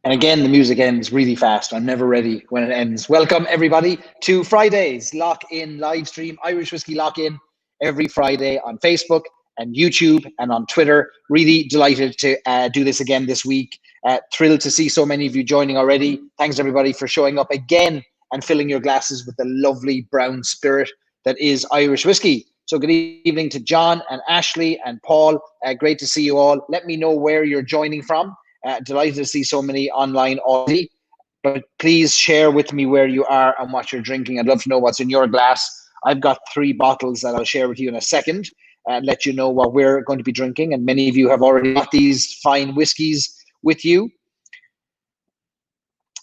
And again, the music ends really fast. I'm never ready when it ends. Welcome, everybody, to Friday's Lock-in Livestream, Irish Whiskey Lock-in, every Friday on Facebook and YouTube and on Twitter. Really delighted to do this again this week. Thrilled to see so many of you joining already. Thanks, everybody, for showing up again and filling your glasses with the lovely brown spirit that is Irish whiskey. So good evening to John and Ashley and Paul. Great to see you all. Let me know where you're joining from. Delighted to see so many online already, but please share with me where you are and what you're drinking. I'd love to know what's in your glass. I've got 3 bottles that I'll share with you in a second and let you know what we're going to be drinking. And many of you have already got these fine whiskies with you.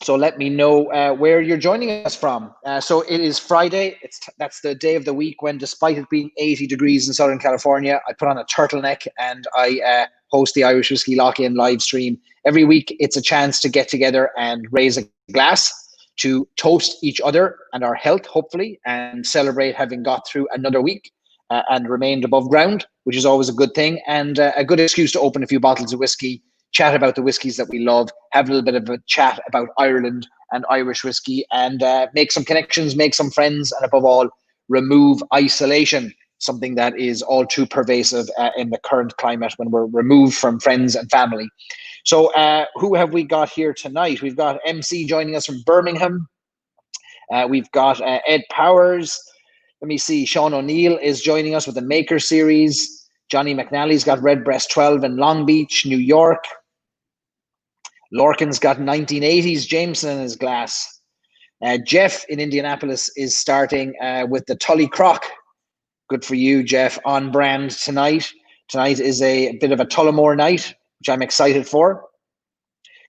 So let me know where you're joining us from. So it is Friday. That's the day of the week when, despite it being 80 degrees in Southern California, I put on a turtleneck and I host the Irish Whiskey Lock-in live stream. Every week, it's a chance to get together and raise a glass to toast each other and our health, hopefully, and celebrate having got through another week and remained above ground, which is always a good thing, and a good excuse to open a few bottles of whiskey, chat about the whiskies that we love, have a little bit of a chat about Ireland and Irish whiskey, and make some connections, make some friends, and above all, remove isolation, something that is all too pervasive in the current climate when we're removed from friends and family. So who have we got here tonight? We've got MC joining us from Birmingham. We've got Ed Powers. Let me see. Sean O'Neill is joining us with the Maker Series. Johnny McNally's got Redbreast 12 in Long Beach, New York. Lorcan's got 1980s Jameson in his glass. Jeff in Indianapolis is starting with the Tully crock. Good for you, Jeff, on brand tonight. Tonight is a bit of a Tullamore night, which I'm excited for.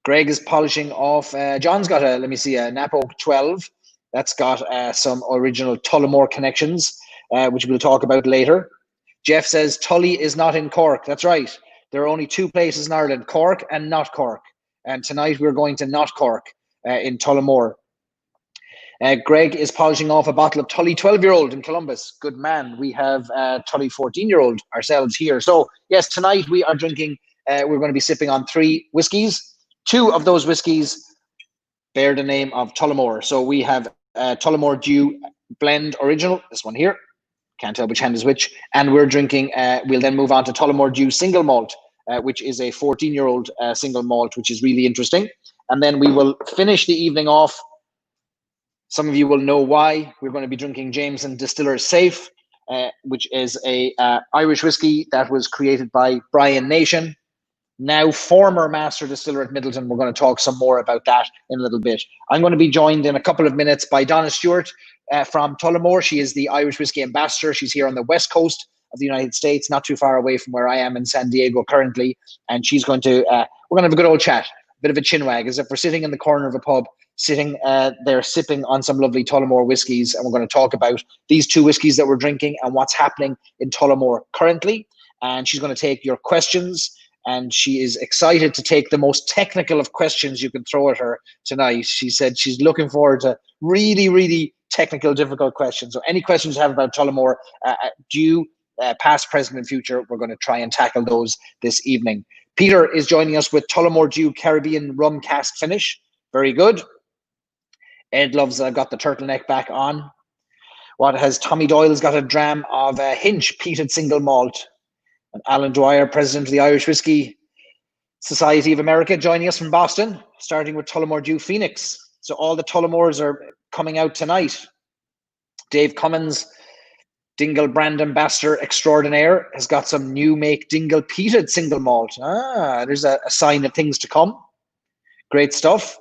Greg is polishing off. John's got a, let me see, a Napo 12. That's got some original Tullamore connections, which we'll talk about later. Jeff says Tully is not in Cork. That's right. There are only 2 places in Ireland, Cork and not Cork. And tonight we're going to not Cork in Tullamore. Greg is polishing off a bottle of Tully 12-year-old in Columbus. Good man. We have Tully 14-year-old ourselves here. So yes, tonight we are drinking, we're going to be sipping on 3 whiskies. 2 of those whiskies bear the name of Tullamore. So we have Tullamore D.E.W blend original, this one here. Can't tell which hand is which. And we're drinking, we'll then move on to Tullamore D.E.W single malt, which is a 14-year-old single malt, which is really interesting. And then we will finish the evening off. Some of you will know why. We're going to be drinking Jameson Distiller Safe, which is a Irish whiskey that was created by Brian Nation, now former master distiller at Midleton. We're going to talk some more about that in a little bit. I'm going to be joined in a couple of minutes by Donna Stewart from Tullamore. She is the Irish whiskey ambassador. She's here on the west coast of the United States, not too far away from where I am in San Diego currently. And she's going to, we're going to have a good old chat, a bit of a chinwag, as if we're sitting in the corner of a pub, sitting there sipping on some lovely Tullamore whiskies. And we're going to talk about these 2 whiskies that we're drinking and what's happening in Tullamore currently. And she's going to take your questions. And she is excited to take the most technical of questions you can throw at her tonight. She said she's looking forward to really, really technical, difficult questions. So any questions you have about Tullamore, past, present, and future, we're going to try and tackle those this evening. Peter is joining us with Tullamore D.E.W Caribbean rum cask finish. Very good. Ed loves that I've got the turtleneck back on. What has Tommy Doyle's got a dram of Hinch peated single malt. And Alan Dwyer, president of the Irish Whiskey Society of America, joining us from Boston, starting with Tullamore D.E.W Phoenix. So all the Tullamores are coming out tonight. Dave Cummins, Dingle brand ambassador extraordinaire, has got some new make Dingle peated single malt. There's a sign of things to come. Great stuff.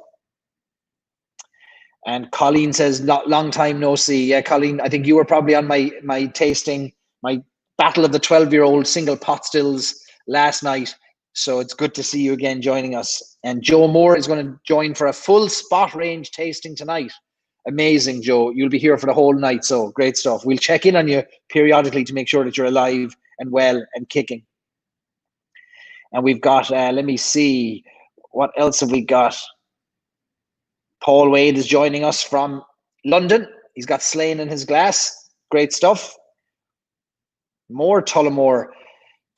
And Colleen says, long time no see. Yeah, Colleen, I think you were probably on my tasting, my battle of the 12-year-old single pot stills last night. So it's good to see you again joining us. And Joe Moore is going to join for a full spot range tasting tonight. Amazing, Joe. You'll be here for the whole night. So great stuff. We'll check in on you periodically to make sure that you're alive and well and kicking. And we've got, let me see, what else have we got? Paul Wade is joining us from London. He's got Slane in his glass. Great stuff. More Tullamore.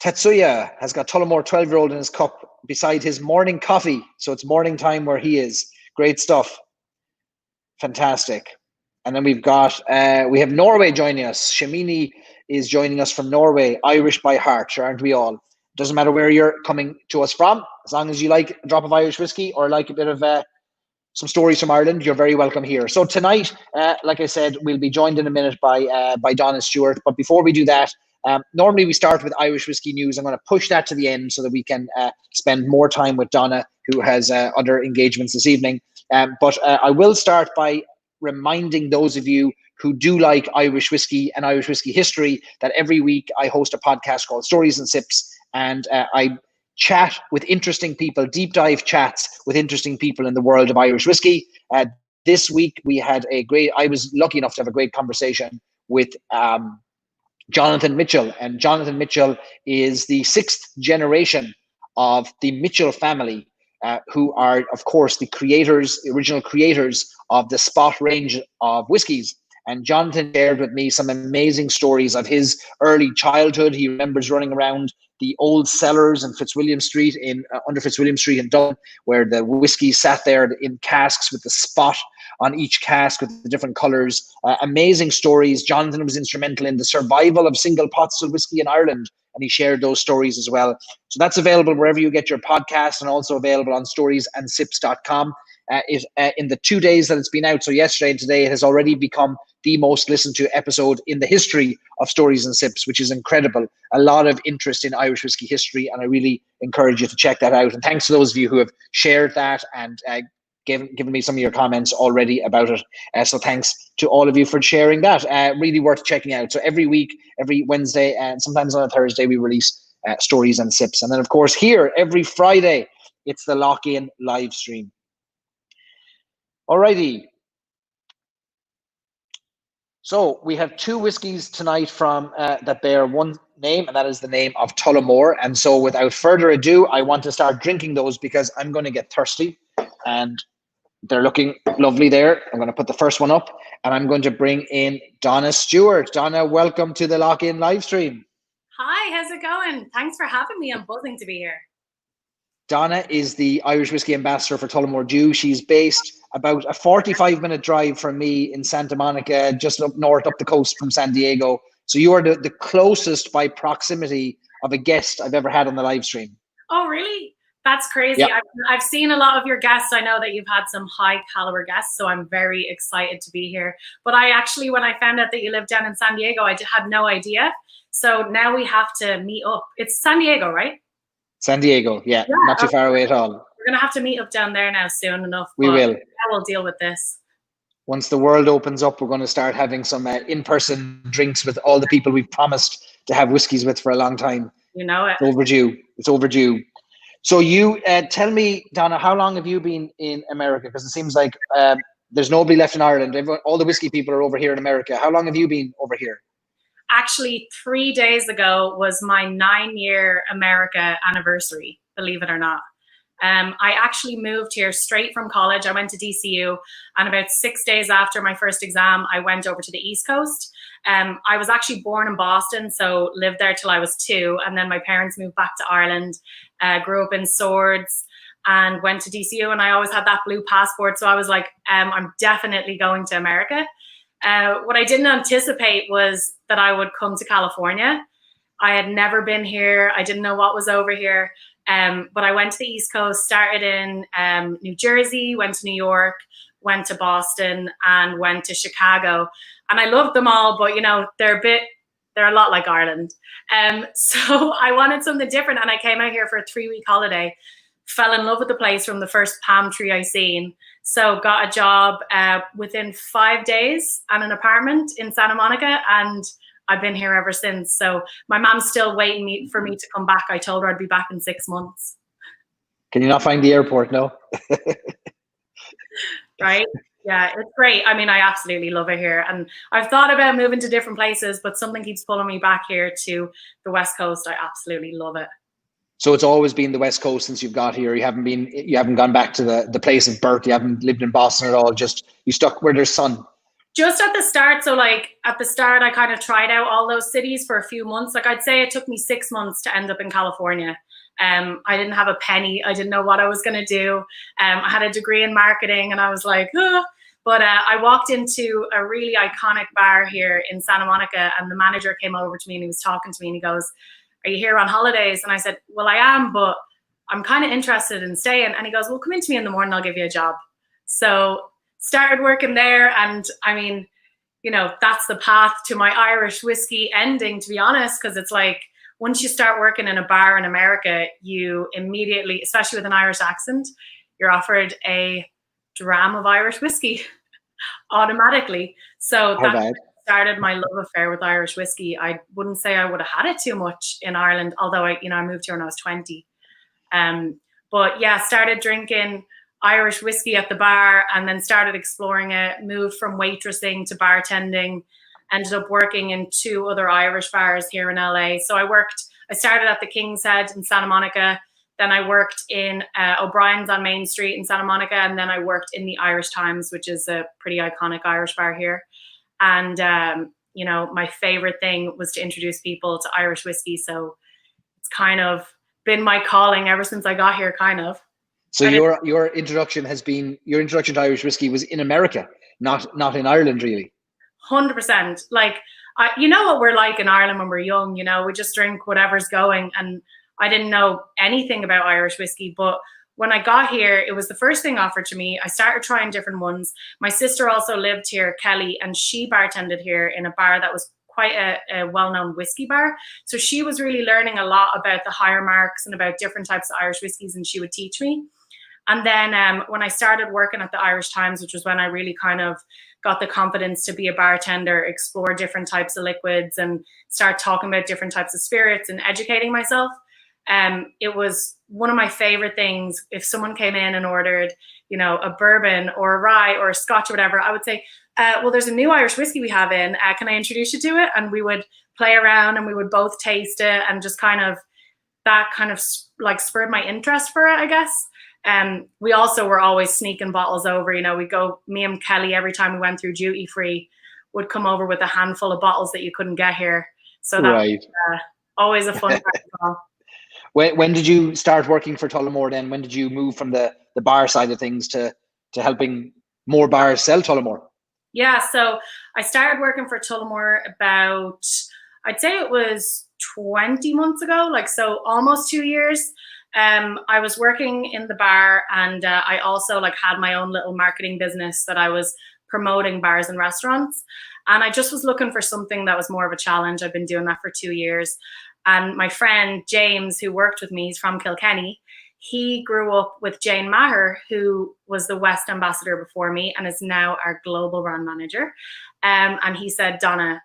Tetsuya has got Tullamore 12-year-old in his cup. beside his morning coffee. So it's morning time where he is. Great stuff. Fantastic. And then we have Norway joining us. Shamini is joining us from Norway. Irish by heart, sure, aren't we all? Doesn't matter where you're coming to us from, as long as you like a drop of Irish whiskey or like a bit of some stories from Ireland, you're very welcome here. So tonight, like I said, we'll be joined in a minute by Donna Stewart. But before we do that, normally we start with Irish whiskey news. I'm going to push that to the end so that we can spend more time with Donna, who has other engagements this evening. But I will start by reminding those of you who do like Irish whiskey and Irish whiskey history that every week I host a podcast called Stories and Sips, and I chat with interesting people, deep dive chats with interesting people in the world of Irish whiskey. This week I was lucky enough to have a great conversation with Jonathan Mitchell, and Jonathan Mitchell is the 6th generation of the Mitchell family, who are, of course, the original creators of the Spot range of whiskies. And Jonathan shared with me some amazing stories of his early childhood. He remembers running around the old cellars in Fitzwilliam Street under Fitzwilliam Street in Dublin, where the whiskey sat there in casks with the Spot on each cask with the different colors. Amazing stories. Jonathan was instrumental in the survival of single pot still whiskey in Ireland, and he shared those stories as well. So that's available wherever you get your podcast, and also available on storiesandsIps.com. In the 2 days that it's been out, so yesterday and today, it has already become the most listened to episode in the history of Stories and Sips, which is incredible. A lot of interest in Irish whiskey history, and I really encourage you to check that out. And thanks to those of you who have shared that and given me some of your comments already about it. So thanks to all of you for sharing that. Really worth checking out. So every week, every Wednesday, and sometimes on a Thursday, we release Stories and Sips. And then, of course, here every Friday, it's the Lock-in Livestream. Alrighty. So we have 2 whiskies tonight from that bear one name, and that is the name of Tullamore. And so without further ado, I want to start drinking those because I'm going to get thirsty, and they're looking lovely there. I'm going to put the first one up, and I'm going to bring in Donna Stewart. Donna, welcome to the Lock-in Livestream. Hi, how's it going? Thanks for having me. I'm buzzing to be here. Donna is the Irish Whiskey Ambassador for Tullamore D.E.W. She's based about a 45-minute drive from me in Santa Monica, just up north, up the coast from San Diego. So you are the closest by proximity of a guest I've ever had on the live stream. Oh, really? That's crazy. Yep. I've seen a lot of your guests. I know that you've had some high caliber guests, so I'm very excited to be here. But I actually, when I found out that you lived down in San Diego, I had no idea. So now we have to meet up. It's San Diego, right? San Diego, yeah, not too far away at all. We're going to have to meet up down there now soon enough. We will. We'll deal with this. Once the world opens up, we're going to start having some in-person drinks with all the people we've promised to have whiskeys with for a long time. You know it. It's overdue. It's overdue. So you tell me, Donna, how long have you been in America? Because it seems like there's nobody left in Ireland. All the whiskey people are over here in America. How long have you been over here? Actually, 3 days ago was my 9-year America anniversary, believe it or not. I actually moved here straight from college. I went to DCU, and about 6 days after my first exam, I went over to the East Coast. I was actually born in Boston, so lived there till I was 2. And then my parents moved back to Ireland, grew up in Swords, and went to DCU. And I always had that blue passport. So I was like, I'm definitely going to America. What I didn't anticipate was that I would come to California. I had never been here. I didn't know what was over here. But I went to the East Coast, started in New Jersey, went to New York, went to Boston, and went to Chicago. And I loved them all, but you know, they're a lot like Ireland. So I wanted something different, and I came out here for a 3-week holiday, fell in love with the place from the first palm tree I seen. So got a job within 5 days and an apartment in Santa Monica, and I've been here ever since. So my mom's still waiting for me to come back. I told her I'd be back in 6 months. Can you not find the airport? No. Right? Yeah, it's great. I mean, I absolutely love it here. And I've thought about moving to different places, but something keeps pulling me back here to the West Coast. I absolutely love it. So it's always been the West Coast since you've got here. You haven't gone back to the place of birth. You haven't lived in Boston at all. Just you stuck where there's sun. Just at the start. So like at the start, I kind of tried out all those cities for a few months. Like I'd say it took me 6 months to end up in California. I didn't have a penny. I didn't know what I was going to do. I had a degree in marketing, and I was like, oh. But I walked into a really iconic bar here in Santa Monica, and the manager came over to me and he was talking to me and he goes, "Are you here on holidays?" And I said, "Well, I am, but I'm kind of interested in staying." And he goes, "Well, come in to me in the morning, I'll give you a job." So started working there. And I mean, you know, that's the path to my Irish whiskey ending, to be honest, because it's like, once you start working in a bar in America, you immediately, especially with an Irish accent, you're offered a dram of Irish whiskey automatically. So that started my love affair with Irish whiskey. I wouldn't say I would have had it too much in Ireland, although I moved here when I was 20. But yeah, started drinking Irish whiskey at the bar and then started exploring it, moved from waitressing to bartending, ended up working in 2 other Irish bars here in LA. So I started at the King's Head in Santa Monica. Then I worked in O'Brien's on Main Street in Santa Monica. And then I worked in the Irish Times, which is a pretty iconic Irish bar here. And, you know, my favorite thing was to introduce people to Irish whiskey. So it's kind of been my calling ever since I got here, kind of. So your introduction to Irish whiskey was in America, not in Ireland, really. 100%. Like, you know what we're like in Ireland when we're young, you know, we just drink whatever's going. And I didn't know anything about Irish whiskey, but when I got here, it was the first thing offered to me. I started trying different ones. My sister also lived here, Kelly, and she bartended here in a bar that was quite a well-known whiskey bar. So she was really learning a lot about the higher marks and about different types of Irish whiskeys, and she would teach me. And then when I started working at the Irish Times, which was when I really kind of got the confidence to be a bartender, explore different types of liquids and start talking about different types of spirits and educating myself. It was one of my favorite things. If someone came in and ordered, you know, a bourbon or a rye or a scotch or whatever, I would say, well, there's a new Irish whiskey we have in. Can I introduce you to it? And we would play around and we would both taste it, and just that kind of like spurred my interest for it, I guess. We also were always sneaking bottles over. You know, me and Kelly, every time we went through duty free, would come over with a handful of bottles that you couldn't get here. So that was always a fun part as well. When did you start working for Tullamore then? When did you move from the bar side of things to helping more bars sell Tullamore? Yeah, so I started working for Tullamore about, I'd say it was 20 months ago, like, so almost 2 years. I was working in the bar, and I also like had my own little marketing business that I was promoting bars and restaurants. And I just was looking for something that was more of a challenge. I've been doing that for 2 years. And my friend James, who worked with me, he's from Kilkenny. He grew up with Jane Maher, who was the West ambassador before me and is now our global brand manager. And he said, "Donna,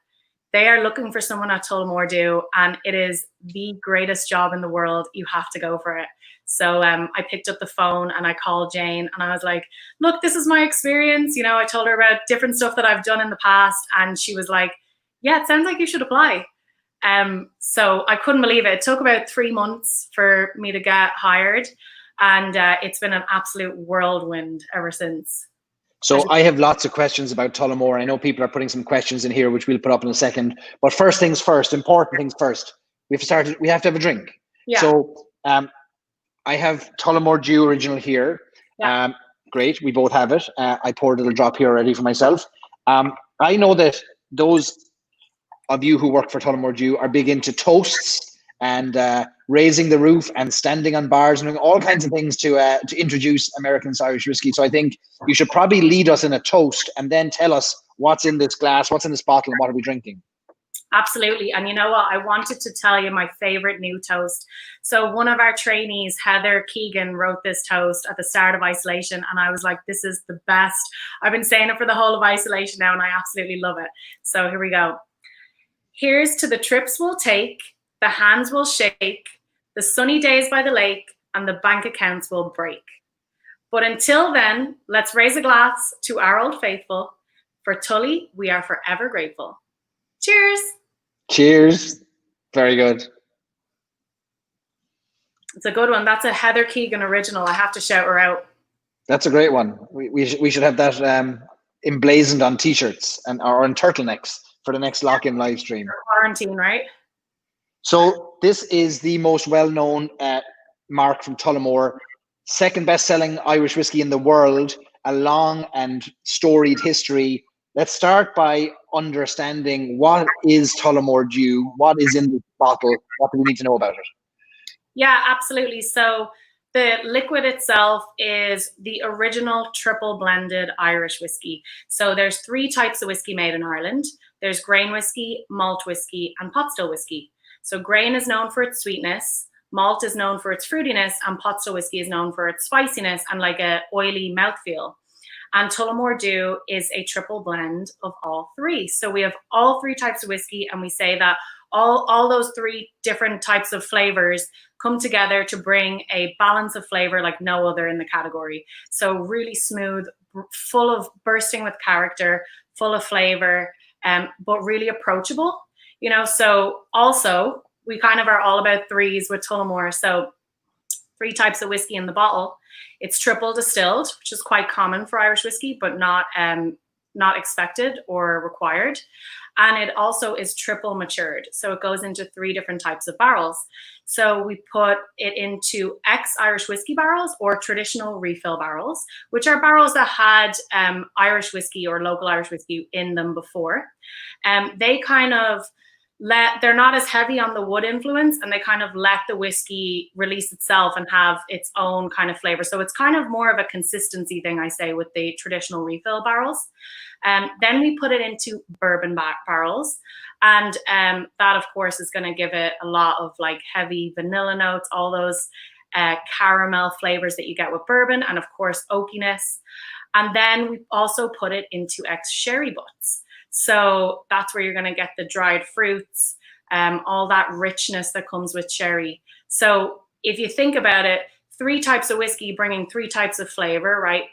they are looking for someone at Tullamore D.E.W, and it is the greatest job in the world. You have to go for it." So I picked up the phone and I called Jane and I was like, "Look, this is my experience." You know, I told her about different stuff that I've done in the past, and she was like, "Yeah, it sounds like you should apply." So I couldn't believe it. It took about 3 months for me to get hired, and it's been an absolute whirlwind ever since. So I have lots of questions about Tullamore. I know people are putting some questions in here, which we'll put up in a second. But first things first, important things first. We have to have a drink. Yeah. So I have Tullamore D.E.W original here. Yeah. Great, we both have it. I poured a little drop here already for myself. I know that those of you who work for Tullamore D.E.W are big into toasts and raising the roof and standing on bars and doing all kinds of things to introduce Americans to Irish whiskey. So I think you should probably lead us in a toast and then tell us what's in this glass, what's in this bottle, and what are we drinking. Absolutely. And you know what? I wanted to tell you my favorite new toast. So one of our trainees, Heather Keegan, wrote this toast at the start of isolation. And I was like, this is the best. I've been saying it for the whole of isolation now, and I absolutely love it. So here we go. Here's to the trips we'll take, the hands will shake, the sunny days by the lake, and the bank accounts will break. But until then, let's raise a glass to our old faithful. For Tully, we are forever grateful. Cheers. Cheers. Very good. It's a good one. That's a Heather Keegan original. I have to shout her out. That's a great one. We should have that emblazoned on t-shirts or on turtlenecks for the next lock-in live stream. Quarantine, right? So this is the most well-known Mark from Tullamore, second best-selling Irish whiskey in the world, a long and storied history. Let's start by understanding what is Tullamore DEW, what is in the bottle, what do we need to know about it? Yeah, absolutely. So the liquid itself is the original triple blended Irish whiskey. So there's 3 types of whiskey made in Ireland. There's grain whiskey, malt whiskey, and pot still whiskey. So grain is known for its sweetness, malt is known for its fruitiness, and pot still whiskey is known for its spiciness and like a oily mouthfeel. And Tullamore DEW is a triple blend of all 3. So we have all 3 types of whiskey, and we say that all those 3 different types of flavors come together to bring a balance of flavor like no other in the category. So really smooth, full of bursting with character, full of flavor, but really approachable. You know, so also we kind of are all about 3s with Tullamore. So 3 types of whiskey in the bottle. It's triple distilled, which is quite common for Irish whiskey, but not expected or required. And it also is triple matured. So it goes into 3 different types of barrels. So we put it into ex-Irish whiskey barrels or traditional refill barrels, which are barrels that had Irish whiskey or local Irish whiskey in them before. They kind of they're not as heavy on the wood influence, and they kind of let the whiskey release itself and have its own kind of flavor. So it's kind of more of a consistency thing, I say, with the traditional refill barrels. Then we put it into bourbon barrels, and that of course is going to give it a lot of like heavy vanilla notes, all those caramel flavors that you get with bourbon, and of course oakiness. And then we also put it into ex-sherry butts. So that's where you're going to get the dried fruits, all that richness that comes with sherry. So if you think about it, 3 types of whiskey bringing 3 types of flavor, right?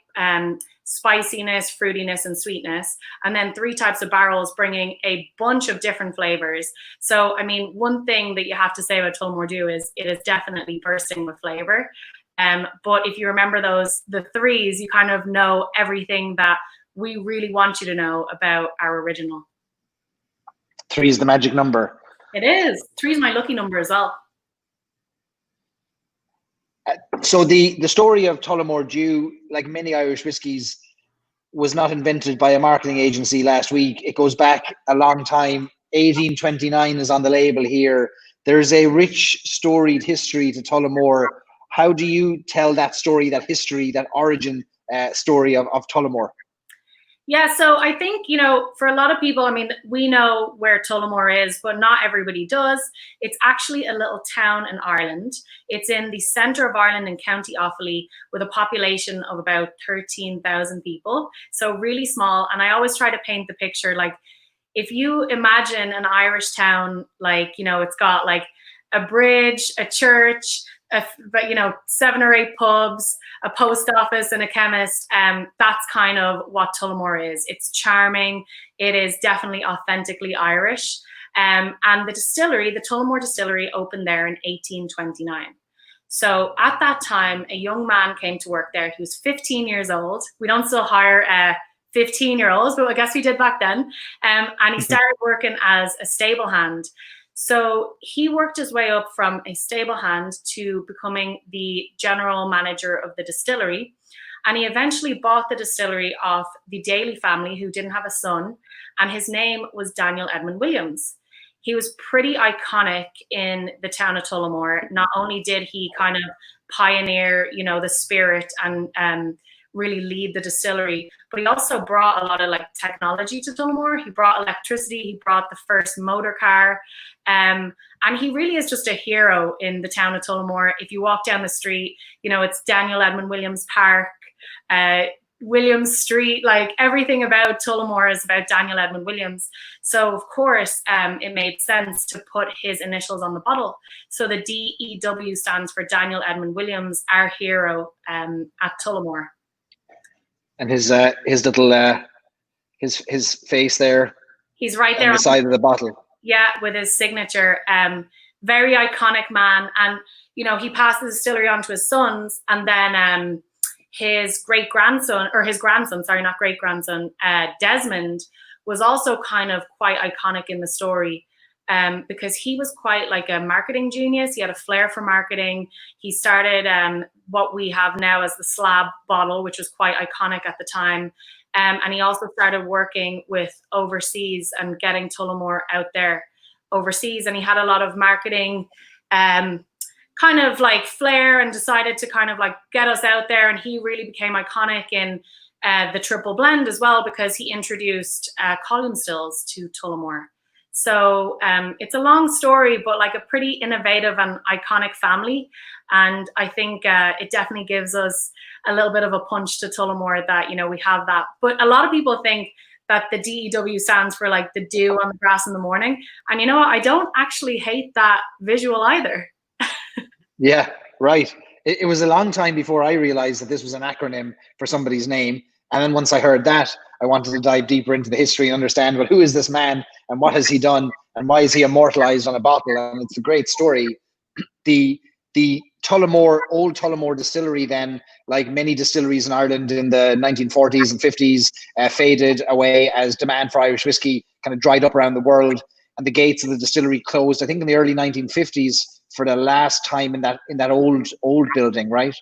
Spiciness, fruitiness, and sweetness. And then 3 types of barrels bringing a bunch of different flavors. So, I mean, one thing that you have to say about Tullamore DEW is it is definitely bursting with flavor. But if you remember the 3s, you kind of know everything that we really want you to know about our original. 3 is the magic number. It is. 3 is my lucky number as well. So the story of Tullamore DEW, like many Irish whiskies, was not invented by a marketing agency last week. It goes back a long time. 1829 is on the label here. There's a rich, storied history to Tullamore. How do you tell that story, that history, that origin story of Tullamore? Yeah, so I think, you know, for a lot of people, I mean, we know where Tullamore is, but not everybody does. It's actually a little town in Ireland. It's in the centre of Ireland in County Offaly with a population of about 13,000 people. So really small. And I always try to paint the picture, like, if you imagine an Irish town, like, you know, it's got like a bridge, a church, but you know, 7 or 8 pubs, a post office, and a chemist. That's kind of what Tullamore is. It's charming. It is definitely authentically Irish. And the distillery, the Tullamore Distillery, opened there in 1829. So at that time, a young man came to work there. He was 15 years old. We don't still hire 15-year-olds, but I guess we did back then. And he started working as a stable hand. So he worked his way up from a stable hand to becoming the general manager of the distillery. And he eventually bought the distillery off the Daly family, who didn't have a son. And his name was Daniel Edmund Williams. He was pretty iconic in the town of Tullamore. Not only did he kind of pioneer, you know, the spirit and really lead the distillery, but he also brought a lot of like technology to Tullamore. He brought electricity. He brought the first motor car. And he really is just a hero in the town of Tullamore. If you walk down the street, you know, it's Daniel Edmund Williams Park, Williams Street, like everything about Tullamore is about Daniel Edmund Williams. So of course, it made sense to put his initials on the bottle. So the D.E.W stands for Daniel Edmund Williams, our hero at Tullamore. And his little his face there. He's right there on the side of the bottle. Yeah, with his signature. Very iconic man. And, you know, he passed the distillery on to his sons, and then his great-grandson, or his grandson, sorry, not great-grandson, Desmond, was also kind of quite iconic in the story. because he was quite like a marketing genius. He had a flair for marketing. He started what we have now as the slab bottle, which was quite iconic at the time. And he also started working with overseas and getting Tullamore out there overseas. And he had a lot of marketing kind of like flair, and decided to kind of like get us out there. And he really became iconic in the triple blend as well, because he introduced column stills to Tullamore. So it's a long story, but like a pretty innovative and iconic family. And I think it definitely gives us a little bit of a punch to Tullamore that, you know, we have that. But a lot of people think that the DEW stands for like the dew on the grass in the morning. And you know what? I don't actually hate that visual either. Yeah, right. It was a long time before I realized that this was an acronym for somebody's name. And then once I heard that, I wanted to dive deeper into the history and understand, well, who is this man and what has he done and why is he immortalized on a bottle? And it's a great story. The Tullamore, old Tullamore distillery then, like many distilleries in Ireland in the 1940s and 50s, faded away as demand for Irish whiskey kind of dried up around the world, and the gates of the distillery closed, I think in the early 1950s, for the last time in that old building, right?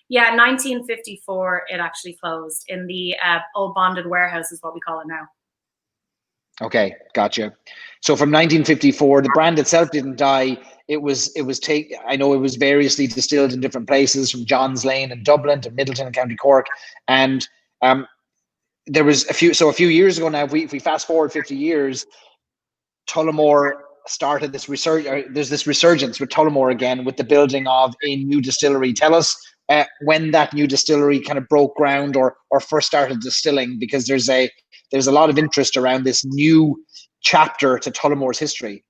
Yeah, 1954, it actually closed in the old bonded warehouse is what we call it now. Okay, gotcha. So from 1954, the brand itself didn't die. I know it was variously distilled in different places, from John's Lane in Dublin to Midleton in County Cork. And there was a few years ago now, if we fast forward 50 years, Tullamore started this there's this resurgence with Tullamore again, with the building of a new distillery. Tell us when that new distillery kind of broke ground or first started distilling, because there's a lot of interest around this new chapter to Tullamore's history.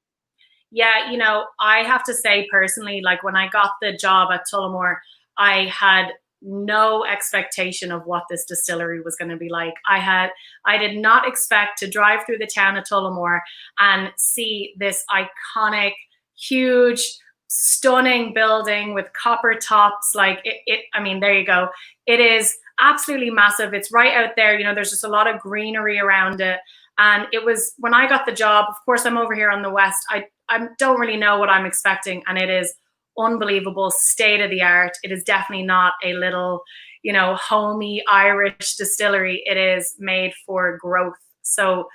Yeah, you know, I have to say personally, like when I got the job at Tullamore, I had no expectation of what this distillery was going to be like. I did not expect to drive through the town of Tullamore and see this iconic, huge, stunning building with copper tops. Like I mean, there you go. It is absolutely massive. It's right out there. You know, there's just a lot of greenery around it. And it was, when I got the job, of course, I'm over here on the West. I don't really know what I'm expecting. And it is unbelievable, state of the art. It is definitely not a little, you know, homey Irish distillery. It is made for growth. So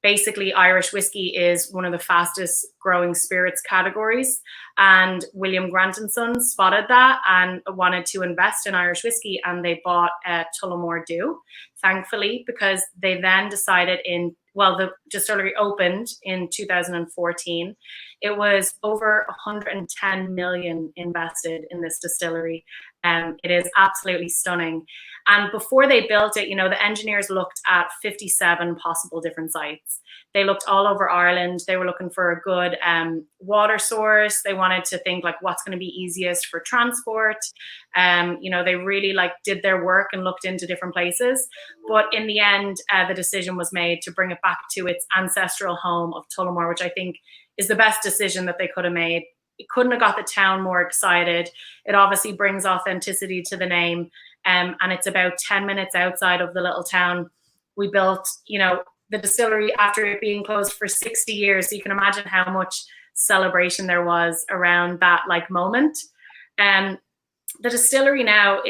basically, Irish whiskey is one of the fastest growing spirits categories. And William Grant & Sons spotted that and wanted to invest in Irish whiskey, and they bought Tullamore D.E.W, thankfully, because they then decided the distillery opened in 2014. It was over 110 million invested in this distillery. It is absolutely stunning. And before they built it, you know, the engineers looked at 57 possible different sites. They looked all over Ireland. They were looking for a good water source. They wanted to think like what's going to be easiest for transport. You know, they really like did their work and looked into different places. But in the end, the decision was made to bring it back to its ancestral home of Tullamore, which I think is the best decision that they could have made. It couldn't have got the town more excited. It obviously brings authenticity to the name. And it's about 10 minutes outside of the little town. We built, you know, the distillery after it being closed for 60 years. So you can imagine how much celebration there was around that like moment. The distillery now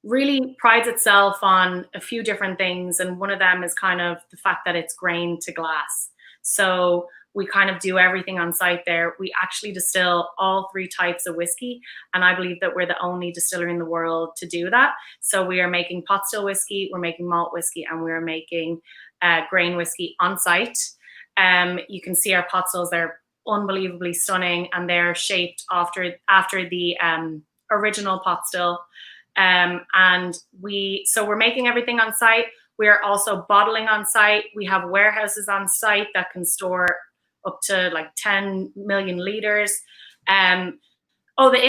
really prides itself on a few different things. And one of them is kind of the fact that it's grain to glass. So we kind of do everything on site there. We actually distill all 3 types of whiskey. And I believe that we're the only distillery in the world to do that. So we are making pot still whiskey, we're making malt whiskey, and we're making grain whiskey on site. You can see our pot stills, they're unbelievably stunning, and they're shaped after the original pot still. So we're making everything on site. We're also bottling on site. We have warehouses on site that can store up to like 10 million liters. The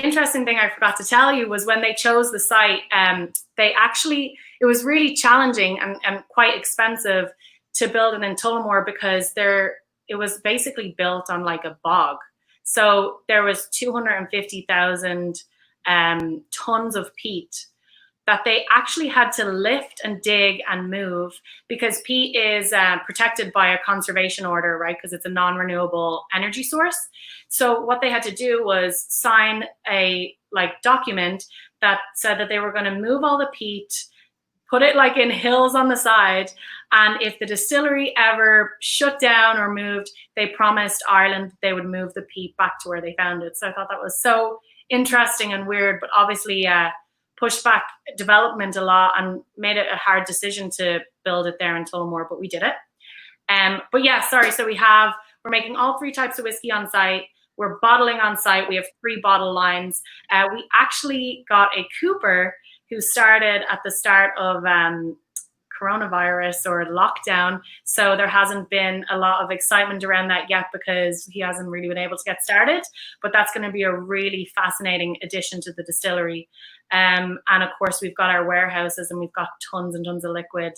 interesting thing I forgot to tell you was when they chose the site, it was really challenging and quite expensive to build it in Tullamore, because it was basically built on like a bog. So there was 250,000 tons of peat that they actually had to lift and dig and move because peat is protected by a conservation order, right? Because it's a non-renewable energy source. So what they had to do was sign a document that said that they were going to move all the peat, put it like in hills on the side. And if the distillery ever shut down or moved, they promised Ireland they would move the peat back to where they found it. So I thought that was so interesting and weird, but obviously pushed back development a lot and made it a hard decision to build it there in Tullamore, but we did it. But yeah, sorry. So we're making all 3 types of whiskey on site. We're bottling on site. We have 3 bottle lines. We actually got a cooper who started at the start of coronavirus or lockdown. So there hasn't been a lot of excitement around that yet because he hasn't really been able to get started. But that's going to be a really fascinating addition to the distillery. And of course, we've got our warehouses and we've got tons and tons of liquid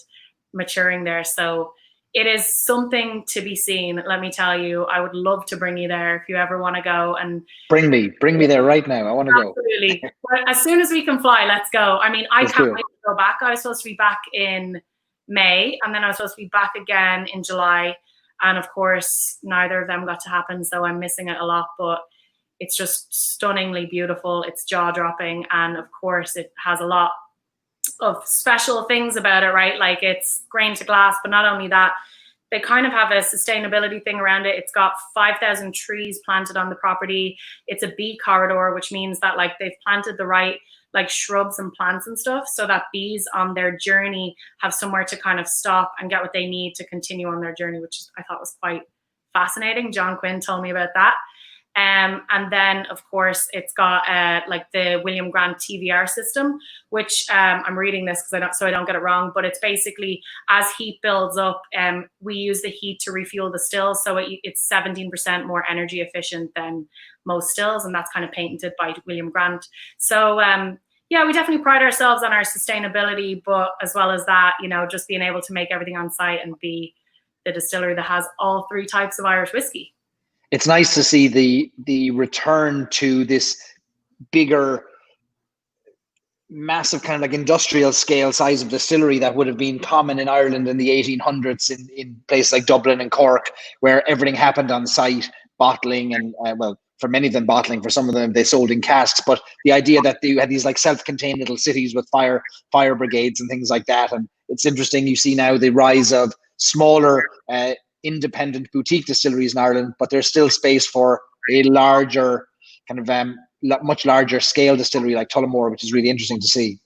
maturing there. So it is something to be seen. Let me tell you, I would love to bring you there if you ever want to go. And bring me there right now. I want to go. Absolutely. But as soon as we can fly, let's go. I mean, I can't wait to go back. I was supposed to be back in May, and then I was supposed to be back again in July. And of course, neither of them got to happen. So I'm missing it a lot, but it's just stunningly beautiful. It's jaw-dropping. And of course, it has a lot of special things about it, right? Like it's grain to glass, but not only that, they kind of have a sustainability thing around it. It's got 5,000 trees planted on the property. It's a bee corridor, which means that like they've planted the right like shrubs and plants and stuff so that bees on their journey have somewhere to kind of stop and get what they need to continue on their journey, which I thought was quite fascinating. John Quinn told me about that. And then, of course, it's got like the William Grant TVR system, which I'm reading this so I don't get it wrong. But it's basically as heat builds up, we use the heat to refuel the stills. So it's 17% more energy efficient than most stills. And that's kind of patented by William Grant. So, yeah, we definitely pride ourselves on our sustainability. But as well as that, you know, just being able to make everything on site and be the distillery that has all 3 types of Irish whiskey. It's nice to see the return to this bigger, massive kind of like industrial scale size of distillery that would have been common in Ireland in the 1800s in places like Dublin and Cork, where everything happened on site, bottling and well, for many of them bottling, for some of them they sold in casks. But the idea that you had these like self-contained little cities with fire brigades and things like that, and it's interesting. You see now the rise of smaller independent boutique distilleries in Ireland, but there's still space for a larger kind of much larger scale distillery like Tullamore, which is really interesting to see.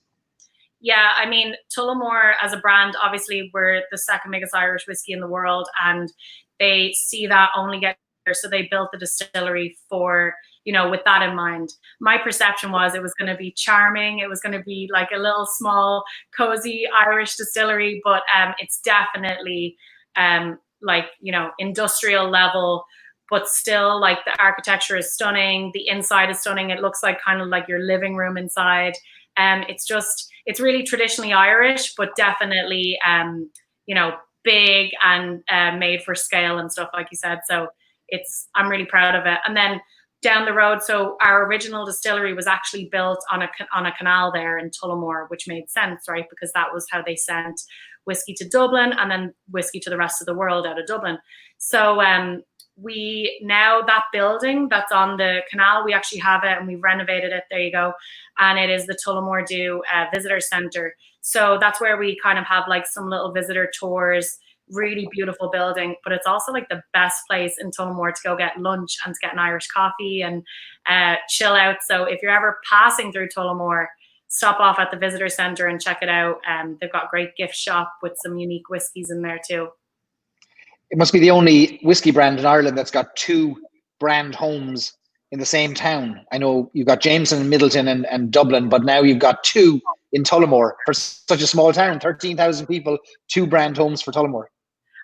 Yeah, I mean, Tullamore as a brand, obviously we're the 2nd biggest Irish whiskey in the world, and they see that only get bigger. So they built the distillery for, you know, with that in mind. My perception was it was going to be charming. It was going to be like a little small, cozy Irish distillery, but it's definitely like, you know, industrial level, but still like the architecture is stunning. The inside is stunning. It looks like kind of like your living room inside. It's really traditionally Irish, but definitely, you know, big and made for scale and stuff, like you said. So I'm really proud of it. And then down the road, so our original distillery was actually built on a canal there in Tullamore, which made sense, right? Because that was how they sent whiskey to Dublin and then whiskey to the rest of the world out of Dublin. So we now, that building that's on the canal, we actually have it and we've renovated it. There you go. And it is the Tullamore D.E.W visitor center. So that's where we kind of have like some little visitor tours, really beautiful building, but it's also like the best place in Tullamore to go get lunch and to get an Irish coffee and chill out. So if you're ever passing through Tullamore, stop off at the visitor center and check it out. They've got a great gift shop with some unique whiskies in there too. It must be the only whiskey brand in Ireland that's got 2 brand homes in the same town. I know you've got Jameson in Midleton and Dublin, but now you've got 2 in Tullamore for such a small town, 13,000 people, 2 brand homes for Tullamore.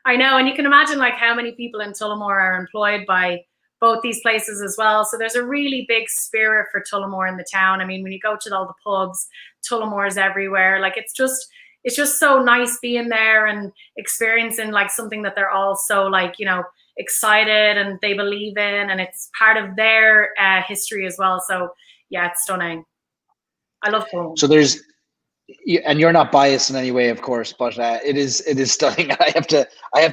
I know, and you can imagine like how many people in Tullamore are employed by both these places as well. So there's a really big spirit for Tullamore in the town. I mean, when you go to all the pubs, Tullamore's everywhere. Like it's just so nice being there and experiencing like something that they're all so like, you know, excited and they believe in, and it's part of their history as well. So yeah, it's stunning. I love Tullamore. So there's And you're not biased in any way, of course, but it is stunning. I have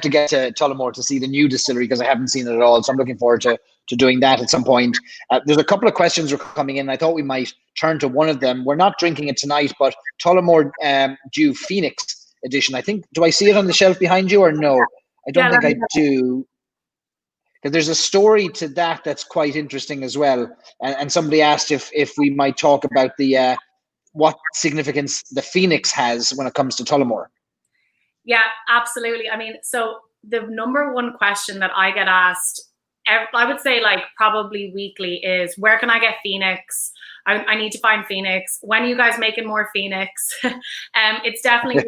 to get to Tullamore to see the new distillery because I haven't seen it at all. So I'm looking forward to doing that at some point. There's a couple of questions are coming in. I thought we might turn to one of them. We're not drinking it tonight, but Tullamore D.E.W Phoenix edition. I think, do I see it on the shelf behind you or no? I don't think I do. Because there's a story to that that's quite interesting as well. And somebody asked if we might talk about the what significance the Phoenix has when it comes to Tullamore. Yeah, absolutely. I mean, so the number one question that I get asked, I would say like probably weekly, is where can I get Phoenix? I need to find Phoenix. When are you guys making more Phoenix? It's definitely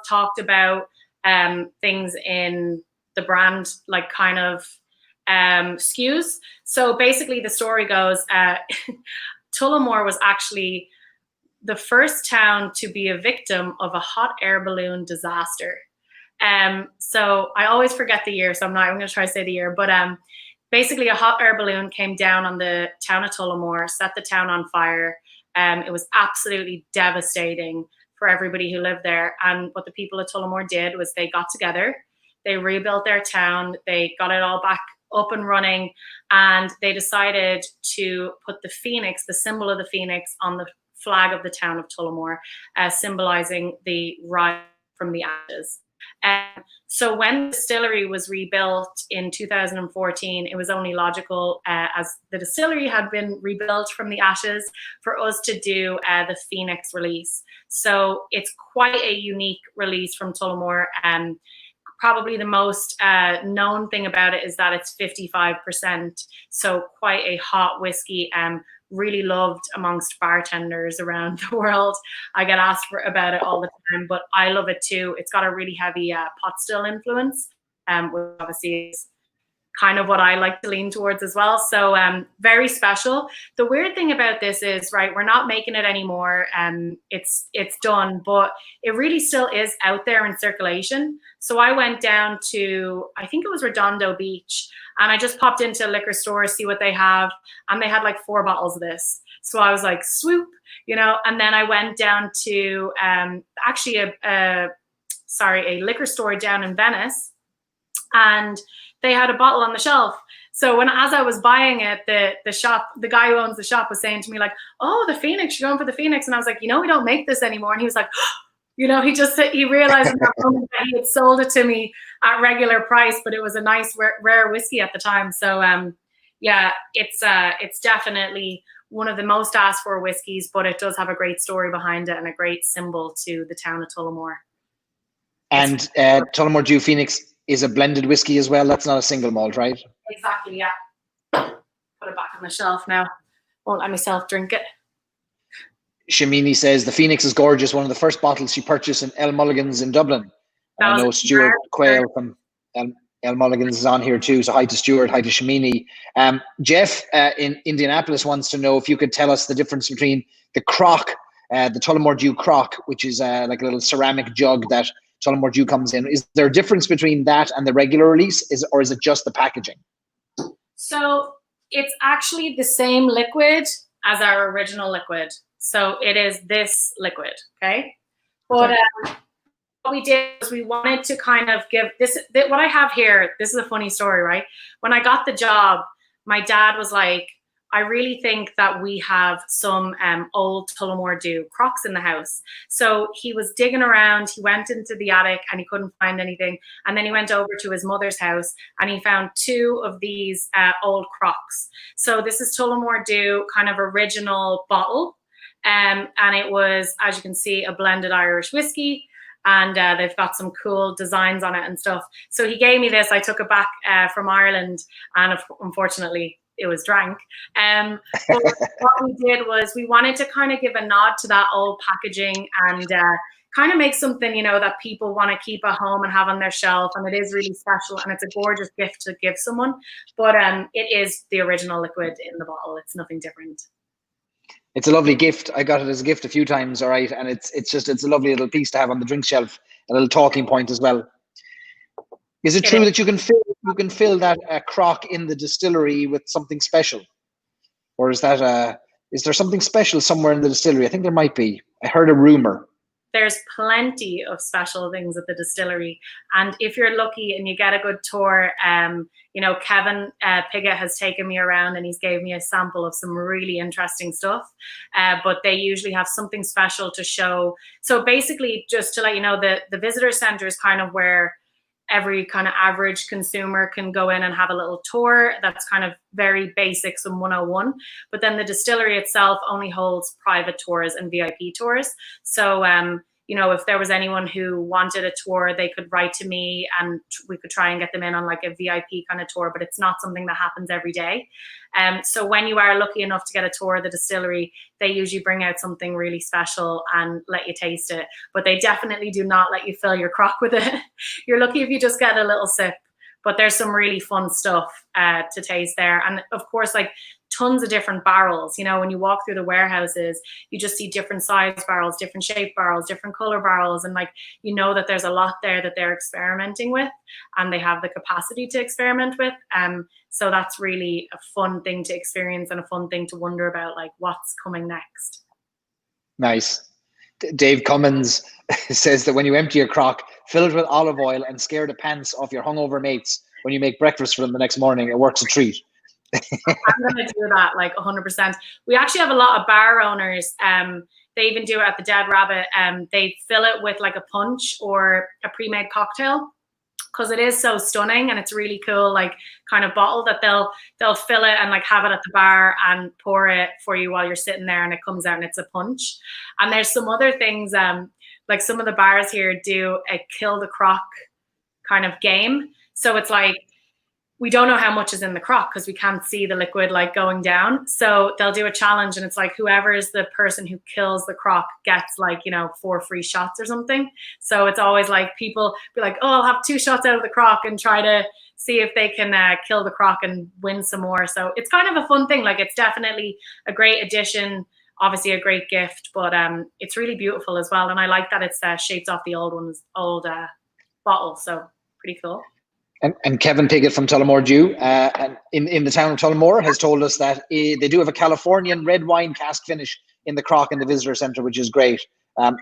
talked about things in the brand, like kind of SKUs. So basically the story goes, Tullamore was actually the first town to be a victim of a hot air balloon disaster. So I always forget the year, so I'm going to try to say the year, but basically a hot air balloon came down on the town of Tullamore, set the town on fire. It was absolutely devastating for everybody who lived there. And what the people of Tullamore did was they got together, they rebuilt their town, they got it all back up and running, and they decided to put the Phoenix, the symbol of the Phoenix, on the flag of the town of Tullamore, symbolizing the rise from the ashes. So when the distillery was rebuilt in 2014, it was only logical, as the distillery had been rebuilt from the ashes, for us to do the Phoenix release. So it's quite a unique release from Tullamore. Probably the most known thing about it is that it's 55%, so quite a hot whiskey, really loved amongst bartenders around the world. I get asked about it all the time, but I love it too. It's got a really heavy pot still influence, which obviously is kind of what I like to lean towards as well. So very special. The weird thing about this is, right, we're not making it anymore. It's done, but it really still is out there in circulation. So I went down to, I think it was Redondo Beach, and I just popped into a liquor store, see what they have. And they had like 4 bottles of this. So I was like, swoop, you know, and then I went down to actually a liquor store down in Venice, and they had a bottle on the shelf. So as I was buying it, the guy who owns the shop was saying to me like, oh, the Phoenix, you're going for the Phoenix. And I was like, you know, we don't make this anymore. And he was like, you know, he realized in that moment that he had sold it to me at regular price, but it was a nice rare whiskey at the time. So yeah, it's definitely one of the most asked for whiskeys, but it does have a great story behind it and a great symbol to the town of Tullamore. And Tullamore D.E.W Phoenix is a blended whiskey as well. That's not a single malt, right? Exactly, yeah. Put it back on the shelf now. Won't let myself drink it. Shamini says the Phoenix is gorgeous. One of the first bottles she purchased in El Mulligan's in Dublin. I know Stuart Quayle from El Mulligan's is on here too. So hi to Stuart, hi to Shamini. Jeff in Indianapolis wants to know if you could tell us the difference between the crock, the Tullamore D.E.W crock, which is like a little ceramic jug that Tullamore D.E.W comes in. Is there a difference between that and the regular release, or is it just the packaging? So it's actually the same liquid as our original liquid. So it is this liquid, okay? But what we did was we wanted to kind of give this, what I have here, this is a funny story, right? When I got the job, my dad was like, I really think that we have some old Tullamore D.E.W crocks in the house. So he was digging around, he went into the attic and he couldn't find anything. And then he went over to his mother's house and he found 2 of these old crocks. So this is Tullamore D.E.W kind of original bottle. And it was, as you can see, a blended Irish whiskey. And they've got some cool designs on it and stuff. So he gave me this. I took it back from Ireland, and unfortunately, it was drank. But what we did was we wanted to kind of give a nod to that old packaging and kind of make something, you know, that people want to keep at home and have on their shelf. And it is really special, and it's a gorgeous gift to give someone. But it is the original liquid in the bottle. It's nothing different. It's a lovely gift. I got it as a gift a few times, all right, and it's a lovely little piece to have on the drink shelf, a little talking point as well. Is it true that you can fill that crock in the distillery with something special, or is there something special somewhere in the distillery? I think there might be. I heard a rumor. there's plenty of special things at the distillery. And if you're lucky and you get a good tour, you know, Kevin Piggott has taken me around and he's gave me a sample of some really interesting stuff. But they usually have something special to show. So basically, just to let you know, the visitor center is kind of where every kind of average consumer can go in and have a little tour. That's kind of very basic, some 101. But then the distillery itself only holds private tours and VIP tours. So, you know, if there was anyone who wanted a tour, they could write to me and we could try and get them in on like a VIP kind of tour, but it's not something that happens every day. So when you are lucky enough to get a tour of the distillery, they usually bring out something really special and let you taste it. But they definitely do not let you fill your crock with it. You're lucky if you just get a little sip. But there's some really fun stuff to taste there. And of course, like tons of different barrels. You know, when you walk through the warehouses, you just see different size barrels, different shape barrels, different color barrels. And like, you know that there's a lot there that they're experimenting with and they have the capacity to experiment with. So that's really a fun thing to experience and a fun thing to wonder about, like what's coming next. Nice. Dave Cummins says that when you empty your crock, fill it with olive oil and scare the pants off your hungover mates when you make breakfast for them the next morning. It works a treat. I'm going to do that like 100%. We actually have a lot of bar owners. They even do it at the Dead Rabbit. They fill it with like a punch or a pre-made cocktail because it is so stunning and it's really cool, like kind of bottle that they'll fill it and like have it at the bar and pour it for you while you're sitting there and it comes out and it's a punch. And there's some other things, like some of the bars here do a kill the crock kind of game. So it's like, we don't know how much is in the crock because we can't see the liquid like going down. So they'll do a challenge and it's like whoever is the person who kills the crock gets like, you know, 4 free shots or something. So it's always like people be like, oh, I'll have 2 shots out of the crock and try to see if they can kill the crock and win some more. So it's kind of a fun thing. Like it's definitely a great addition, obviously a great gift, but it's really beautiful as well. And I like that it's shaped off the old bottle. So pretty cool. And Kevin Piggott from Tullamore D.E.W. And in the town of Tullamore has told us that they do have a Californian red wine cask finish in the crock in the visitor centre, which is great.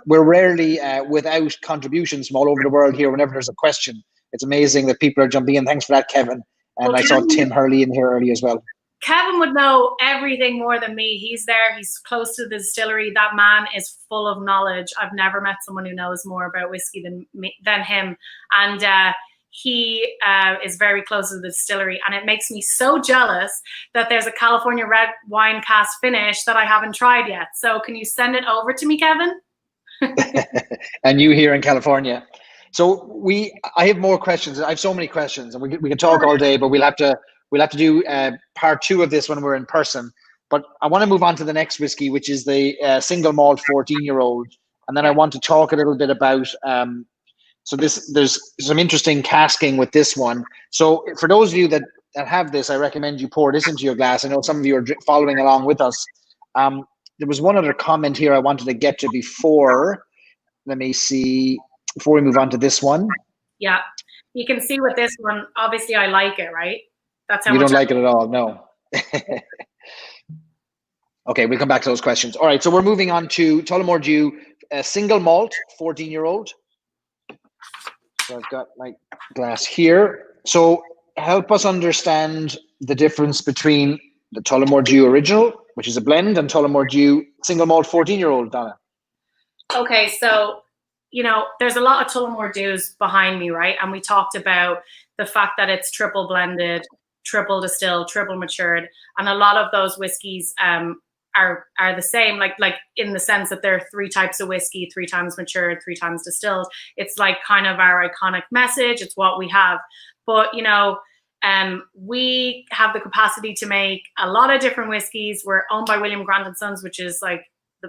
We're rarely without contributions from all over the world here whenever there's a question. It's amazing that people are jumping in. Thanks for that, Kevin. And well, I saw Tim Hurley in here early as well. Kevin would know everything more than me. He's there. He's close to the distillery. That man is full of knowledge. I've never met someone who knows more about whiskey than him. And he is very close to the distillery, and it makes me so jealous that there's a California red wine cask finish that I haven't tried yet. So can you send it over to me, Kevin? And you here in California. So I have more questions. I have so many questions, and we can talk all day, but we'll have to do part 2 of this when we're in person. But I want to move on to the next whiskey, which is the single malt 14-year-old, and then I want to talk a little bit about. So there's some interesting casking with this one. So for those of you that have this, I recommend you pour this into your glass. I know some of you are following along with us. There was one other comment here I wanted to get to before. Let me see, before we move on to this one. Yeah, you can see with this one, obviously I like it, right? That's how you don't like it at all, no. Okay, we'll come back to those questions. All right, so we're moving on to Tullamore D.E.W, single malt, 14-year-old. So I've got my glass here. So help us understand the difference between the Tullamore D.E.W original, which is a blend, and Tullamore D.E.W single malt 14-year-old, Donna. Okay, so, you know, there's a lot of Tullamore D.E.Ws behind me, right? And we talked about the fact that it's triple blended, triple distilled, triple matured. And a lot of those whiskeys are the same, like in the sense that there are 3 types of whiskey, 3 times matured, 3 times distilled. It's like kind of our iconic message. It's what we have. But, you know, we have the capacity to make a lot of different whiskeys. We're owned by William Grant & Sons, which is like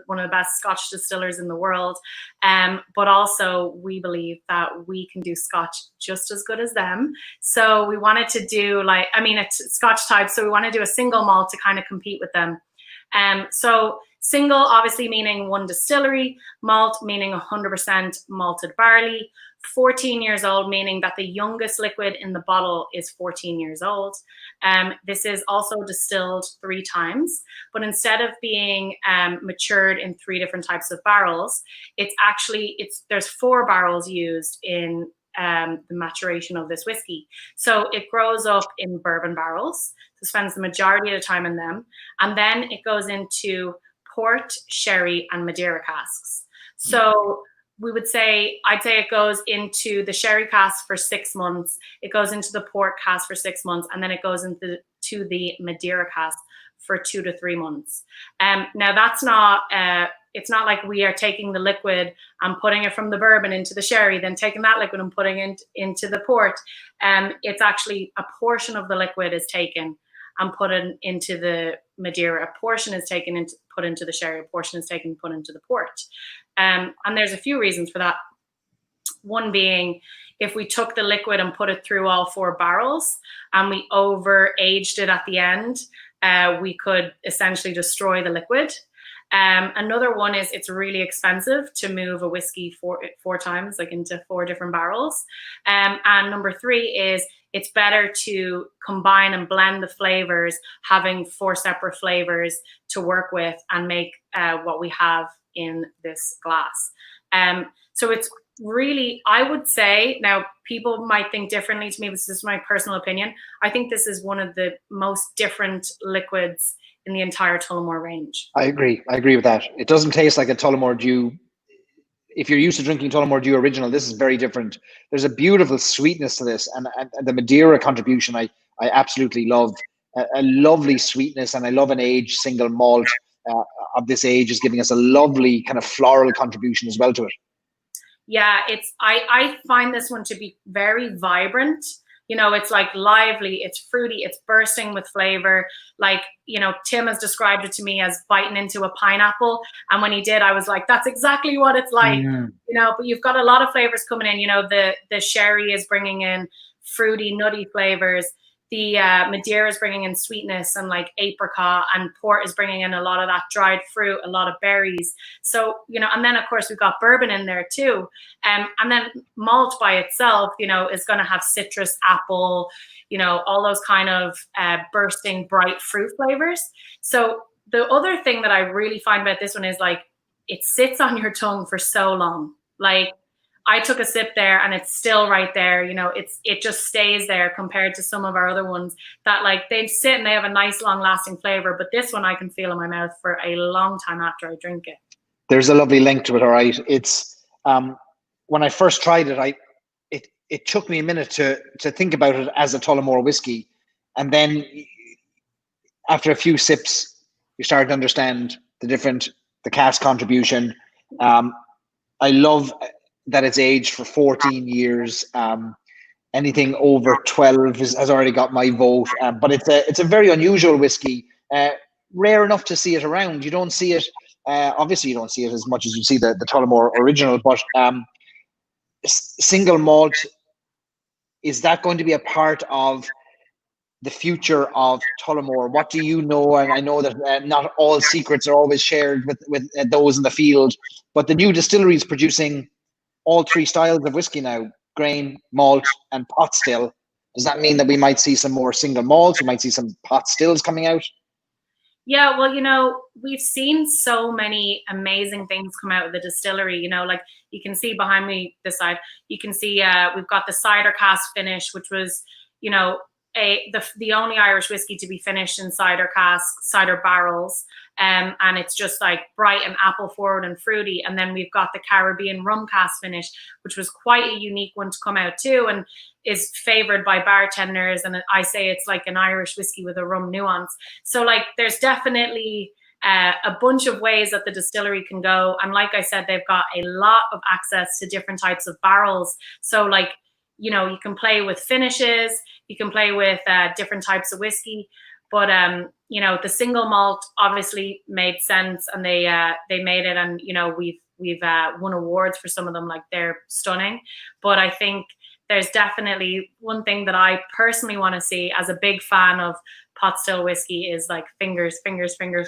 one of the best Scotch distillers in the world. But also we believe that we can do Scotch just as good as them. So we wanted to do it's Scotch type. So we want to do a single malt to kind of compete with them. So Single, obviously meaning one distillery. Malt, meaning 100% malted barley. 14 years old, meaning that the youngest liquid in the bottle is 14 years old. This is also distilled 3 times, but instead of being matured in 3 different types of barrels, there's 4 barrels used in the maturation of this whiskey. So it grows up in bourbon barrels, so spends the majority of the time in them, and then it goes into port, sherry, and Madeira casks. So I'd say it goes into the sherry cask for 6 months, it goes into the port cask for 6 months, and then it goes into the Madeira cask for 2 to 3 months. Now that's not, it's not like we are taking the liquid and putting it from the bourbon into the sherry, then taking that liquid and putting it into the port. It's actually a portion of the liquid is taken and put into the Madeira. A portion is taken and put into the sherry. A portion is taken and put into the port. And there's a few reasons for that. One being, if we took the liquid and put it through all 4 barrels and we over-aged it at the end, we could essentially destroy the liquid. Another one is it's really expensive to move a whiskey four times, like into 4 different barrels. And number 3 is it's better to combine and blend the flavors, having 4 separate flavors to work with and make what we have in this glass. So it's really, I would say, now people might think differently to me, this is my personal opinion, I think this is one of the most different liquids in the entire Tullamore range. I agree with that. It doesn't taste like a Tullamore DEW. If you're used to drinking Tullamore DEW original, this is very different. There's a beautiful sweetness to this, and the Madeira contribution I absolutely love. A lovely sweetness, and I love an aged single malt of this age is giving us a lovely kind of floral contribution as well to it. Yeah, I find this one to be very vibrant. You know, it's like lively, it's fruity, it's bursting with flavor. Like, you know, Tim has described it to me as biting into a pineapple. And when he did, I was like, that's exactly what it's like. You know, but you've got a lot of flavors coming in. You know, the sherry is bringing in fruity, nutty flavors. The Madeira is bringing in sweetness and like apricot, and port is bringing in a lot of that dried fruit, a lot of berries. So, you know, and then of course we've got bourbon in there too. And then malt by itself, you know, is going to have citrus, apple, you know, all those kind of bursting bright fruit flavors. So the other thing that I really find about this one is like, it sits on your tongue for so long. Like, I took a sip there and it's still right there. You know, it just stays there compared to some of our other ones that like they sit and they have a nice long lasting flavor. But this one I can feel in my mouth for a long time after I drink it. There's a lovely link to it. All right. It's when I first tried it, it took me a minute to think about it as a Tullamore whiskey. And then after a few sips, you start to understand the cask contribution. I love that it's aged for 14 years. Anything over 12 has already got my vote. But it's a very unusual whiskey. Rare enough to see it around. You don't see it. Obviously, you don't see it as much as you see the Tullamore original. But single malt, is that going to be a part of the future of Tullamore? What do you know? And I know that not all secrets are always shared with those in the field. But the new distillery is producing all 3 styles of whiskey now: grain, malt, and pot still. Does that mean that we might see some more single malts? We might see some pot stills coming out? Yeah, well, you know, we've seen so many amazing things come out of the distillery. You know, like you can see behind me this side, you can see we've got the cider cask finish, which was, you know, the only Irish whiskey to be finished in cider barrels. And it's just like bright and apple forward and fruity. And then we've got the Caribbean rum cask finish, which was quite a unique one to come out too, and is favored by bartenders. And I say it's like an Irish whiskey with a rum nuance. So like there's definitely a bunch of ways that the distillery can go. And like I said, they've got a lot of access to different types of barrels. So like, you know, you can play with finishes, you can play with different types of whiskey. But you know, the single malt obviously made sense, and they made it, and you know, we've won awards for some of them, like they're stunning. But I think there's definitely one thing that I personally want to see as a big fan of pot still whiskey is like fingers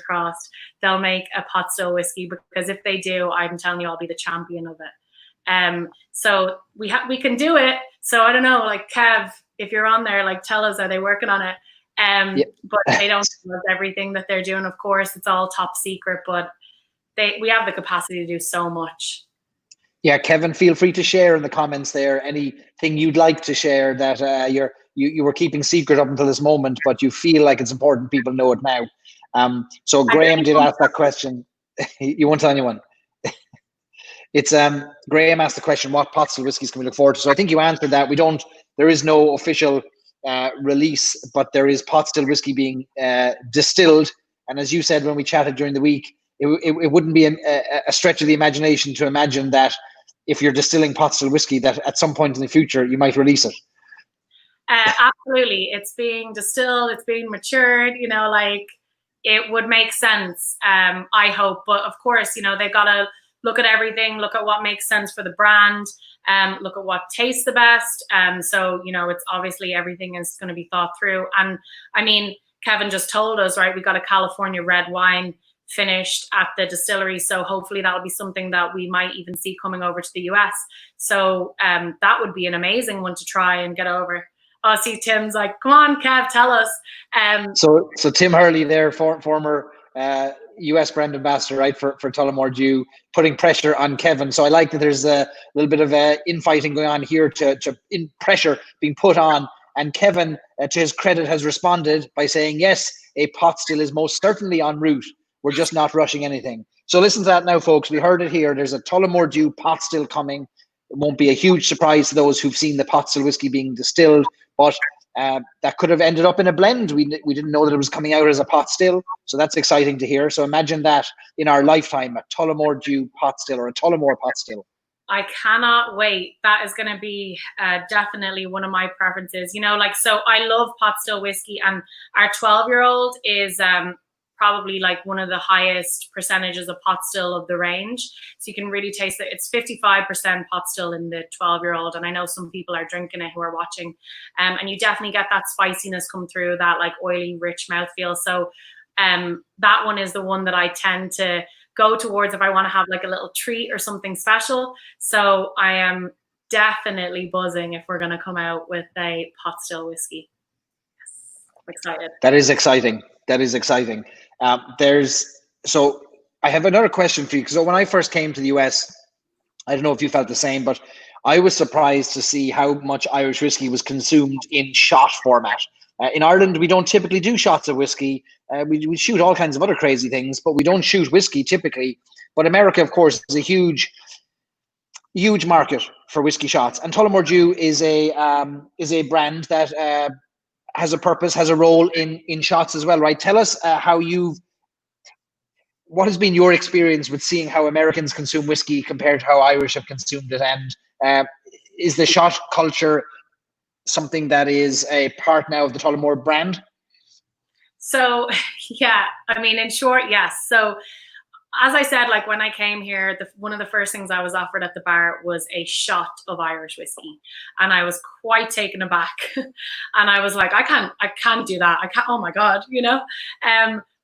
crossed they'll make a pot still whiskey, because if they do, I'm telling you, I'll be the champion of it. So we can do it. So I don't know, like Kev, if you're on there, like tell us, are they working on it? But they don't tell us everything that they're doing. Of course, it's all top secret, but we have the capacity to do so much. Yeah, Kevin, feel free to share in the comments there anything you'd like to share that you were keeping secret up until this moment, but you feel like it's important people know it now. So Graham did ask that question. You won't tell anyone. It's Graham asked the question, what pot still whiskies can we look forward to? So I think you answered that. There is no official release, but there is pot still whiskey being distilled. And as you said when we chatted during the week, it wouldn't be a stretch of the imagination to imagine that if you're distilling pot still whiskey, that at some point in the future you might release it. Absolutely, it's being distilled, it's being matured. Like it would make sense. I hope, but of course, they've got to look at everything, look at what makes sense for the brand, look at what tastes the best. So it's obviously everything is going to be thought through. And I mean, Kevin just told us, right? We got a California red wine finished at the distillery, so hopefully that'll be something that we might even see coming over to the US. So that would be an amazing one to try and get over. Oh, see, Tim's like, come on, Kev, tell us. So Tim Hurley there, former US brand ambassador, right, for Tullamore D.E.W, putting pressure on Kevin. So I like that there's a little bit of infighting going on here to pressure being put on. And Kevin, to his credit, has responded by saying, yes, a pot still is most certainly en route. We're just not rushing anything. So listen to that now, folks. We heard it here. There's a Tullamore D.E.W pot still coming. It won't be a huge surprise to those who've seen the pot still whiskey being distilled, but that could have ended up in a blend. We didn't know that it was coming out as a pot still, so that's exciting to hear. So imagine that in our lifetime, a Tullamore D.E.W pot still or a Tullamore pot still. I cannot wait. That is going to be definitely one of my preferences. So I love pot still whiskey, and our 12-year-old is probably like one of the highest percentages of pot still of the range. So you can really taste it. It's 55% pot still in the 12-year-old. And I know some people are drinking it who are watching. And you definitely get that spiciness come through, that like oily, rich mouthfeel. So that one is the one that I tend to go towards if I want to have like a little treat or something special. So I am definitely buzzing if we're going to come out with a pot still whiskey. Yes, I'm excited. That is exciting. That is exciting. So I have another question for you. So when I first came to the US, I don't know if you felt the same, but I was surprised to see how much Irish whiskey was consumed in shot format. In Ireland, we don't typically do shots of whiskey. We shoot all kinds of other crazy things, but we don't shoot whiskey typically. But America, of course, is a huge market for whiskey shots. And Tullamore D.E.W is a brand that has a purpose, has a role in shots as well, right? Tell us what has been your experience with seeing how Americans consume whiskey compared to how Irish have consumed it, and is the shot culture something that is a part now of the Tullamore brand? So yeah, I mean, in short, yes. So as I said, like when I came here, one of the first things I was offered at the bar was a shot of Irish whiskey, and I was quite taken aback. And I was like, I can't do that. I can't. Oh my god,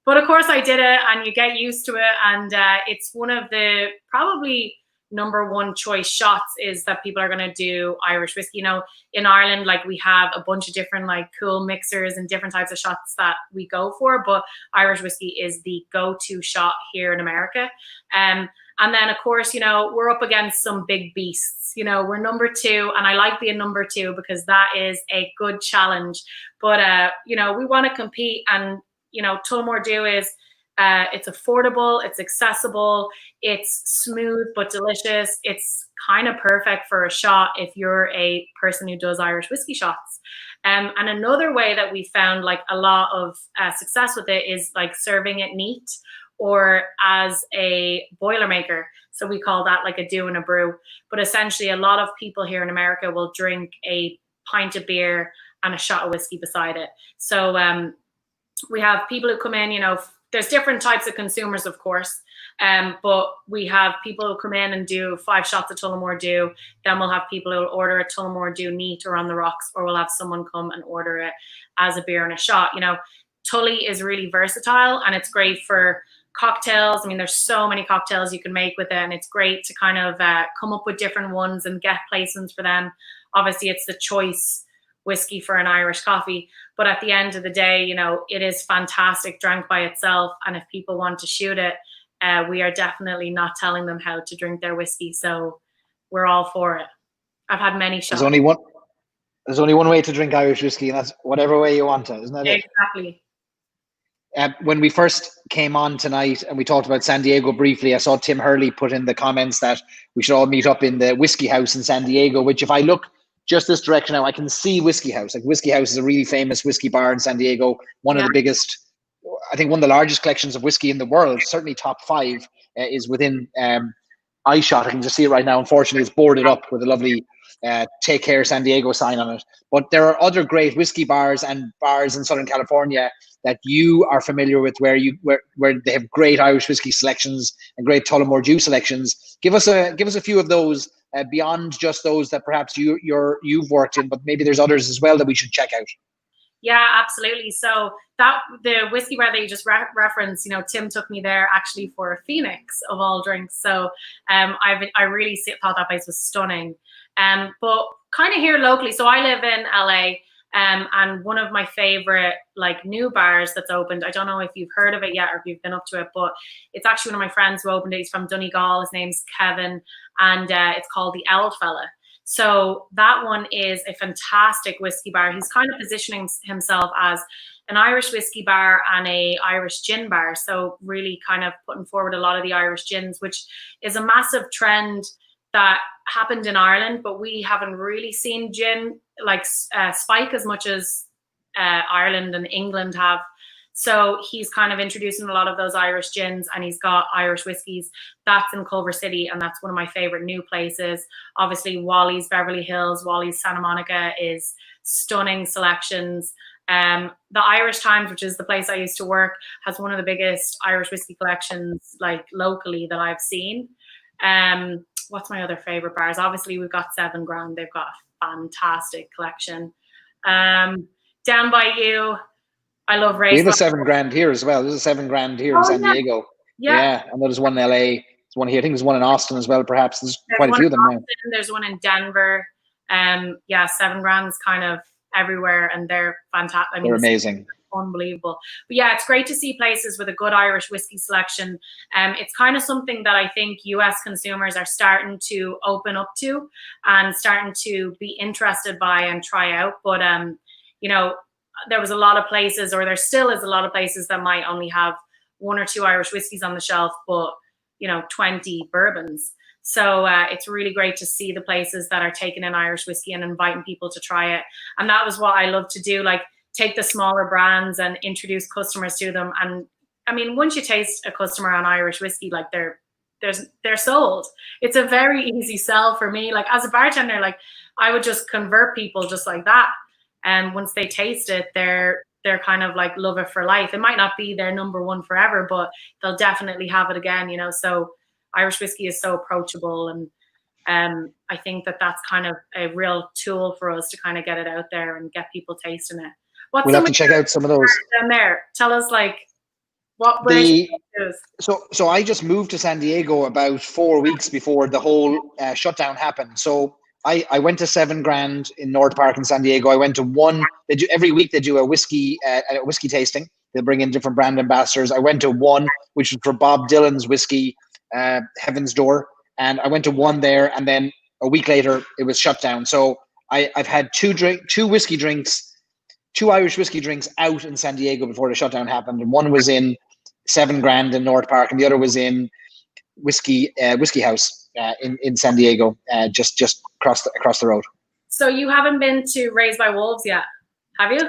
But of course I did it, and you get used to it, and it's one of the probably number one choice shots is that people are going to do Irish whiskey. In Ireland, like we have a bunch of different like cool mixers and different types of shots that we go for, but Irish whiskey is the go-to shot here in America. And then of course, we're up against some big beasts. We're number 2, and I like being number 2 because that is a good challenge. But we want to compete, and Tullamore D.E.W is it's affordable, it's accessible, it's smooth but delicious. It's kind of perfect for a shot if you're a person who does Irish whiskey shots. And another way that we found like a lot of success with it is like serving it neat or as a Boilermaker. So we call that like a do and a brew. But essentially a lot of people here in America will drink a pint of beer and a shot of whiskey beside it. So we have people who come in, there's different types of consumers, of course, but we have people who come in and do 5 shots of Tullamore D.E.W. Then we'll have people who will order a Tullamore D.E.W neat or on the rocks, or we'll have someone come and order it as a beer and a shot. Tully is really versatile and it's great for cocktails. I mean, there's so many cocktails you can make with it, and it's great to kind of come up with different ones and get placements for them. Obviously, it's the choice whiskey for an Irish coffee, but at the end of the day, you know, it is fantastic drank by itself. And if people want to shoot it, we are definitely not telling them how to drink their whiskey. So we're all for it. I've had many shots. There's only one way to drink Irish whiskey, and that's whatever way you want to, isn't that it? Exactly. When we first came on tonight and we talked about San Diego briefly, I saw Tim Hurley put in the comments that we should all meet up in the Whiskey House in San Diego, which if I look just this direction now, I can see Whiskey House. Like Whiskey House is a really famous whiskey bar in San Diego, one of the biggest, I think one of the largest collections of whiskey in the world, certainly top 5 is within eyeshot. I can just see it right now. Unfortunately, it's boarded up with a lovely Take Care San Diego sign on it. But there are other great whiskey bars and bars in Southern California that you are familiar with, where they have great Irish whiskey selections and great Tullamore DEW selections. Give us a few of those beyond just those that perhaps you've worked in, but maybe there's others as well that we should check out. Yeah, absolutely. So that the whiskey bar that you just referenced, you know, Tim took me there actually for a Phoenix of all drinks. So I really thought that place was stunning. But kind of here locally, so I live in LA. And one of my favorite like new bars that's opened, I don't know if you've heard of it yet or if you've been up to it, but it's actually one of my friends who opened it. He's from Donegal. His name's Kevin, and it's called the Owl Fella. So that one is a fantastic whiskey bar. He's kind of positioning himself as an Irish whiskey bar and a Irish gin bar. So really kind of putting forward a lot of the Irish gins, which is a massive trend that happened in Ireland, but we haven't really seen gin like spike as much as Ireland and England have. So he's kind of introducing a lot of those Irish gins, and he's got Irish whiskies. That's in Culver City, and that's one of my favorite new places. Obviously, Wally's Beverly Hills, Wally's Santa Monica is stunning selections. The Irish Times, which is the place I used to work, has one of the biggest Irish whiskey collections like locally that I've seen. What's my other favorite bars? Obviously, we've got 7 Grand. They've got a fantastic collection. Down by you, I love Race. We have a 7 Grand here as well. There's a 7 Grand here in San Diego. Yeah. I know there's one in LA. There's one here. I think there's one in Austin as well, perhaps. There's quite a few of them now. There's one in Denver. 7 Grand's kind of everywhere, and they're fantastic. I mean, they're amazing. Unbelievable. But yeah, it's great to see places with a good Irish whiskey selection. It's kind of something that I think US consumers are starting to open up to and starting to be interested by and try out. But you know, there was a lot of places, or there still is a lot of places that might only have 1 or 2 Irish whiskeys on the shelf, but you know, 20 bourbons. So it's really great to see the places that are taking in Irish whiskey and inviting people to try it. And that was what I love to do, like take the smaller brands and introduce customers to them. And I mean, once you taste a customer on Irish whiskey, like they're sold. It's a very easy sell for me. Like as a bartender, like I would just convert people just like that. And once they taste it, they're kind of like love it for life. It might not be their number one forever, but they'll definitely have it again, you know. So Irish whiskey is so approachable, and I think that that's kind of a real tool for us to kind of get it out there and get people tasting it. We'll have to check out some of those down there. Tell us like what So I just moved to San Diego about 4 weeks before the whole shutdown happened. So I went to 7 Grand in North Park in San Diego. I went to one. They do every week. They do a whiskey tasting. They bring in different brand ambassadors. I went to one, which was for Bob Dylan's whiskey, Heaven's Door, and I went to one there. And then a week later, it was shut down. So I've had two Irish whiskey drinks out in San Diego before the shutdown happened, and one was in 7 Grand in North Park, and the other was in Whiskey House in San Diego, just across the road. So you haven't been to Raised by Wolves yet, have you?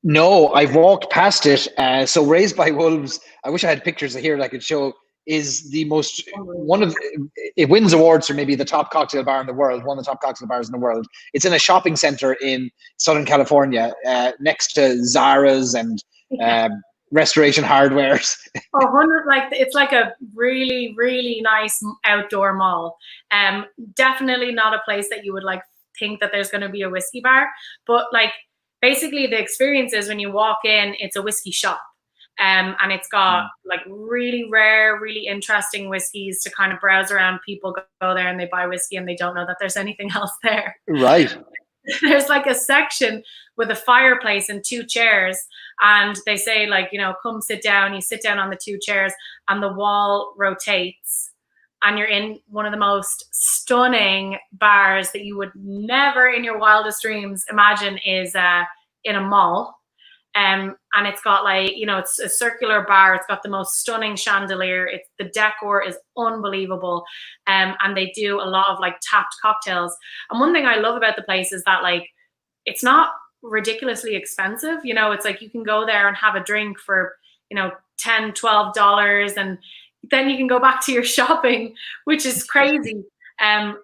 No, I've walked past it. So Raised by Wolves, I wish I had pictures here that I could show, is it wins awards for maybe the top cocktail bar in the world, one of the top cocktail bars in the world. It's in a shopping center in Southern California, next to Zara's and Restoration Hardwares. It's like a really, really nice outdoor mall. Definitely not a place that you would like think that there's going to be a whiskey bar, but like basically the experience is when you walk in, it's a whiskey shop. And it's got like really rare, really interesting whiskeys to kind of browse around. People go there and they buy whiskey and they don't know that there's anything else there. Right. There's like a section with a fireplace and 2 chairs. And they say, like, you know, come sit down. You sit down on the 2 chairs and the wall rotates. And you're in one of the most stunning bars that you would never in your wildest dreams imagine is in a mall. And it's got, like, you know, it's a circular bar. It's got the most stunning chandelier. The decor is unbelievable. And they do a lot of like tapped cocktails. And one thing I love about the place is that, like, it's not ridiculously expensive. You know, it's like you can go there and have a drink for, you know, $10, $12, and then you can go back to your shopping, which is crazy. And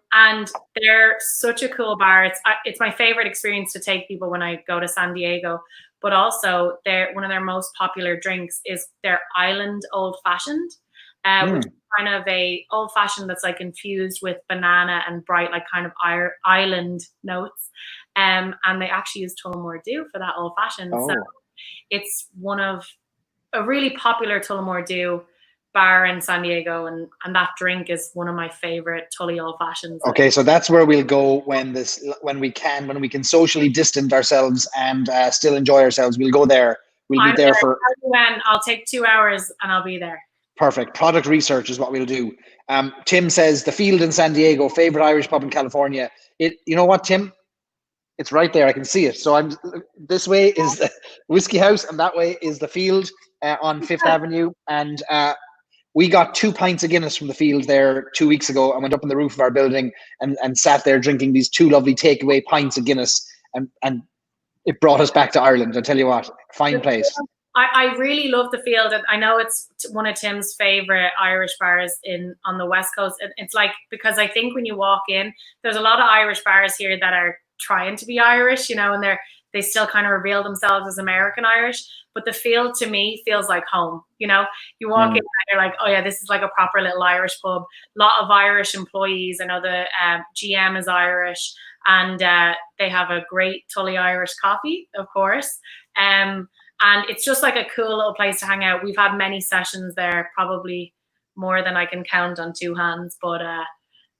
they're such a cool bar. It's my favorite experience to take people when I go to San Diego. But also, one of their most popular drinks is their Island Old Fashioned, which is kind of a old fashioned that's like infused with banana and bright, like kind of island notes. And they actually use Tullamore D.E.W for that old fashioned. Oh. So it's one of a really popular Tullamore D.E.W bar in San Diego, and that drink is one of my favorite Tully old fashions. Okay, so that's where we'll go when we can socially distance ourselves and still enjoy ourselves. We'll go there. We'll be there for. When I'll take 2 hours and I'll be there. Perfect. Product research is what we'll do. Tim says the Field in San Diego, favorite Irish pub in California. You know what, Tim? It's right there. I can see it. So this way is the Whiskey House, and that way is the Field on Fifth Avenue, and. We got 2 pints of Guinness from the Field there 2 weeks ago. I went up on the roof of our building and sat there drinking these 2 lovely takeaway pints of Guinness, and it brought us back to Ireland. I tell you what, fine place. I really love the Field. I know it's one of Tim's favorite Irish bars on the West Coast. It's like, because I think when you walk in, there's a lot of Irish bars here that are trying to be Irish, you know, and they still kind of reveal themselves as American Irish. But the Field to me feels like home. You know, you walk in and you're like, oh yeah, this is like a proper little Irish pub. A lot of Irish employees. I know the GM is Irish, and they have a great Tully Irish coffee, of course. And it's just like a cool little place to hang out. We've had many sessions there, probably more than I can count on 2 hands. But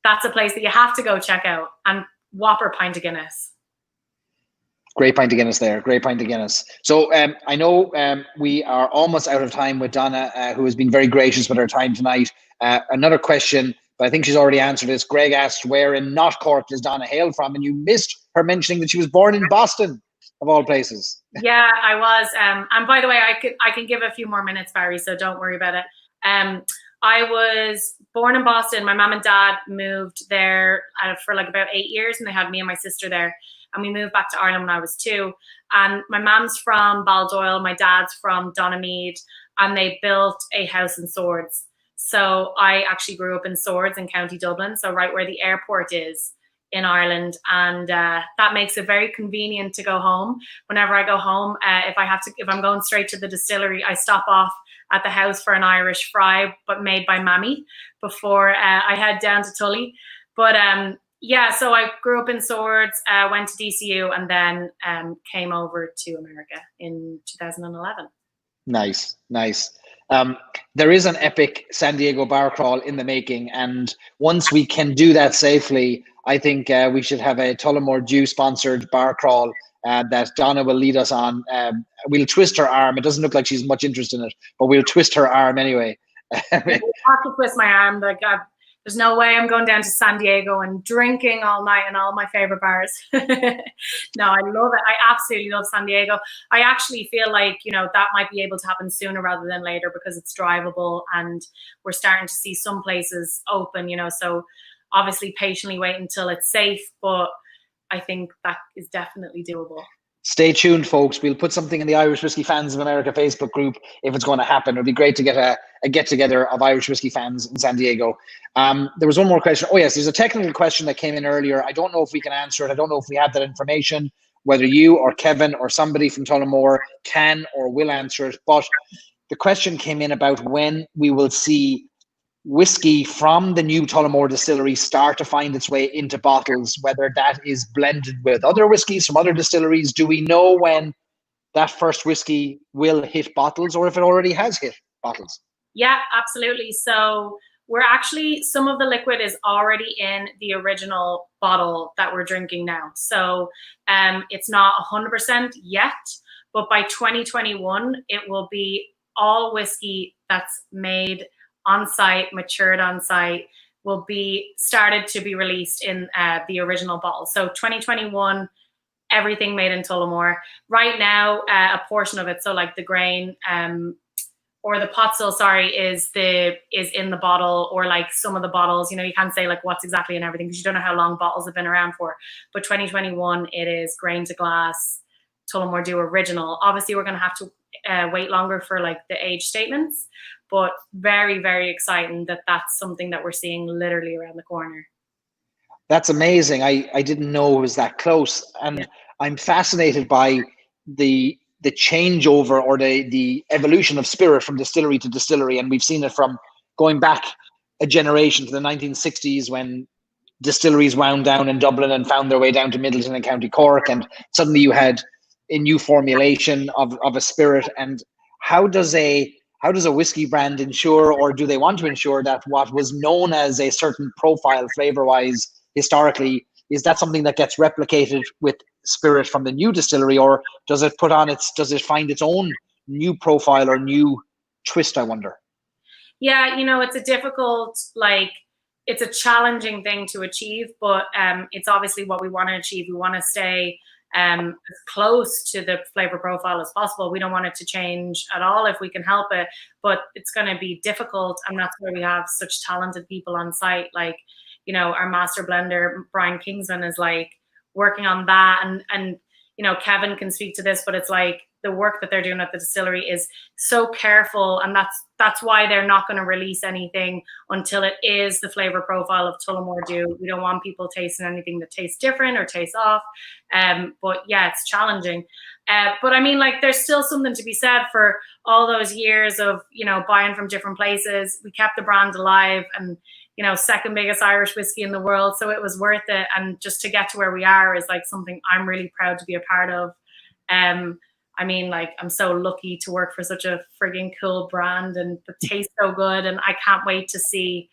that's a place that you have to go check out. And whopper pint of Guinness. Great pint of Guinness there. Great pint of Guinness. So I know we are almost out of time with Donna, who has been very gracious with her time tonight. Another question, but I think she's already answered this. Greg asked, where in not Cork does Donna hail from? And you missed her mentioning that she was born in Boston, of all places. Yeah, I was. And by the way, I can give a few more minutes, Barry, so don't worry about it. I was born in Boston. My mom and dad moved there for like about 8 years, and they had me and my sister there. And we moved back to Ireland when I was 2. And my mom's from Baldoyle, my dad's from Donamead, and they built a house in Swords. So I actually grew up in Swords in County Dublin, so right where the airport is in Ireland. And that makes it very convenient to go home. Whenever I go home, if I'm going straight to the distillery, I stop off at the house for an Irish fry, but made by Mammy, before I head down to Tully. But yeah, so I grew up in Swords, went to DCU, and then came over to America in 2011. Nice. There is an epic San Diego bar crawl in the making, and once we can do that safely, I think we should have a Tullamore D.E.W sponsored bar crawl that Donna will lead us on. We'll twist her arm. It doesn't look like she's much interested in it, but we'll twist her arm anyway. I have to twist my arm. Like, there's no way I'm going down to San Diego and drinking all night in all my favorite bars. No, I love it. I absolutely love San Diego. I actually feel like, you know, that might be able to happen sooner rather than later, because it's drivable and we're starting to see some places open, you know, so obviously patiently wait until it's safe, but I think that is definitely doable. Stay tuned, folks. We'll put something in the Irish Whiskey Fans of America Facebook group if it's going to happen. It'll be great to get a get-together of Irish whiskey fans in San Diego. There was one more question. Oh, yes, there's a technical question that came in earlier. I don't know if we can answer it. I don't know if we have that information, whether you or Kevin or somebody from Tullamore can or will answer it. But the question came in about when we will see whiskey from the new Tullamore distillery start to find its way into bottles, whether that is blended with other whiskies from other distilleries? Do we know when that first whiskey will hit bottles, or if it already has hit bottles? Yeah, absolutely. So we're actually, some of the liquid is already in the original bottle that we're drinking now. So it's not 100% yet, but by 2021, it will be all whiskey that's made on site, matured on site, will be started to be released in the original bottle. So 2021, everything made in Tullamore. Right now, a portion of it, so like the grain, or the pot still, sorry, is in the bottle, or like some of the bottles, you know, you can't say like what's exactly in everything because you don't know how long bottles have been around for. But 2021, it is grain to glass, Tullamore D.E.W original. Obviously, we're going to have to wait longer for like the age statements, but very, very exciting that that's something that we're seeing literally around the corner. That's amazing. I didn't know it was that close. And yeah, I'm fascinated by the changeover or the evolution of spirit from distillery to distillery. And we've seen it from going back a generation to the 1960s when distilleries wound down in Dublin and found their way down to Midleton and County Cork. And suddenly you had a new formulation of a spirit. And how does a whiskey brand ensure, or do they want to ensure, that what was known as a certain profile flavor-wise historically, is that something that gets replicated with spirit from the new distillery, or does it find its own new profile or new twist, I wonder? Yeah, you know, it's a difficult, like, it's a challenging thing to achieve, but it's obviously what we want to achieve. We want to stay as close to the flavor profile as possible. We don't want it to change at all if we can help it, but it's going to be difficult, and that's where we have such talented people on site. Like, you know, our master blender, Brian Kingsman, is like working on that. And you know, Kevin can speak to this, but it's like the work that they're doing at the distillery is so careful. And that's why they're not going to release anything until it is the flavor profile of Tullamore D.E.W. We don't want people tasting anything that tastes different or tastes off. But yeah, it's challenging. But I mean, like, there's still something to be said for all those years of, you know, buying from different places. We kept the brand alive, and, you know, second biggest Irish whiskey in the world. So it was worth it. And just to get to where we are is like something I'm really proud to be a part of. I mean, like, I'm so lucky to work for such a frigging cool brand, and the taste so good. And I can't wait to see,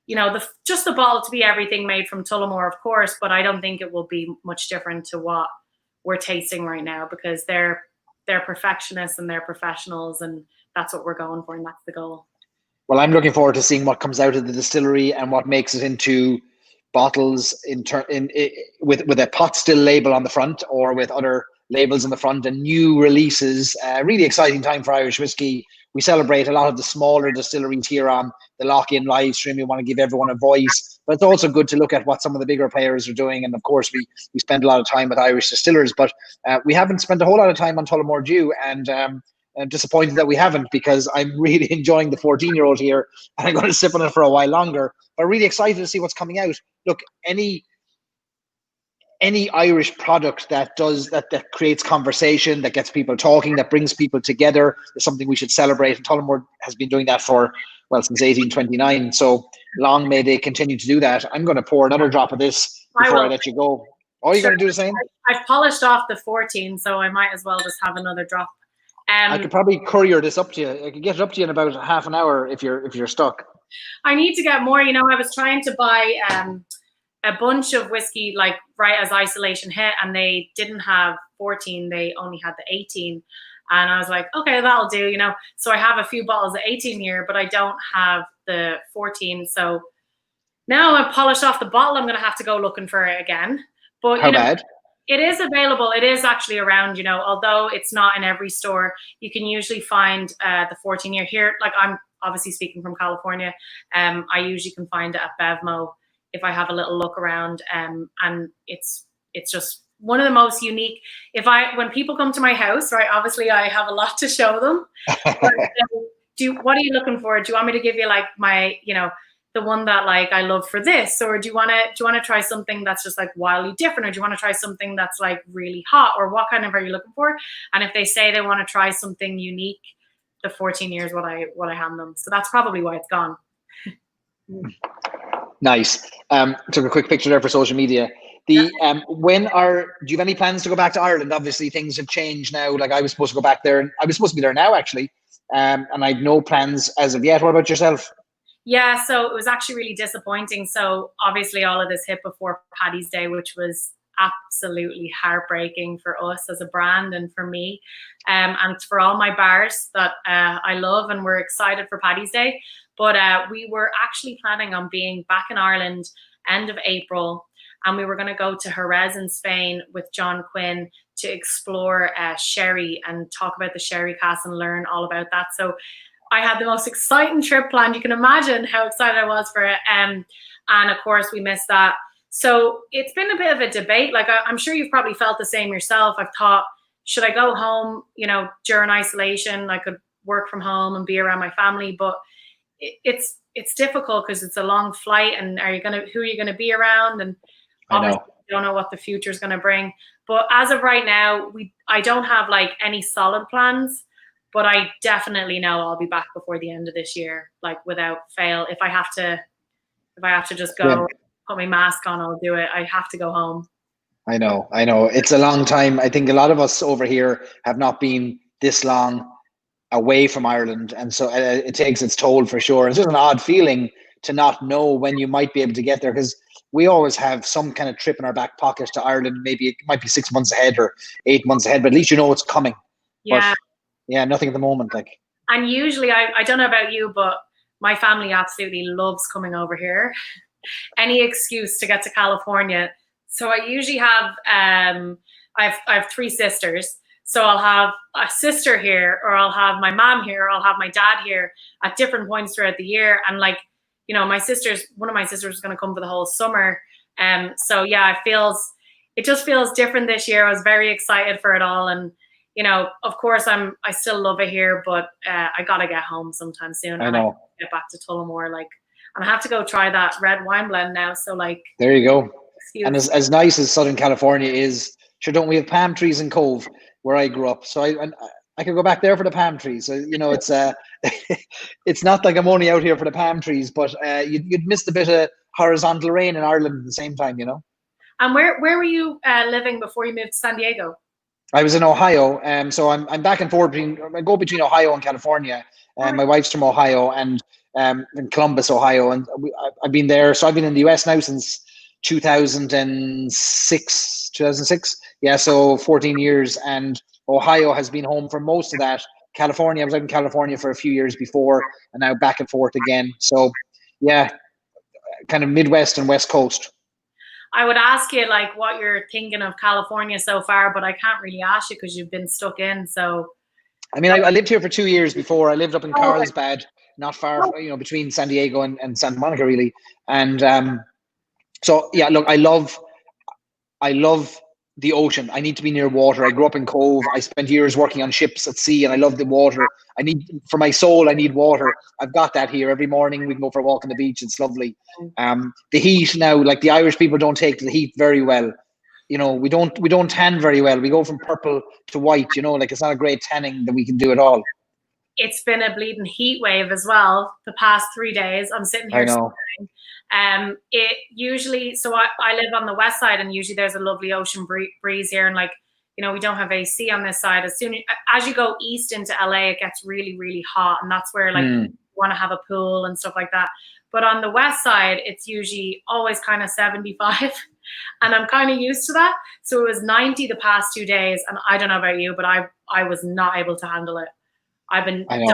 you know, just the bottle to be everything made from Tullamore, of course, but I don't think it will be much different to what we're tasting right now, because they're perfectionists and they're professionals, and that's what we're going for, and that's the goal. Well, I'm looking forward to seeing what comes out of the distillery and what makes it into bottles with a pot still label on the front, or with other labels in the front, and new releases. Really exciting time for Irish whiskey. We celebrate a lot of the smaller distilleries here on the Lock-in Livestream. We want to give everyone a voice, but it's also good to look at what some of the bigger players are doing. And of course, we spend a lot of time with Irish distillers, but we haven't spent a whole lot of time on Tullamore D.E.W. And I'm disappointed that we haven't, because I'm really enjoying the 14-year-old here, and I'm going to sip on it for a while longer. But really excited to see what's coming out. Look, any Irish product that creates conversation, that gets people talking, that brings people together, is something we should celebrate. And Tullamore has been doing that since 1829. So long may they continue to do that. I'm going to pour another drop of this before I let you go. Oh, you're going to do the same? I've polished off the 14, so I might as well just have another drop. I could probably courier this up to you. I could get it up to you in about half an hour if you're stuck. I need to get more. You know, I was trying to buy a bunch of whiskey, like, right as isolation hit, and they didn't have 14. They only had the 18. And I was like, okay, that'll do, you know. So I have a few bottles of 18 here, but I don't have the 14. So now I polished off the bottle, I'm going to have to go looking for it again. But how bad? It is available. It is actually around, you know, although it's not in every store. You can usually find the 14-year here. Like, I'm obviously speaking from California. I usually can find it at Bevmo if I have a little look around. And it's just one of the most unique. When people come to my house, right, obviously I have a lot to show them. But, what are you looking for? Do you want me to give you like my, you know, the one that like I love for this, or do you want to try something that's just like wildly different, or do you want to try something that's like really hot, or what kind of are you looking for? And if they say they want to try something unique, the 14 years what I hand them. So that's probably why it's gone. Nice. Took a quick picture there for social media. Do you have any plans to go back to Ireland? Obviously things have changed now. Like I was supposed to go back there, and I was supposed to be there now actually. And I've no plans as of yet. What about yourself? Yeah, so it was actually really disappointing. So obviously all of this hit before Paddy's Day, which was absolutely heartbreaking for us as a brand and for me, and for all my bars that I love, and we're excited for Paddy's Day. But we were actually planning on being back in Ireland end of April, and we were going to go to Jerez in Spain with John Quinn to explore sherry and talk about the sherry cask and learn all about that. So I had the most exciting trip planned. You can imagine how excited I was for it. And of course we missed that. So it's been a bit of a debate. Like I'm sure you've probably felt the same yourself. I've thought, should I go home, during isolation? I could work from home and be around my family, but it's difficult because it's a long flight, and who are you going to be around? And obviously you don't know what the future is going to bring. But as of right now, I don't have like any solid plans, but I definitely know I'll be back before the end of this year, like without fail. If I have to just go put my mask on, I'll do it. I have to go home. I know. It's a long time. I think a lot of us over here have not been this long away from Ireland, and so it takes its toll for sure. It's just an odd feeling to not know when you might be able to get there, because we always have some kind of trip in our back pocket to Ireland. Maybe it might be 6 months ahead or 8 months ahead, but at least it's coming. Yeah. But yeah, nothing at the moment. Like, and usually I don't know about you, but my family absolutely loves coming over here. Any excuse to get to California. So I usually have I have 3 sisters. So I'll have a sister here, or I'll have my mom here, or I'll have my dad here at different points throughout the year. And like, one of my sisters is going to come for the whole summer. So yeah, it just feels different this year. I was very excited for it all. And, of course I still love it here, but I got to get home sometime soon. I know. And get back to Tullamore, and I have to go try that red wine blend now. So there you go. And as nice as Southern California is, sure, don't we have palm trees in Cove where I grew up? So I could go back there for the palm trees. So, it's it's not like I'm only out here for the palm trees, but you'd miss the bit of horizontal rain in Ireland at the same time, And where were you living before you moved to San Diego? I was in Ohio, so I'm back and forth between Ohio and California. My wife's from Ohio, and in Columbus, Ohio, and I've been there. So I've been in the US now since 2006. Yeah, so 14 years, and Ohio has been home for most of that. California, I was out in California for a few years before, and now back and forth again. So yeah, kind of Midwest and West Coast. I would ask you what you're thinking of California so far, but I can't really ask you because you've been stuck in. So I mean, I lived here for 2 years before. I lived up in Carlsbad, not far, between San Diego and Santa Monica, really. And so yeah, look, I love the ocean. I need to be near water. I grew up in Cove. I spent years working on ships at sea, and I love the water. For my soul, I need water. I've got that here. Every morning we can go for a walk on the beach. It's lovely. The heat now, the Irish people don't take the heat very well. We don't tan very well. We go from purple to white, it's not a great tanning that we can do at all. It's been a bleeding heat wave as well the past 3 days. I'm sitting here. I know. It usually, so I live on the west side, and usually there's a lovely ocean breeze here, and we don't have AC on this side. As you go east into LA, it gets really, really hot, and that's where you want to have a pool and stuff like that. But on the west side, it's usually always kind of 75, and I'm kind of used to that. So it was 90 the past 2 days, and I don't know about you, but I was not able to handle it. I've been dying.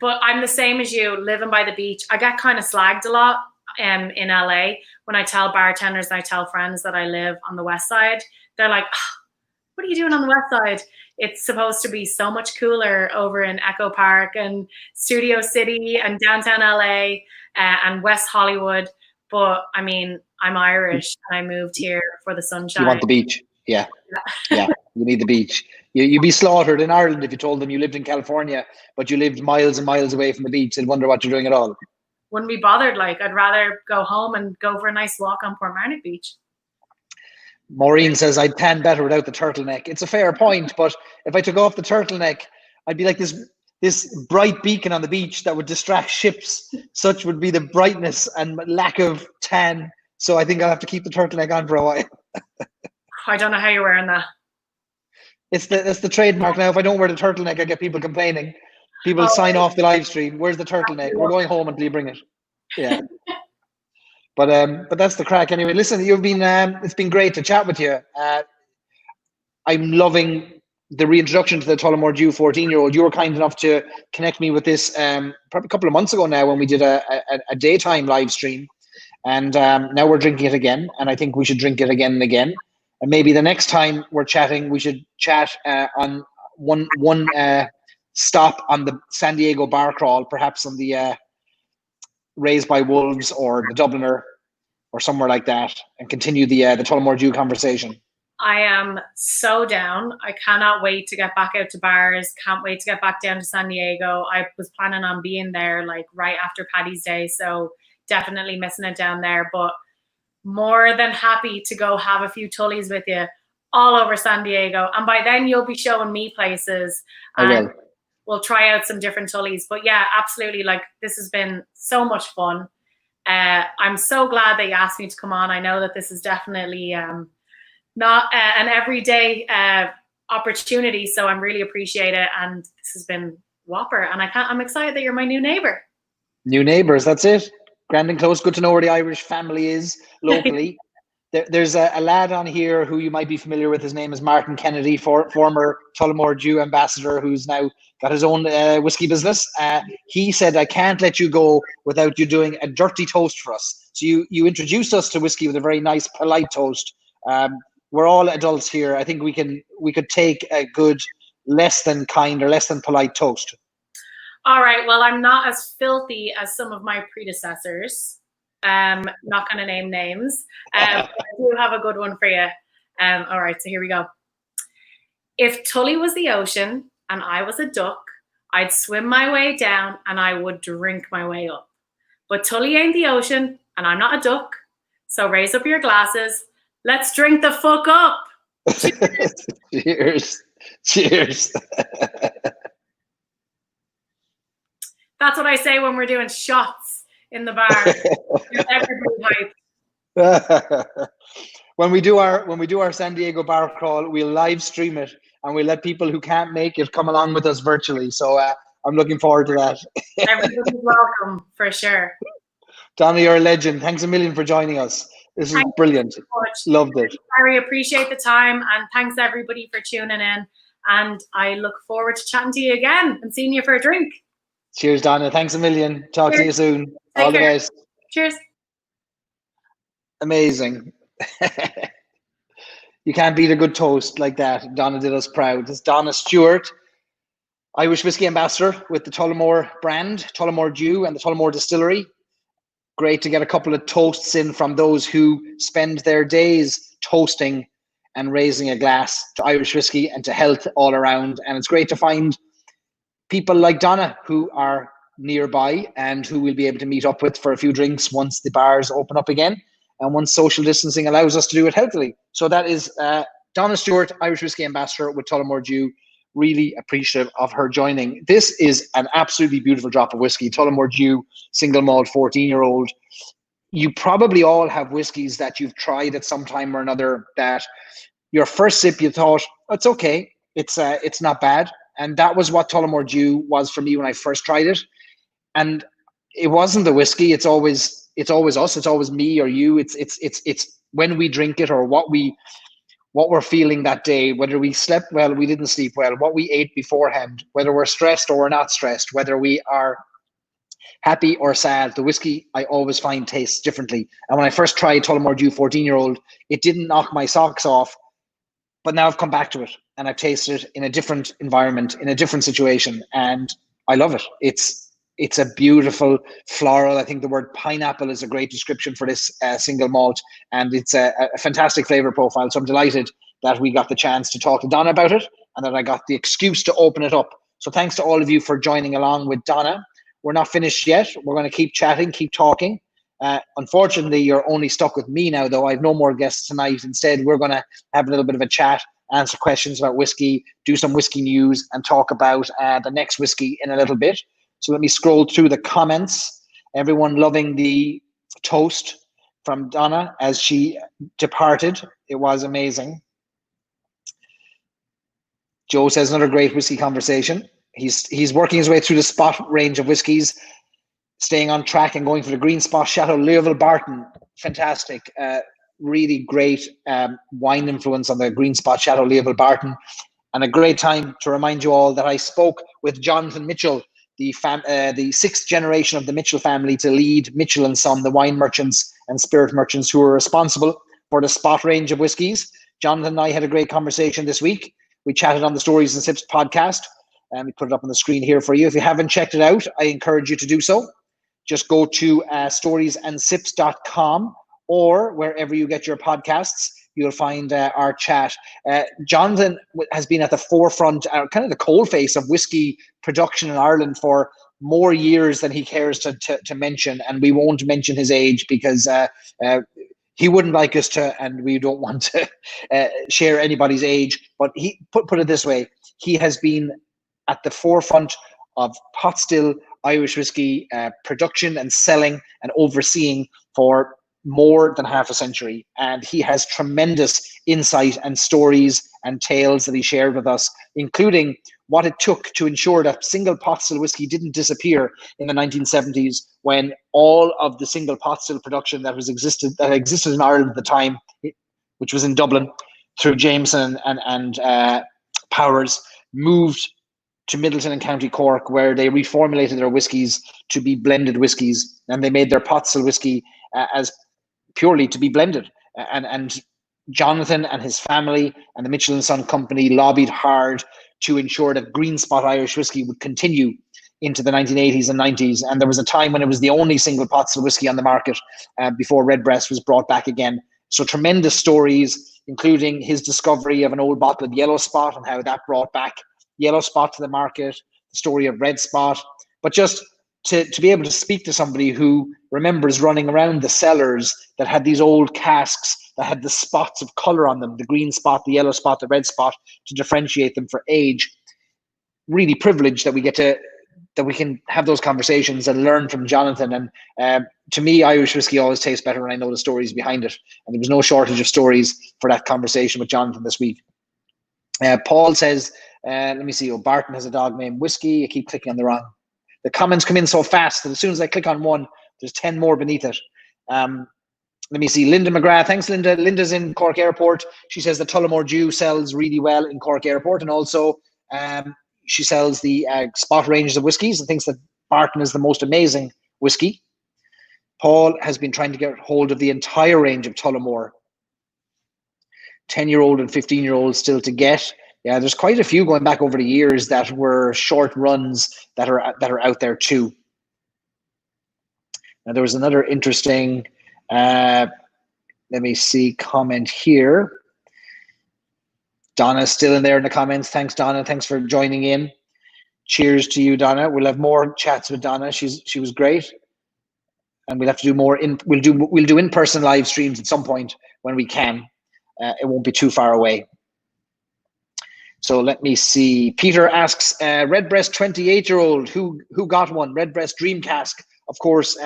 But I'm the same as you, living by the beach. I get kind of slagged a lot in LA when I tell bartenders and I tell friends that I live on the west side. They're like, oh, what are you doing on the west side? It's supposed to be so much cooler over in Echo Park and Studio City and downtown LA and West Hollywood. But I mean, I'm Irish and I moved here for the sunshine. You want the beach? Yeah. Yeah. You need the beach. You'd be slaughtered in Ireland if you told them you lived in California, but you lived miles and miles away from the beach. They'd wonder what you're doing at all. Wouldn't be bothered. I'd rather go home and go for a nice walk on Portmarnock Beach. Maureen says I'd tan better without the turtleneck. It's a fair point, but if I took off the turtleneck, I'd be like this this bright beacon on the beach that would distract ships. Such would be the brightness and lack of tan. So I think I'll have to keep the turtleneck on for a while. I don't know how you're wearing that. It's the trademark now. If I don't wear the turtleneck, I get people complaining. People sign off the live stream. Where's the turtleneck? We're going home until you bring it. Yeah. But that's the crack anyway. Listen, you've been it's been great to chat with you. I'm loving the reintroduction to the Tullamore D.E.W 14-year-old. You were kind enough to connect me with this probably a couple of months ago now when we did a daytime live stream, and now we're drinking it again. And I think we should drink it again and again. And maybe the next time we're chatting, we should chat on one stop on the San Diego bar crawl, perhaps on the Raised by Wolves or the Dubliner or somewhere like that, and continue the Tullamore D.E.W conversation. I am so down. I cannot wait to get back out to bars. Can't wait to get back down to San Diego. I was planning on being there like right after Paddy's Day, so definitely missing it down there. But more than happy to go have a few Tullys with you all over San Diego. And by then you'll be showing me places. I will. We'll try out some different Tullys. But yeah, absolutely. Like, this has been so much fun. I'm so glad that you asked me to come on. I know that this is definitely not an everyday opportunity, so I'm really appreciate it. And this has been whopper. And I'm excited that you're my new neighbor. New neighbors, that's it. Grand and close. Good to know where the Irish family is locally. There's a lad on here who you might be familiar with. His name is Martin Kennedy, former Tullamore D.E.W ambassador, who's now got his own whiskey business. He said, I can't let you go without you doing a dirty toast for us. So you introduced us to whiskey with a very nice, polite toast. We're all adults here. I think we could take a good, less than kind or less than polite toast. All right. Well, I'm not as filthy as some of my predecessors. Not going to name names. But I do have a good one for you. All right. So here we go. If Tully was the ocean and I was a duck, I'd swim my way down and I would drink my way up. But Tully ain't the ocean and I'm not a duck. So raise up your glasses. Let's drink the fuck up. Cheers. Cheers. That's what I say when we're doing shots in the bar. Everybody hype. When we do our San Diego bar crawl, we'll live stream it and we'll let people who can't make it come along with us virtually. So I'm looking forward to that. Everybody's welcome for sure. Donna, you're a legend. Thanks a million for joining us. This is brilliant. Loved it. I appreciate the time, and thanks everybody for tuning in. And I look forward to chatting to you again and seeing you for a drink. Cheers, Donna. Thanks a million. Talk to you soon. All the best. Cheers. Amazing. You can't beat a good toast like that. Donna did us proud. This is Donna Stewart, Irish Whiskey Ambassador with the Tullamore brand, Tullamore D.E.W and the Tullamore Distillery. Great to get a couple of toasts in from those who spend their days toasting and raising a glass to Irish whiskey and to health all around. And it's great to find people like Donna who are nearby and who we'll be able to meet up with for a few drinks once the bars open up again and once social distancing allows us to do it healthily. So that is Donna Stewart, Irish Whiskey Ambassador with Tullamore D.E.W. Really appreciative of her joining. This is an absolutely beautiful drop of whiskey. Tullamore D.E.W, single malt, 14-year-old. You probably all have whiskeys that you've tried at some time or another that your first sip you thought, oh, it's okay, it's not bad. And that was what Tullamore D.E.W was for me when I first tried it. And it wasn't the whiskey. It's always us. It's always me or you. It's when we drink it or what we're feeling that day, whether we slept well, we didn't sleep well, what we ate beforehand, whether we're stressed or we're not stressed, whether we are happy or sad. The whiskey I always find tastes differently. And when I first tried Tullamore D.E.W 14-year-old, it didn't knock my socks off, but now I've come back to it and I've tasted it in a different environment, in a different situation, and I love it. It's a beautiful floral. I think the word pineapple is a great description for this single malt, and it's a fantastic flavor profile. So I'm delighted that we got the chance to talk to Donna about it and that I got the excuse to open it up. So thanks to all of you for joining along with Donna. We're not finished yet. We're going to keep chatting, keep talking. Unfortunately, you're only stuck with me now, though. I have no more guests tonight. Instead, we're going to have a little bit of a chat answer questions about whiskey, do some whiskey news, and talk about the next whiskey in a little bit. So let me scroll through the comments. Everyone loving the toast from Donna as she departed. It was amazing. Joe says another great whiskey conversation. He's working his way through the spot range of whiskies, staying on track and going for the green spot. Chateau Leoville Barton, fantastic. Really great wine influence on the green spot Chateau Leoville Barton. And a great time to remind you all that I spoke with Jonathan Mitchell, the sixth generation of the Mitchell family, to lead Mitchell and Son, the wine merchants and spirit merchants who are responsible for the spot range of whiskies. Jonathan and I had a great conversation this week. We chatted on the Stories and Sips podcast, and we put it up on the screen here for you. If you haven't checked it out, I encourage you to do so. Just go to storiesandsIps.com, or wherever you get your podcasts, you'll find our chat. Jonathan has been at the forefront, kind of the coalface of whiskey production in Ireland for more years than he cares to mention, and we won't mention his age because he wouldn't like us to, and we don't want to share anybody's age. But he put it this way: he has been at the forefront of pot still Irish whiskey production and selling and overseeing for more than half a century, and he has tremendous insight and stories and tales that he shared with us, including what it took to ensure that single pot still whiskey didn't disappear in the 1970s, when all of the single pot still production that existed in Ireland at the time, which was in Dublin through Jameson and Powers, moved to Midleton and County Cork, where they reformulated their whiskies to be blended whiskies, and they made their pot still whiskey as purely to be blended. And Jonathan and his family and the Mitchell & Son company lobbied hard to ensure that green spot Irish whiskey would continue into the 1980s and 90s. And there was a time when it was the only single pot still whiskey on the market before Redbreast was brought back again. So tremendous stories, including his discovery of an old bottle of Yellow Spot and how that brought back Yellow Spot to the market, the story of Red Spot. But just to be able to speak to somebody who remembers running around the cellars that had these old casks that had the spots of color on them, the green spot, the yellow spot, the red spot, to differentiate them for age. Really privileged that we can have those conversations and learn from Jonathan. And to me, Irish whiskey always tastes better when I know the stories behind it. And there was no shortage of stories for that conversation with Jonathan this week. Paul says, let me see, Barton has a dog named Whiskey. I keep clicking on the wrong. The comments come in so fast that as soon as I click on one, there's 10 more beneath it. Let me see, Linda McGrath. Thanks, Linda. Linda's in Cork Airport. She says the Tullamore D.E.W sells really well in Cork Airport, and also she sells the spot ranges of whiskies and thinks that Barton is the most amazing whiskey. Paul has been trying to get hold of the entire range of Tullamore. 10-year-old and 15-year-old still to get. Yeah, there's quite a few going back over the years that were short runs that are out there too. Now there was another interesting, let me see, comment here. Donna's still in there in the comments. Thanks, Donna. Thanks for joining in. Cheers to you, Donna. We'll have more chats with Donna. She was great, and we'll have to do more. We'll do in-person live streams at some point when we can. It won't be too far away. So let me see. Peter asks, Redbreast 28-year-old, who got one? Redbreast Dream Cask. Of course,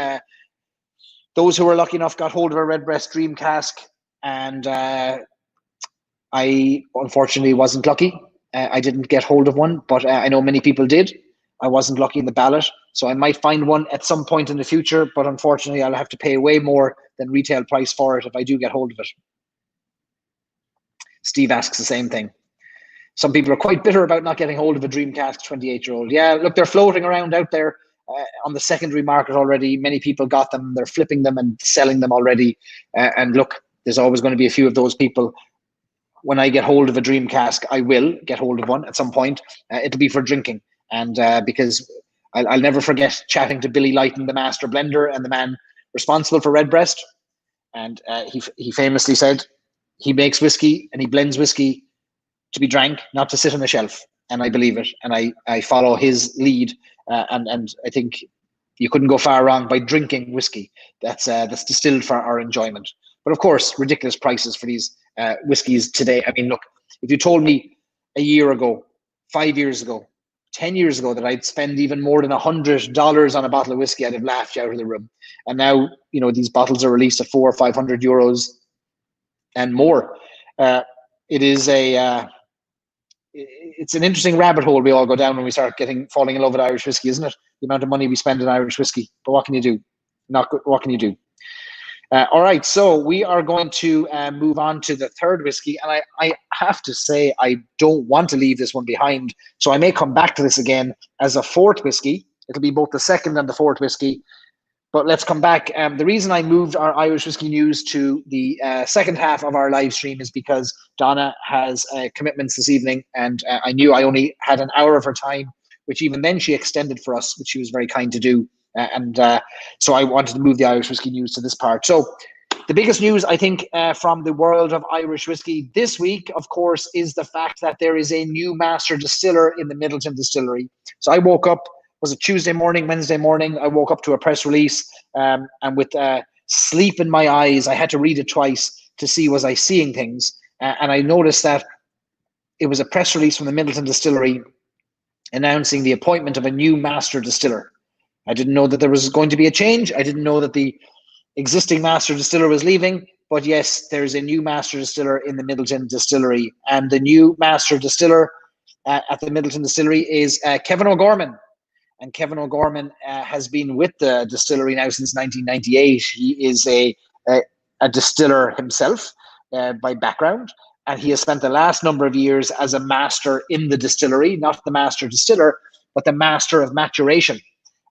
those who were lucky enough got hold of a Redbreast Dream Cask, and I unfortunately wasn't lucky. I didn't get hold of one, but I know many people did. I wasn't lucky in the ballot, so I might find one at some point in the future, but unfortunately I'll have to pay way more than retail price for it if I do get hold of it. Steve asks the same thing. Some people are quite bitter about not getting hold of a Dream Cask 28-year-old. Yeah, look, they're floating around out there on the secondary market already. Many people got them. They're flipping them and selling them already. And look, there's always going to be a few of those people. When I get hold of a Dream Cask, I will get hold of one at some point. It'll be for drinking. And because I'll never forget chatting to Billy Lighton, the master blender and the man responsible for Redbreast. And he famously said he makes whiskey and he blends whiskey to be drank, not to sit on a shelf. And I believe it. And I follow his lead. And I think you couldn't go far wrong by drinking whiskey that's distilled for our enjoyment. But of course, ridiculous prices for these whiskies today. I mean, look, If you told me a year ago, 5 years ago, 10 years ago that I'd spend even more than $100 on a bottle of whiskey, I'd have laughed you out of the room. And now, you know, these bottles are released at 400 or 500 euros and more. It is it's an interesting rabbit hole we all go down when we start falling in love with Irish whiskey, isn't it? The amount of money we spend in Irish whiskey. But what can you do? What can you do? All right, so we are going to move on to the third whiskey, and I have to say I don't want to leave this one behind, so I may come back to this again as a fourth whiskey. It'll be both the second and the fourth whiskey, but let's come back. The reason I moved our Irish whiskey news to the second half of our live stream is because Donna has commitments this evening, and I knew I only had an hour of her time, which even then she extended for us, which she was very kind to do. So I wanted to move the Irish whiskey news to this part. So the biggest news, I think, from the world of Irish whiskey this week, of course, is the fact that there is a new master distiller in the Midleton distillery. So I woke up, was it Tuesday morning, Wednesday morning? I woke up to a press release, and with sleep in my eyes, I had to read it twice to see was I seeing things. And I noticed that it was a press release from the Midleton distillery announcing the appointment of a new master distiller. I didn't know that there was going to be a change. I didn't know that the existing master distiller was leaving. But yes, there's a new master distiller in the Midleton distillery. And the new master distiller at the Midleton distillery is Kevin O'Gorman. And Kevin O'Gorman has been with the distillery now since 1998. He is a distiller himself by background. And he has spent the last number of years as a master in the distillery, not the master distiller, but the master of maturation.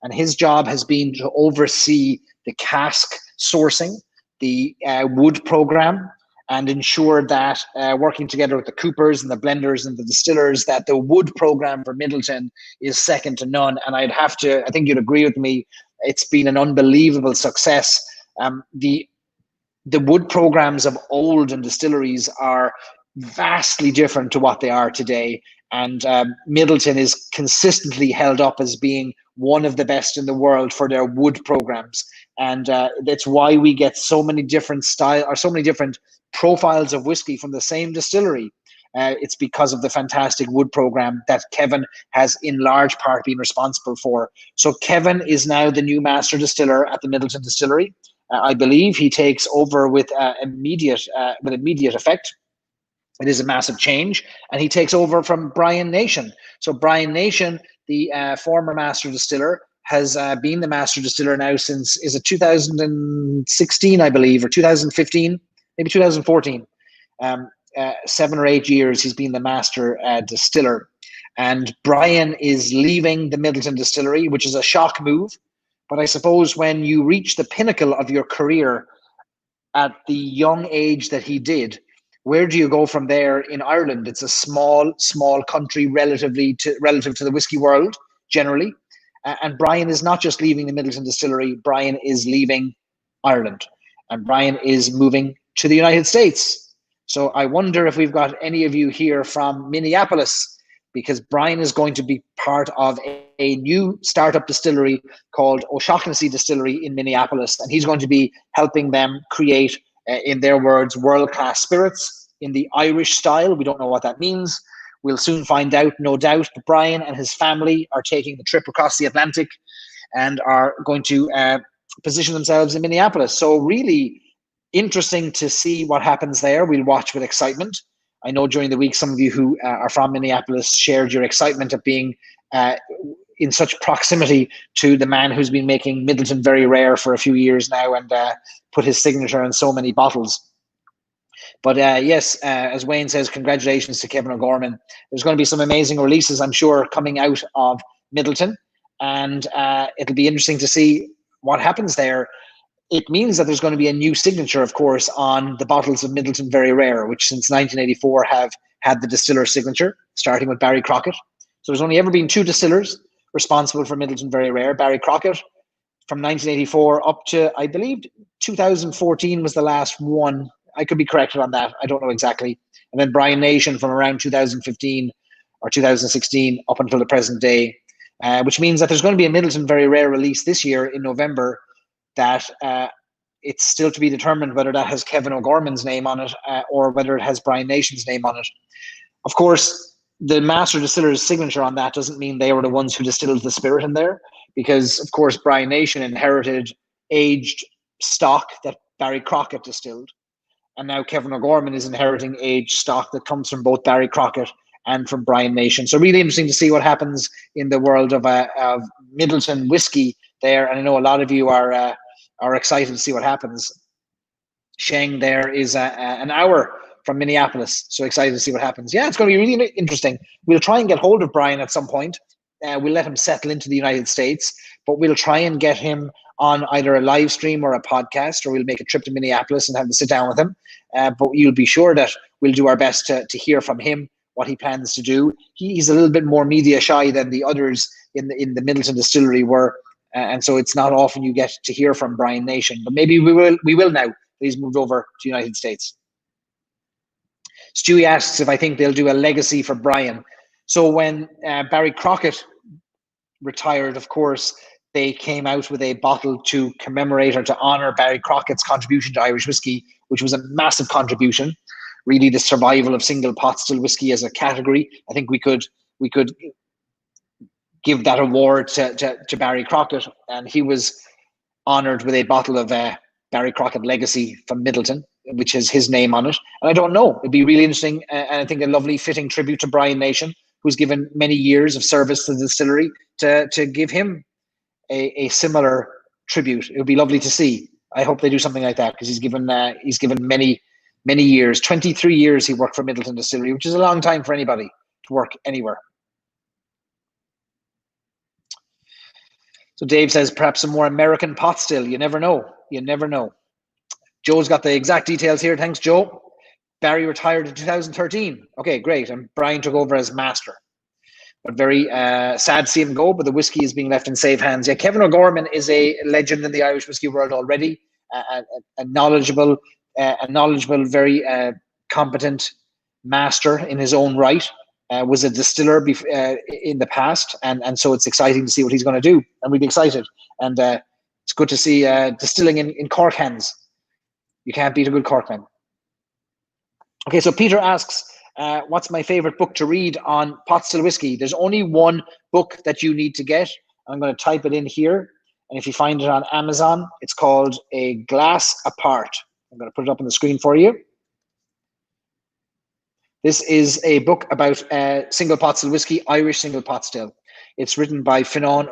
And his job has been to oversee the cask sourcing, the wood program, and ensure that working together with the coopers and the blenders and the distillers, that the wood program for Midleton is second to none. And I think you'd agree with me, it's been an unbelievable success. The wood programs of olden distilleries are vastly different to what they are today. And Midleton is consistently held up as being one of the best in the world for their wood programs. And that's why we get so many different so many different profiles of whiskey from the same distillery. It's because of the fantastic wood program that Kevin has in large part been responsible for. So Kevin is now the new master distiller at the Midleton distillery. I believe he takes over with immediate effect. It is a massive change, and he takes over from Brian Nation. So Brian Nation, the former master distiller, has been the master distiller now since, is it 2016, I believe, or 2015, maybe 2014. 7 or 8 years he's been the master distiller. And Brian is leaving the Midleton distillery, which is a shock move. But I suppose when you reach the pinnacle of your career at the young age that he did, where do you go from there in Ireland? It's a small country relative to the whiskey world generally. And Brian is not just leaving the Midleton distillery, Brian is leaving Ireland. And Brian is moving to the United States. So I wonder if we've got any of you here from Minneapolis, because Brian is going to be part of a new startup distillery called O'Shaughnessy Distillery in Minneapolis. And he's going to be helping them create, in their words, world-class spirits in the Irish style. We don't know what that means. We'll soon find out, no doubt. But Brian and his family are taking the trip across the Atlantic and are going to position themselves in Minneapolis. So really interesting to see what happens there. We'll watch with excitement. I know during the week, some of you who are from Minneapolis shared your excitement of being in such proximity to the man who's been making Midleton very rare for a few years now and put his signature on so many bottles. But yes, as Wayne says, congratulations to Kevin O'Gorman. There's going to be some amazing releases, I'm sure, coming out of Midleton. And it'll be interesting to see what happens there. It means that there's going to be a new signature, of course, on the bottles of Midleton Very Rare, which since 1984 have had the distiller signature, starting with Barry Crockett. So there's only ever been 2 distillers responsible for Midleton Very Rare. Barry Crockett from 1984 up to, I believe, 2014 was the last one. I could be corrected on that. I don't know exactly. And then Brian Nation from around 2015 or 2016 up until the present day, which means that there's going to be a Midleton Very Rare release this year in November that it's still to be determined whether that has Kevin O'Gorman's name on it or whether it has Brian Nation's name on it. Of course, the master distiller's signature on that doesn't mean they were the ones who distilled the spirit in there, because of course Brian Nation inherited aged stock that Barry Crockett distilled, and now Kevin O'Gorman is inheriting aged stock that comes from both Barry Crockett and from Brian Nation. So really interesting to see what happens in the world of Midleton whiskey there, and I know a lot of you are excited to see what happens. Sheng there is an hour from Minneapolis, so excited to see what happens. Yeah, it's going to be really interesting. We'll try and get hold of Brian at some point. We'll let him settle into the United States, but we'll try and get him on either a live stream or a podcast, or we'll make a trip to Minneapolis and have to sit down with him. But you'll be sure that we'll do our best to hear from him what he plans to do. He's a little bit more media shy than the others in the Midleton distillery were, and so it's not often you get to hear from Brian Nation. But maybe we will now that he's moved over to the United States. Stewie asks if I think they'll do a legacy for Brian. So when Barry Crockett retired, of course, they came out with a bottle to commemorate or to honor Barry Crockett's contribution to Irish whiskey, which was a massive contribution. Really, the survival of single pot still whiskey as a category. I think we could give that award to Barry Crockett, and he was honored with a bottle of Barry Crockett Legacy from Midleton, which has his name on it. And I don't know, it'd be really interesting, and I think a lovely fitting tribute to Brian Nation, who's given many years of service to the distillery, to give him a similar tribute. It would be lovely to see. I hope they do something like that, because he's given many years. 23 years he worked for Midleton Distillery, which is a long time for anybody to work anywhere. So Dave says perhaps some more American pot still. You never know. You never know. Joe's got the exact details here. Thanks, Joe. Barry retired in 2013. Okay, great. And Brian took over as master. But very sad to see him go, but the whiskey is being left in safe hands. Yeah, Kevin O'Gorman is a legend in the Irish whiskey world already. A knowledgeable, very competent master in his own right. Was a distiller in the past, and so it's exciting to see what he's going to do, and we'd be excited. And it's good to see distilling in Cork hands. You can't beat a good Corkman. Okay, so Peter asks, what's my favorite book to read on pot still whiskey? There's only one book that you need to get. I'm going to type it in here, and if you find it on Amazon, it's called A Glass Apart. I'm going to put it up on the screen for you. This is a book about single pot still whiskey, Irish single pot still. It's written by Fionnán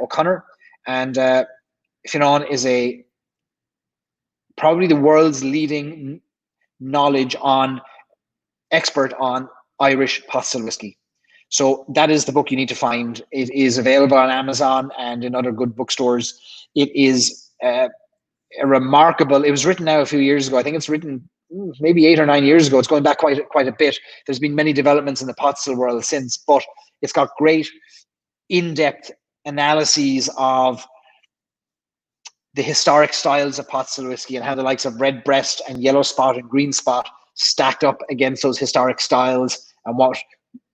O'Connor, and Fionnán is probably the world's leading expert on Irish pot still whiskey. So that is the book you need to find. It is available on Amazon and in other good bookstores. It is a remarkable. It was written now a few years ago. I think it's written maybe 8 or 9 years ago. It's going back quite a bit. There's been many developments in the pot still world since, but it's got great in-depth analyses of the historic styles of pot still whiskey and how the likes of red breast and yellow spot and green spot stacked up against those historic styles, and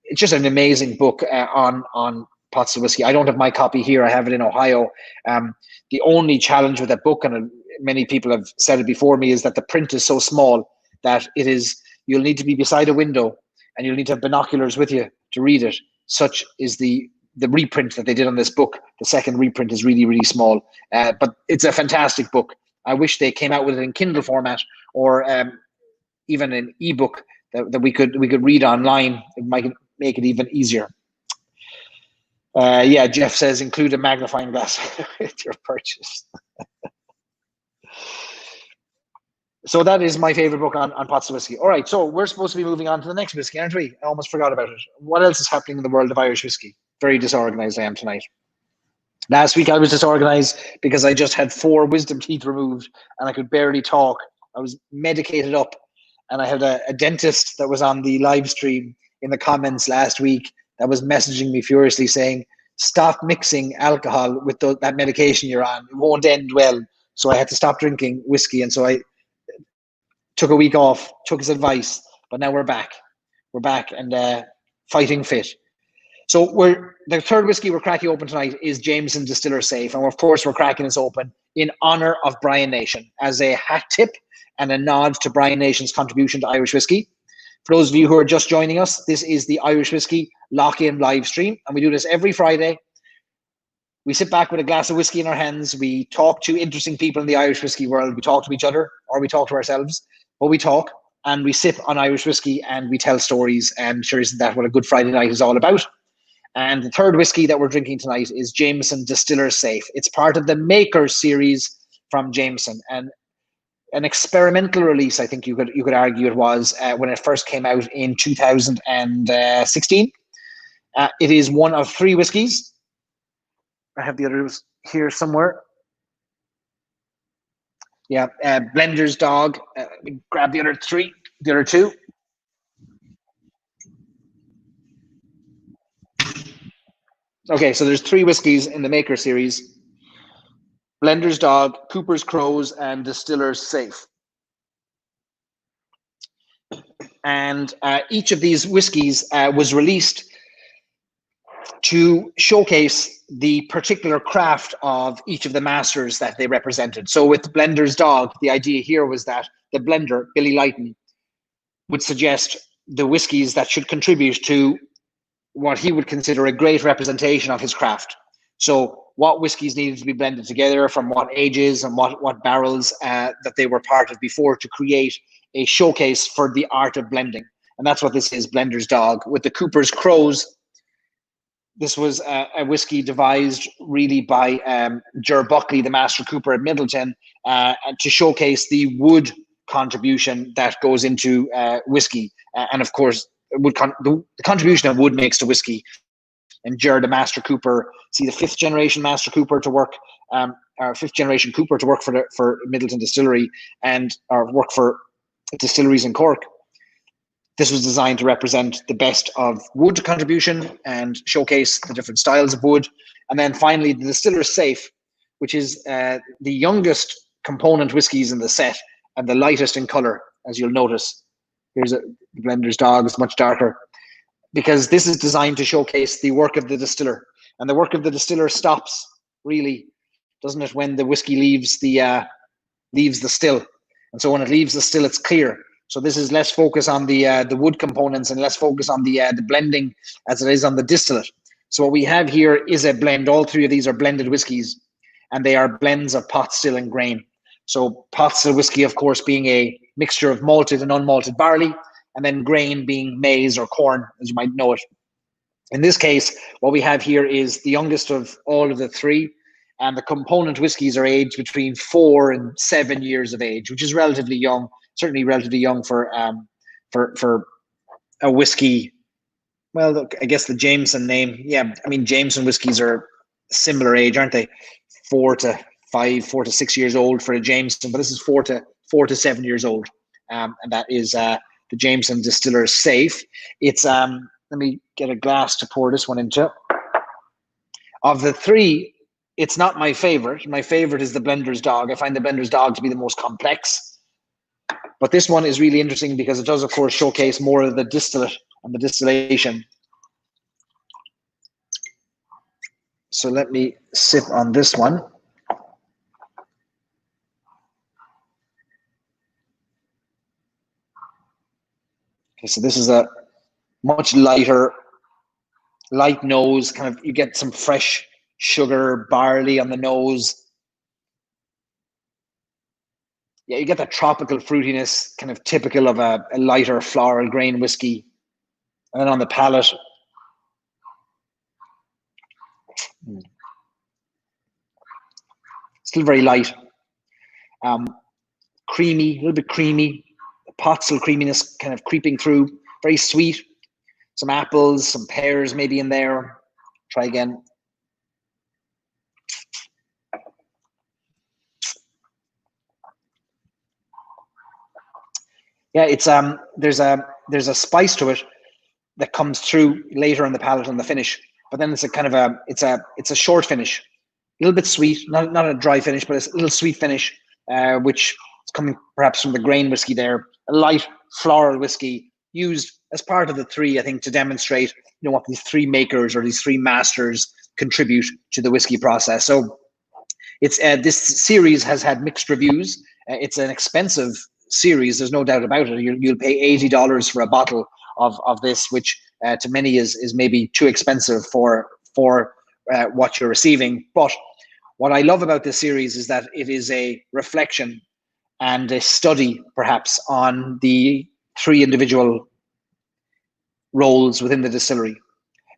it's just an amazing book on pot still whiskey. I don't have my copy here. I have it in Ohio. The only challenge with that book, and many people have said it before me, is that the print is so small that you'll need to be beside a window and you'll need to have binoculars with you to read it. Such is the reprint that they did on this book. The second reprint is really, really small, but it's a fantastic book. I wish they came out with it in Kindle format, or even an ebook that we could read online. It might make it even easier. Yeah, Jeff says include a magnifying glass with your purchase. So that is my favorite book on pot still whiskey. All right, so we're supposed to be moving on to the next whiskey, aren't we? I almost forgot about it. What else is happening in the world of Irish whiskey? Very disorganized I am tonight. Last week I was disorganized because I just had 4 wisdom teeth removed and I could barely talk. I was medicated up, and I had a dentist that was on the live stream in the comments last week that was messaging me furiously saying, stop mixing alcohol with that medication you're on. It won't end well. So I had to stop drinking whiskey, and so I took a week off, took his advice, but now we're back. We're back and fighting fit. So the third whiskey we're cracking open tonight is Jameson Distiller Safe, and of course we're cracking this open in honor of Brian Nation as a hat tip and a nod to Brian Nation's contribution to Irish whiskey. For those of you who are just joining us, this is the Irish Whiskey Lock-in Livestream, and we do this every Friday. We sit back with a glass of whiskey in our hands. We talk to interesting people in the Irish whiskey world. We talk to each other, or we talk to ourselves, but we talk and we sip on Irish whiskey and we tell stories. And sure, isn't that what a good Friday night is all about? And the third whiskey that we're drinking tonight is Jameson Distiller Safe. It's part of the Makers series from Jameson, and an experimental release, I think you could argue it was, when it first came out in 2016. It is one of three whiskies. I have the others here somewhere. Yeah, Blender's Dog. Let me grab the other two. Okay, so there's three whiskies in the Maker series: Blender's Dog, Cooper's Crows, and Distiller's Safe. And each of these whiskies was released to showcase the particular craft of each of the masters that they represented. So with Blender's Dog, the idea here was that the blender, Billy Lighton, would suggest the whiskies that should contribute to what he would consider a great representation of his craft. So what whiskies needed to be blended together, from what ages and what barrels that they were part of before, to create a showcase for the art of blending. And that's what this is, Blender's Dog. With the Cooper's Crows, this was a whiskey devised really by Ger Buckley, the master cooper at Midleton, to showcase the wood contribution that goes into whiskey. And of course, the contribution that wood makes to whiskey. And Ger, the master cooper, the fifth generation master cooper to work, or fifth generation cooper to work for Midleton Distillery, or work for distilleries in Cork. This was designed to represent the best of wood contribution and showcase the different styles of wood. And then finally, the Distiller's Safe, which is the youngest component whiskies in the set and the lightest in color, as you'll notice. Here's the Blender's Dog, is much darker, because this is designed to showcase the work of the distiller. And the work of the distiller stops, really, doesn't it, when the whiskey leaves the still. And so when it leaves the still, it's clear. So this is less focus on the wood components and less focus on the blending as it is on the distillate. So what we have here is a blend. All three of these are blended whiskies, and they are blends of pot still and grain. So pot still whiskey, of course, being a mixture of malted and unmalted barley, and then grain being maize or corn, as you might know it. In this case, what we have here is the youngest of all of the three, and the component whiskies are aged between 4 and 7 years of age, which is relatively young. Certainly relatively young for a whiskey. Well, look, I guess the Jameson name. Yeah, I mean, Jameson whiskies are similar age, aren't they? 4 to 6 years old for a Jameson, but this is 4 to 7 years old, and that is the Jameson Distiller Safe. It's let me get a glass to pour this one into. Of the three, it's not my favorite. My favorite is the Blender's Dog. I find the Blender's Dog to be the most complex. But this one is really interesting because it does, of course, showcase more of the distillate and the distillation. So let me sip on this one. Okay, so this is a much light nose, kind of, you get some fresh sugar, barley on the nose. Yeah, you get that tropical fruitiness, kind of typical of a lighter floral grain whiskey. And then on the palate, still very light, creamy, a little bit creamy, pot still creaminess kind of creeping through, very sweet. Some apples, some pears maybe in there. Try again. Yeah, it's there's a spice to it that comes through later in the palate and the finish, but then it's a kind of it's a short finish, a little bit sweet, not a dry finish, but it's a little sweet finish, which is coming perhaps from the grain whiskey there. A light floral whiskey used as part of the three, I think, to demonstrate what these three makers or these three masters contribute to the whiskey process. So it's this series has had mixed reviews. It's an expensive series. There's no doubt about it. You'll pay $80 for a bottle of this, which to many is maybe too expensive for what you're receiving. But what I love about this series is that it is a reflection and a study, perhaps, on the 3 individual roles within the distillery.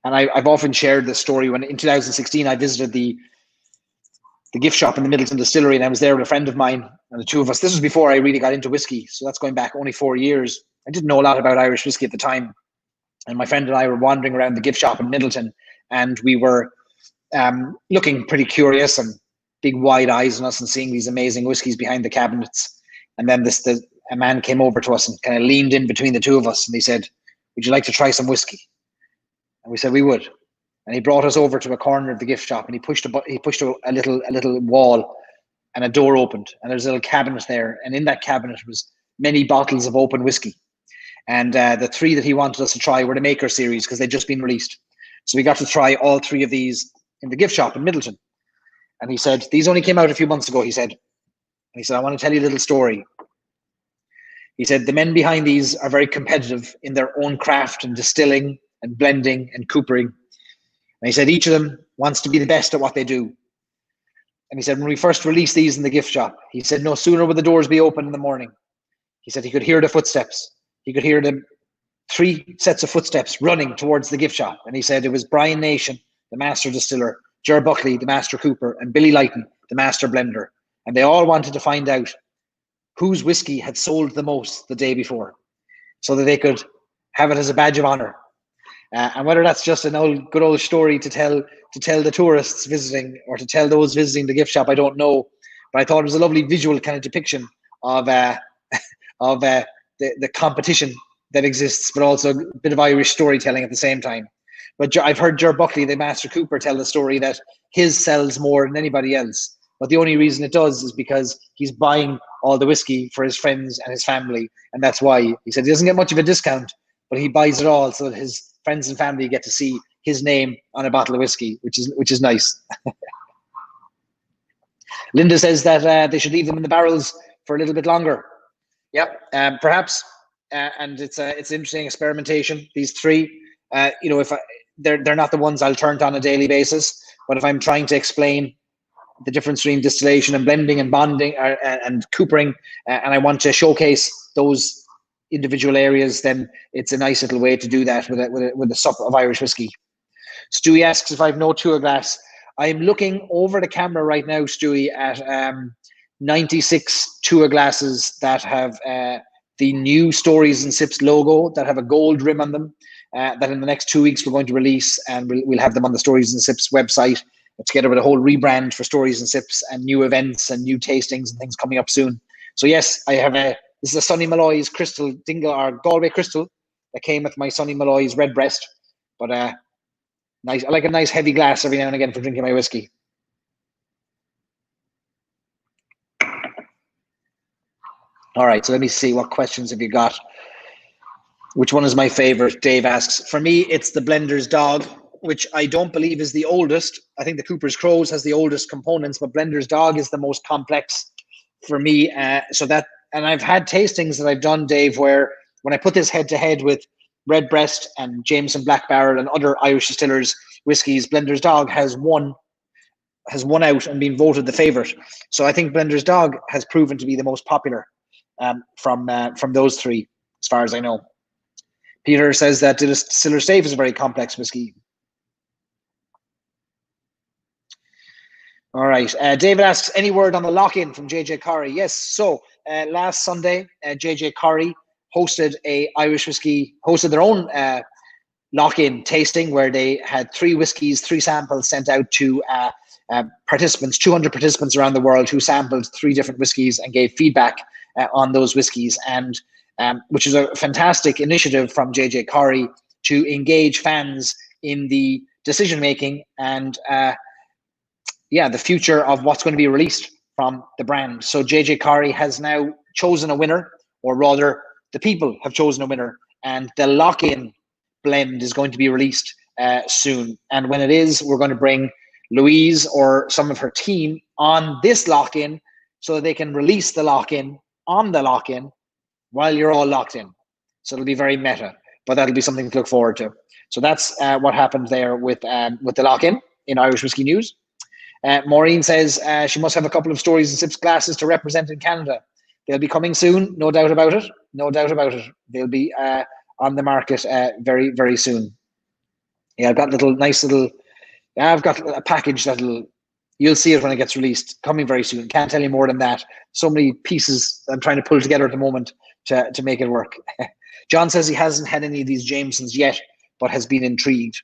And I've often shared this story. When in 2016 I visited the gift shop in the Midleton distillery, and I was there with a friend of mine, and the two of us, this was before I really got into whiskey, so that's going back only 4 years. I didn't know a lot about Irish whiskey at the time, and my friend and I were wandering around the gift shop in Midleton, and we were looking pretty curious and big wide eyes on us and seeing these amazing whiskies behind the cabinets. And then a man came over to us and kind of leaned in between the two of us, and he said, "Would you like to try some whiskey?" And we said we would. And he brought us over to a corner of the gift shop, and he pushed a little wall, and a door opened, and there's a little cabinet there, and in that cabinet was many bottles of open whiskey. And the 3 that he wanted us to try were the Maker series, because they'd just been released. So we got to try all 3 of these in the gift shop in Midleton. And he said, "These only came out a few months ago," he said. And he said, "I want to tell you a little story." He said, "The men behind these are very competitive in their own craft and distilling and blending and coopering." And he said, "Each of them wants to be the best at what they do." And he said, "When we first released these in the gift shop," he said, "no sooner would the doors be open in the morning," he said, he could hear the footsteps. He could hear the 3 sets of footsteps running towards the gift shop. And he said it was Brian Nation, the master distiller, Ger Buckley, the master cooper, and Billy Lighton, the master blender. And they all wanted to find out whose whiskey had sold the most the day before, so that they could have it as a badge of honor. And whether that's just an good old story to tell the tourists visiting, or to tell those visiting the gift shop, I don't know. But I thought it was a lovely visual kind of depiction of the competition that exists, but also a bit of Irish storytelling at the same time. But I've heard Ger Buckley, the master cooper, tell the story that his sells more than anybody else. But the only reason it does is because he's buying all the whiskey for his friends and his family. And that's why he said he doesn't get much of a discount, but he buys it all so that his friends and family get to see his name on a bottle of whiskey, which is nice. Linda says that they should leave them in the barrels for a little bit longer. Yep, perhaps. And it's interesting experimentation. These 3, if they're not the ones I'll turn to on a daily basis, but if I'm trying to explain the difference between distillation and blending and bonding and coopering, and I want to showcase those individual areas, then it's a nice little way to do that with a sup of Irish whiskey. Stewie asks if I've no tour glass. I'm looking over the camera right now, Stewie, at 96 tour glasses that have the new Stories and Sips logo, that have a gold rim on them, that in the next 2 weeks we're going to release, and we'll have them on the Stories and Sips website, together with a whole rebrand for Stories and Sips and new events and new tastings and things coming up soon. So yes, I have this is a Sonny Malloy's crystal dingle, or Galway crystal, that came with my Sonny Malloy's red breast. But nice. I like a nice heavy glass every now and again for drinking my whiskey. All right, so let me see, what questions have you got? Which one is my favorite? Dave asks. For me, it's the Blender's Dog, which I don't believe is the oldest. I think the Cooper's Crows has the oldest components, but Blender's Dog is the most complex for me. And I've had tastings that I've done, Dave, where when I put this head to head with Redbreast and Jameson Black Barrel and other Irish distillers' whiskies, Blender's Dog has won out and been voted the favorite. So I think Blender's Dog has proven to be the most popular from those 3, as far as I know. Peter says that Distiller Safe is a very complex whiskey. All right. David asks, any word on the lock-in from JJ Corrie? Yes. So last Sunday, JJ Corrie hosted their own lock-in tasting, where they had 3 whiskies, 3 samples sent out to participants, 200 participants around the world, who sampled 3 different whiskies and gave feedback on those whiskies, and which is a fantastic initiative from JJ Corrie to engage fans in the decision-making and the future of what's going to be released from the brand. So JJ Corrie has now chosen a winner, or rather the people have chosen a winner, and the lock-in blend is going to be released soon. And when it is, we're going to bring Louise or some of her team on this lock-in so that they can release the lock-in on the lock-in while you're all locked in. So it'll be very meta, but that'll be something to look forward to. So that's what happened there with the lock-in in Irish Whiskey News. Maureen says she must have a couple of Stories and Sips glasses to represent in Canada. They'll be coming soon, no doubt about it. No doubt about it. They'll be on the market very, very soon. Yeah, I've got I've got a package you'll see it when it gets released, coming very soon. Can't tell you more than that. So many pieces I'm trying to pull together at the moment to make it work. John says he hasn't had any of these Jamesons yet, but has been intrigued.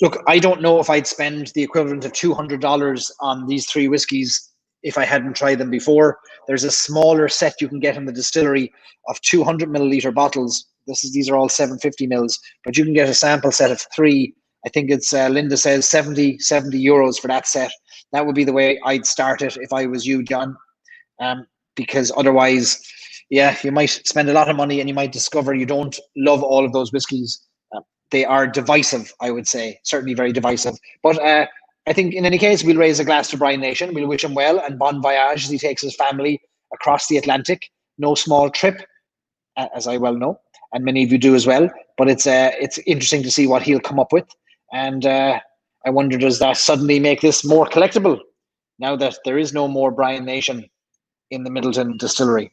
Look, I don't know if I'd spend the equivalent of $200 on these 3 whiskies if I hadn't tried them before. There's a smaller set you can get in the distillery of 200 milliliter bottles. These are all 750 mils, but you can get a sample set of 3. I think it's Linda says 70 euros for that set. That would be the way I'd start it if I was you, John, because otherwise, yeah, you might spend a lot of money and you might discover you don't love all of those whiskies. They are divisive, I would say, certainly very divisive. But I think in any case, we'll raise a glass to Brian Nation. We'll wish him well and bon voyage as he takes his family across the Atlantic. No small trip, as I well know, and many of you do as well. But it's interesting to see what he'll come up with. And I wonder, does that suddenly make this more collectible now that there is no more Brian Nation in the Midleton distillery?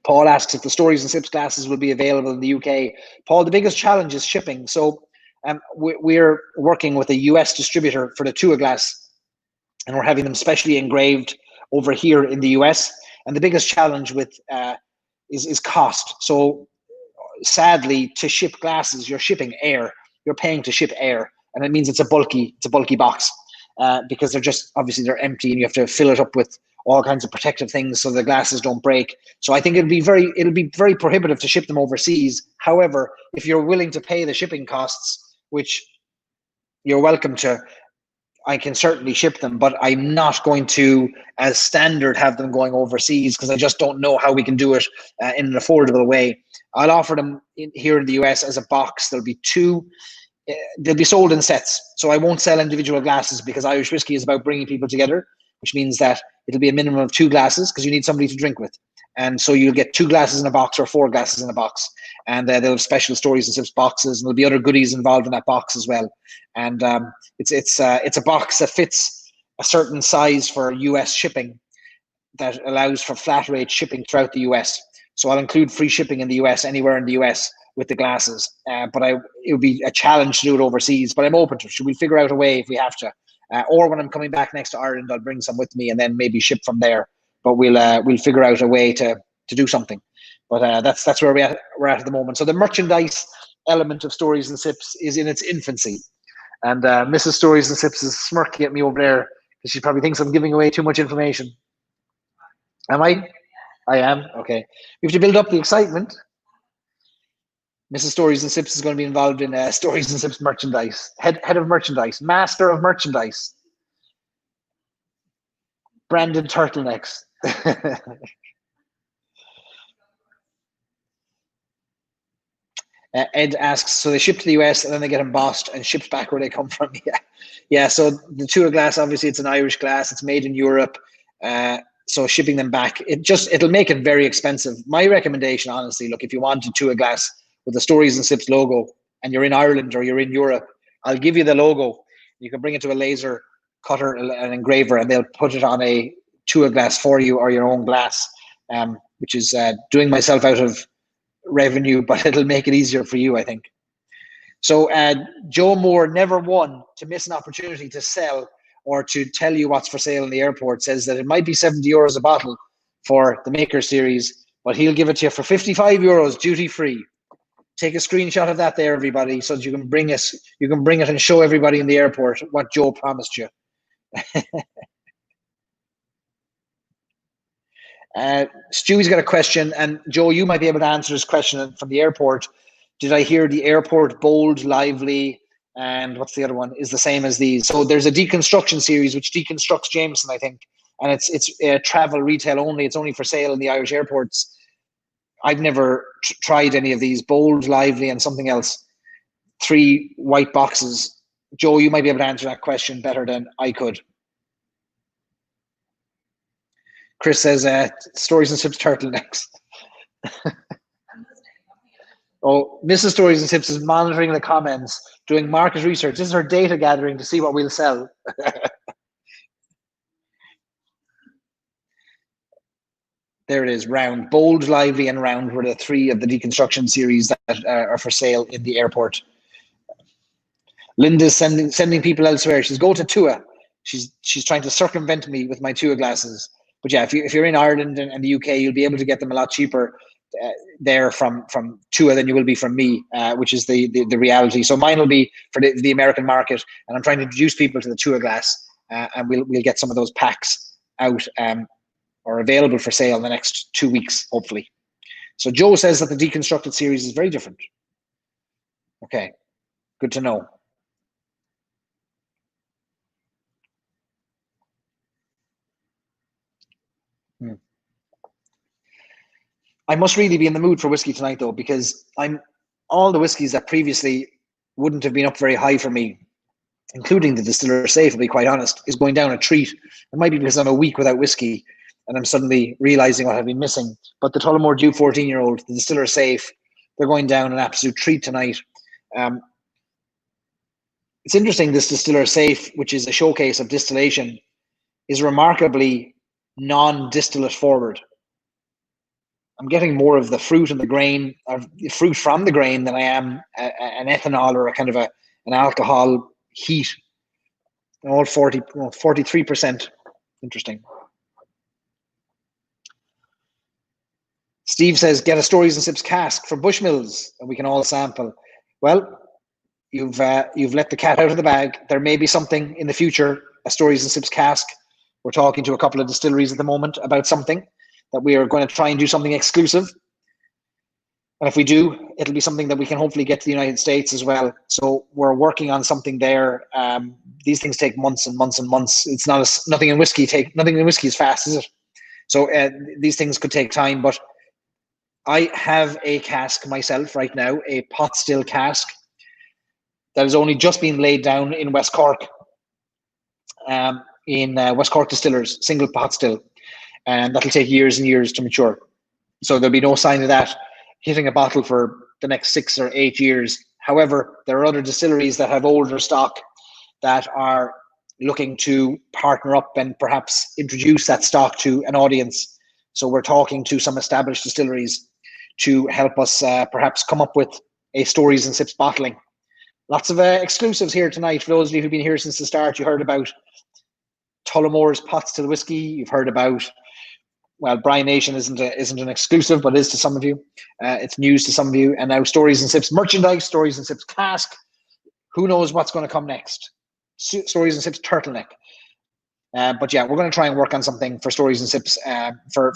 Paul asks if the Stories and Sips glasses will be available in the UK. Paul, the biggest challenge is shipping. So we're working with a US distributor for the Tua glass, and we're having them specially engraved over here in the US. And the biggest challenge with is cost. So sadly, to ship glasses, you're shipping air. You're paying to ship air, and it means it's a bulky box because they're empty, and you have to fill it up with all kinds of protective things so the glasses don't break. So I think it'll be very prohibitive to ship them overseas. However, if you're willing to pay the shipping costs, which you're welcome to, I can certainly ship them, but I'm not going to, as standard, have them going overseas because I just don't know how we can do it in an affordable way. I'll offer them here in the US as a box. There'll be 2. They'll be sold in sets. So I won't sell individual glasses because Irish whiskey is about bringing people together, which means that it'll be a minimum of 2 glasses because you need somebody to drink with. And so you'll get 2 glasses in a box or 4 glasses in a box. And they'll have special Stories and Sips boxes, and there'll be other goodies involved in that box as well. And it's a box that fits a certain size for US shipping that allows for flat rate shipping throughout the US. So I'll include free shipping in the US, anywhere in the US with the glasses. But it would be a challenge to do it overseas, but I'm open to it. Should we figure out a way if we have to? Or when I'm coming back next to Ireland, I'll bring some with me and then maybe ship from there. But we'll figure out a way to do something. But that's where we're at the moment. So the merchandise element of Stories and Sips is in its infancy. And Mrs. Stories and Sips is smirking at me over there because she probably thinks I'm giving away too much information. Am I? I am? Okay. We have to build up the excitement. Mrs. Stories and Sips is going to be involved in Stories and Sips merchandise. Head of merchandise. Master of merchandise. Branded turtlenecks. Ed asks, so they ship to the US and then they get embossed and shipped back where they come from. Yeah. So the Tua glass, obviously, it's an Irish glass. It's made in Europe. So shipping them back, it'll make it very expensive. My recommendation, honestly, look, if you want a Tua glass with the Stories and Sips logo and you're in Ireland or you're in Europe, I'll give you the logo. You can bring it to a laser cutter, an engraver, and they'll put it on a Tua glass for you or your own glass, which is doing myself out of revenue, but it'll make it easier for you, I think. So Joe Moore, never one to miss an opportunity to sell or to tell you what's for sale in the airport, says that it might be 70 euros a bottle for the Maker Series, but he'll give it to you for 55 euros duty free. Take a screenshot of that there, everybody, so that you can bring it and show everybody in the airport what Joe promised you. Stewie's got a question, and Joe, you might be able to answer this question from the airport. Did I hear the airport bold, lively, and what's the other one, is the same as these? So there's a deconstruction series which deconstructs Jameson, I think, and it's travel retail only. It's only for sale in the Irish airports. I've never tried any of these. Bold, lively, and something else. 3 white boxes. Joe, you might be able to answer that question better than I could. Chris says, Stories and Sips turtlenecks. Oh, Mrs. Stories and Sips is monitoring the comments, doing market research. This is her data gathering to see what we'll sell. There it is, round. Bold, lively, and round were the three of the deconstruction series that are for sale in the airport. Linda's sending people elsewhere. She's go to Tua. She's trying to circumvent me with my Tua glasses. But yeah, if you're in Ireland and the UK, you'll be able to get them a lot cheaper there from Tua than you will be from me, which is the reality. So mine will be for the American market, and I'm trying to introduce people to the Tua glass, and we'll get some of those packs out or available for sale in the next 2 weeks, hopefully. So Joe says that the deconstructed series is very different. Okay, good to know. I must really be in the mood for whiskey tonight, though, because all the whiskeys that previously wouldn't have been up very high for me, including the Distiller Safe, to be quite honest, is going down a treat. It might be because I'm a week without whiskey and I'm suddenly realizing what I've been missing. But the Tullamore DEW 14-year-old, the Distiller Safe, they're going down an absolute treat tonight. It's interesting, this Distiller Safe, which is a showcase of distillation, is remarkably non-distillate forward. I'm getting more of the fruit and the grain, of the fruit from the grain, than I am an ethanol or a kind of an alcohol heat. All 43%. Interesting. Steve says, get a Stories and Sips cask for Bushmills and we can all sample. Well, you've let the cat out of the bag. There may be something in the future, a Stories and Sips cask. We're talking to a couple of distilleries at the moment about something that we are going to try and do something exclusive. And if we do, it'll be something that we can hopefully get to the United States as well. So we're working on something there. These things take months and months and months. It's nothing in whiskey is fast, is it? So these things could take time, but I have a cask myself right now, a pot still cask that has only just been laid down in West Cork, in West Cork Distillers, single pot still. And that'll take years and years to mature. So there'll be no sign of that hitting a bottle for the next 6 or 8 years. However, there are other distilleries that have older stock that are looking to partner up and perhaps introduce that stock to an audience. So we're talking to some established distilleries to help us perhaps come up with a Stories and Sips bottling. Lots of exclusives here tonight. For those of you who've been here since the start, you heard about Tullamore's pot still whiskey. You've heard about, well, Brian Nation isn't an exclusive, but is to some of you. It's news to some of you. And now Stories and Sips merchandise, Stories and Sips cask. Who knows what's going to come next? Stories and Sips turtleneck. But yeah, we're going to try and work on something for Stories and Sips for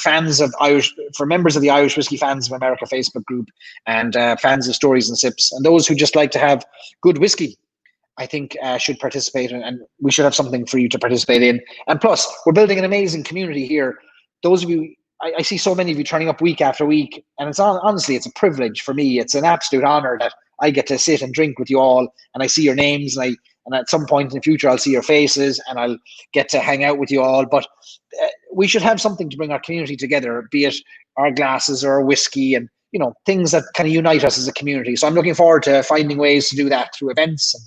members of the Irish Whiskey Fans of America Facebook group and fans of Stories and Sips, and those who just like to have good whiskey, I think should participate, and we should have something for you to participate in. And plus, we're building an amazing community here. Those of you, I see so many of you turning up week after week, and it's honestly, it's a privilege for me. It's an absolute honor that I get to sit and drink with you all, and I see your names, and at some point in the future, I'll see your faces, and I'll get to hang out with you all. But we should have something to bring our community together, be it our glasses or our whiskey, and things that kind of unite us as a community. So I'm looking forward to finding ways to do that through events and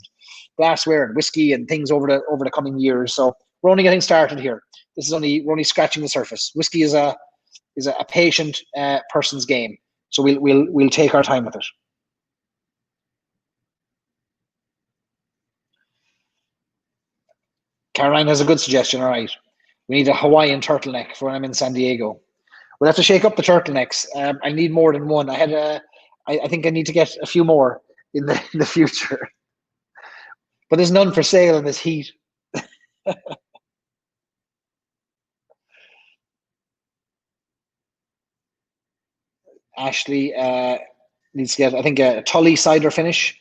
glassware and whiskey and things over the coming years. So we're only getting started here. We're only scratching the surface. Whiskey is a patient person's game. So we'll take our time with it. Caroline has a good suggestion. All right, we need a Hawaiian turtleneck for when I'm in San Diego. We'll have to shake up the turtlenecks. I need more than one. I think I need to get a few more in the future. But there's none for sale in this heat. Ashley needs to get, I think, a Tully cider finish.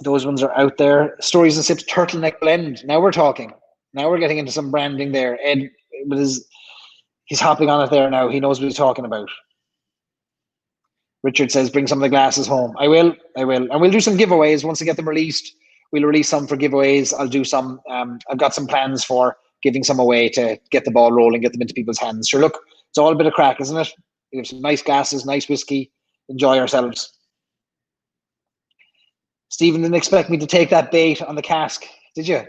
Those ones are out there. Stories and Sips turtleneck blend. Now we're talking. Now we're getting into some branding there. Ed, he's hopping on it there now. He knows what he's talking about. Richard says, bring some of the glasses home. I will. And we'll do some giveaways once we get them released. We'll release some for giveaways. I'll do some. I've got some plans for giving some away to get the ball rolling, get them into people's hands. Sure, look, it's all a bit of crack, isn't it? We have some nice glasses, nice whiskey, enjoy ourselves. Stephen didn't expect me to take that bait on the cask, did you?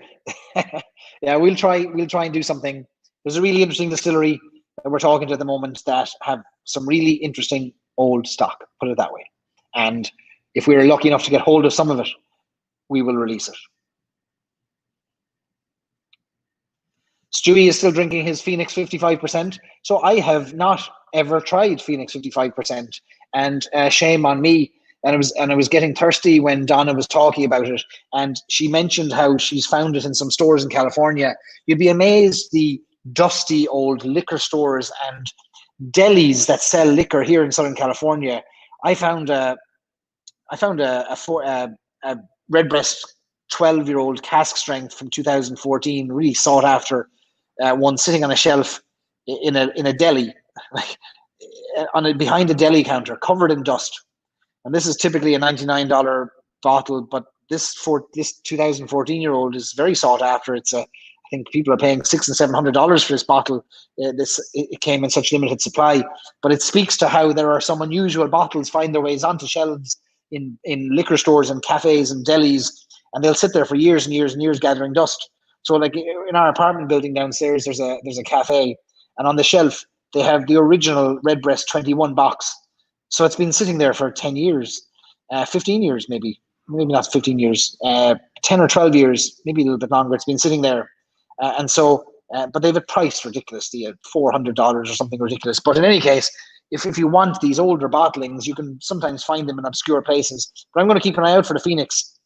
Yeah, we'll try and do something. There's a really interesting distillery that we're talking to at the moment that have some really interesting old stock, put it that way. And if we were lucky enough to get hold of some of it, we will release it. Stewie is still drinking his Phoenix 55%. So I have not ever tried Phoenix 55%, and shame on me. And I was getting thirsty when Donna was talking about it, and she mentioned how she's found it in some stores in California. You'd be amazed the dusty old liquor stores and delis that sell liquor here in Southern California. I found a Redbreast 12-year-old cask strength from 2014, really sought after one, sitting on a shelf in a deli, like behind a deli counter, covered in dust. And this is typically a $99 bottle, but this 2014-year-old is very sought after. I think people are paying $600 and $700 for this bottle. It came in such limited supply, but it speaks to how there are some unusual bottles find their ways onto shelves in liquor stores and cafes and delis, and they'll sit there for years and years and years gathering dust. So, like in our apartment building downstairs, there's a cafe, and on the shelf they have the original Redbreast 21 box. So it's been sitting there for 10 years, 15 years, maybe not 15 years, 10 or 12 years, maybe a little bit longer. It's been sitting there. But they've a price ridiculously at $400 or something ridiculous. But in any case, if you want these older bottlings, you can sometimes find them in obscure places. But I'm going to keep an eye out for the Phoenix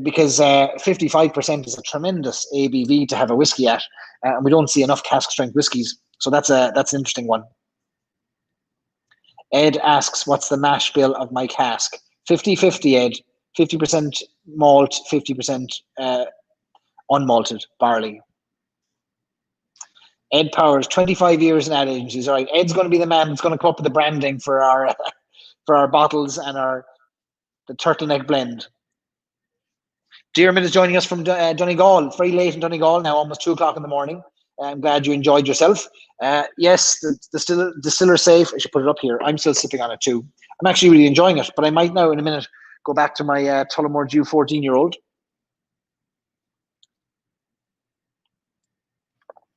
because 55% is a tremendous ABV to have a whiskey at. And we don't see enough cask strength whiskies. So that's an interesting one. Ed asks, what's the mash bill of my cask? 50-50, Ed. 50% malt, 50% unmalted barley. Ed Powers, 25 years in ad agencies. All right, Ed's going to be the man that's going to come up with the branding for our bottles and the turtleneck blend. Diarmid is joining us from Donegal. It's very late in Donegal now, almost 2 o'clock in the morning. I'm glad you enjoyed yourself. Yes, the distiller safe. I should put it up here. I'm still sipping on it too. I'm actually really enjoying it, but I might now in a minute go back to my Tullamore DEW 14-year-old.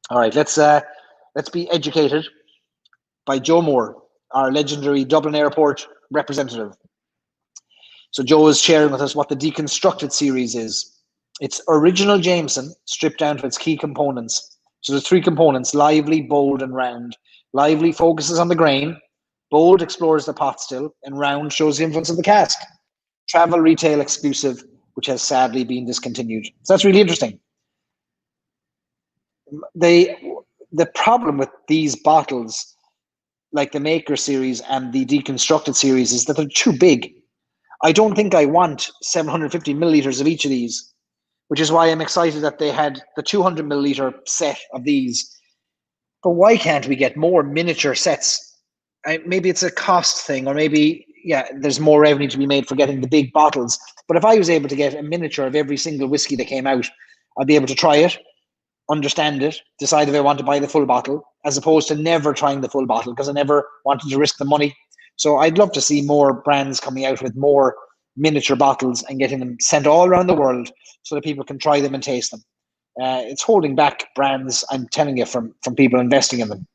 All right, let's be educated by Joe Moore, our legendary Dublin Airport representative. So Joe is sharing with us what the Deconstructed series is. It's original Jameson stripped down to its key components. So there's 3 components: lively, bold, and round. Lively focuses on the grain, bold explores the pot still, and round shows the influence of the cask. Travel retail exclusive, which has sadly been discontinued. So that's really interesting. The problem with these bottles, like the Maker series and the Deconstructed series, is that they're too big. I don't think I want 750 milliliters of each of these, which is why I'm excited that they had the 200 milliliter set of these. But why can't we get more miniature sets? Maybe it's a cost thing, or maybe, yeah, there's more revenue to be made for getting the big bottles. But if I was able to get a miniature of every single whiskey that came out, I'd be able to try it, understand it, decide if I want to buy the full bottle, as opposed to never trying the full bottle because I never wanted to risk the money. So I'd love to see more brands coming out with more miniature bottles and getting them sent all around the world so that people can try them and taste them. It's holding back brands, I'm telling you, from people investing in them.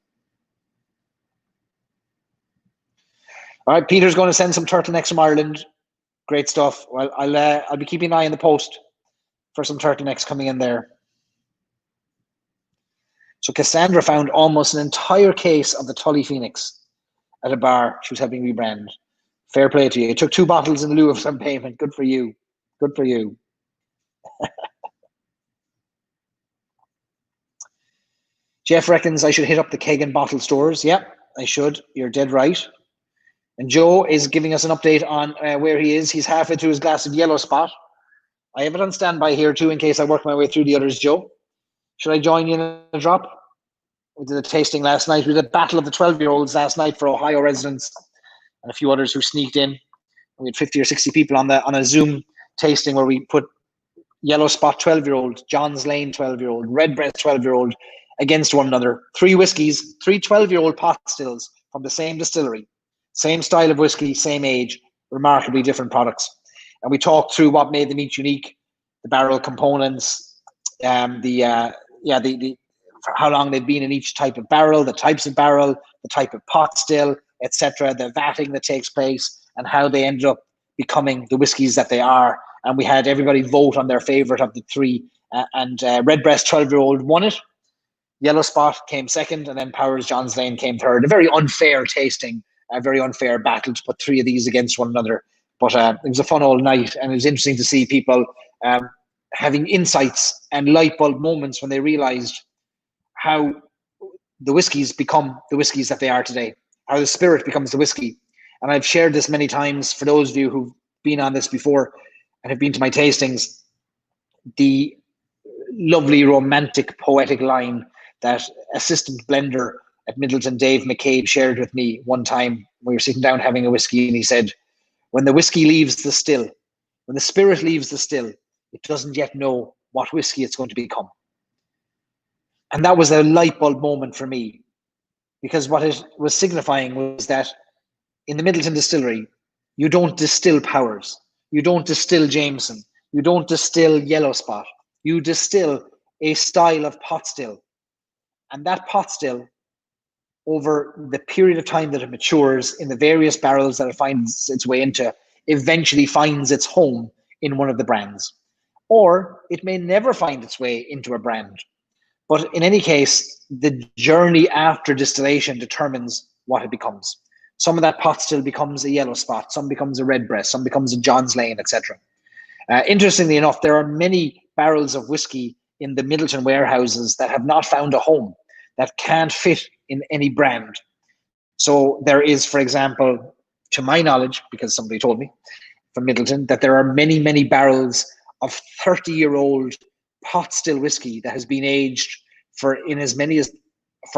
All right, Peter's going to send some turtlenecks from Ireland. Great stuff. Well, I'll be keeping an eye on the post for some turtlenecks coming in there. So Cassandra found almost an entire case of the Tully Phoenix at a bar she was helping rebrand. Fair play to you. It took 2 bottles in lieu of some payment. Good for you. Good for you. Jeff reckons I should hit up the keg and bottle stores. Yeah, I should. You're dead right. And Joe is giving us an update on where he is. He's halfway through his glass of yellow spot. I have it on standby here too in case I work my way through the others, Joe. Should I join you in a drop? We did a tasting last night. We did a battle of the 12-year-olds last night for Ohio residents and a few others who sneaked in. We had 50 or 60 people on a Zoom tasting where we put Yellow Spot 12-year-old, John's Lane 12-year-old, Redbreast 12-year-old against one another. 3 whiskies, 3 12-year-old pot stills from the same distillery, same style of whiskey, same age, remarkably different products. And we talked through what made them each unique, the barrel components, how long they've been in each type of barrel, the types of barrel, the type of pot still, etc., the vatting that takes place, and how they ended up becoming the whiskies that they are. And we had everybody vote on their favorite of the 3, and Redbreast 12-year-old won it. Yellow Spot came second, and then Powers John's Lane came third. A very unfair tasting, a very unfair battle to put 3 of these against one another. But it was a fun old night, and it was interesting to see people having insights and light bulb moments when they realized how the whiskies become the whiskies that they are today, how the spirit becomes the whiskey. And I've shared this many times for those of you who've been on this before and have been to my tastings, the lovely, romantic, poetic line that assistant blender at Midleton, Dave McCabe, shared with me one time. We were sitting down having a whiskey, and he said, when the whiskey leaves the still, when the spirit leaves the still, it doesn't yet know what whiskey it's going to become. And that was a light bulb moment for me, because what it was signifying was that in the Midleton distillery, you don't distill Powers, you don't distill Jameson, you don't distill Yellow Spot, you distill a style of pot still. And that pot still, over the period of time that it matures in the various barrels that it finds its way into, eventually finds its home in one of the brands. Or it may never find its way into a brand. But in any case, the journey after distillation determines what it becomes. Some of that pot still becomes a Yellow Spot, some becomes a Redbreast, some becomes a John's Lane, etc. Interestingly enough, there are many barrels of whiskey in the Midleton warehouses that have not found a home, that can't fit in any brand. So there is, for example, to my knowledge, because somebody told me from Midleton, that there are many, many barrels of 30-year-old pot still whiskey that has been aged for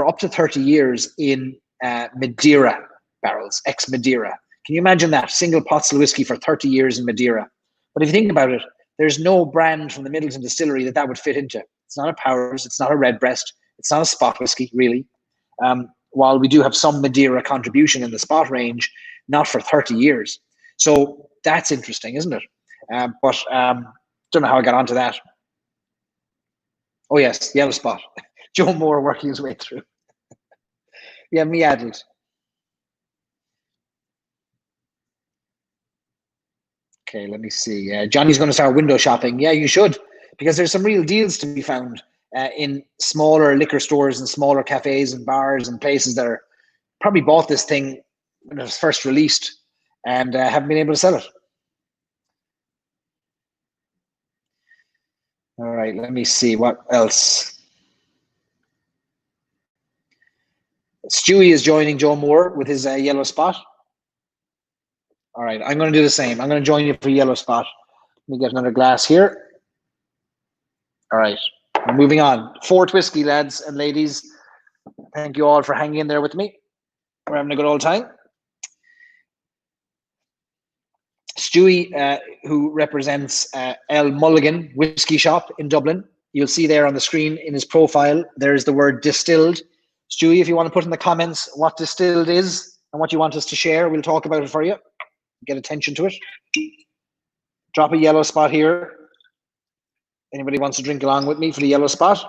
up to 30 years in Madeira barrels, ex-Madeira. Can you imagine that? Single pot still whiskey for 30 years in Madeira. But if you think about it, there's no brand from the Midleton distillery that would fit into. It's not a Powers, it's not a Redbreast, it's not a Spot whiskey, really. While we do have some Madeira contribution in the Spot range, not for 30 years. So that's interesting, isn't it? But don't know how I got onto that. Oh yes, Yellow Spot. Joe Moore working his way through. Yeah, me added. Okay, let me see. Johnny's going to start window shopping. Yeah, you should, because there's some real deals to be found in smaller liquor stores and smaller cafes and bars and places that are probably bought this thing when it was first released and haven't been able to sell it. All right, let me see what else. Stewie is joining Joe Moore with his Yellow Spot. All right, I'm going to do the same. I'm going to join you for Yellow Spot. Let me get another glass here. All right, we're moving on. 4th whiskey, lads and ladies. Thank you all for hanging in there with me. We're having a good old time. Stewie, who represents El Mulligan Whiskey Shop in Dublin. You'll see there on the screen in his profile, there's the word distilled. Stewie, if you want to put in the comments what distilled is and what you want us to share, we'll talk about it for you. Get attention to it. Drop a Yellow Spot here. Anybody wants to drink along with me for the Yellow Spot?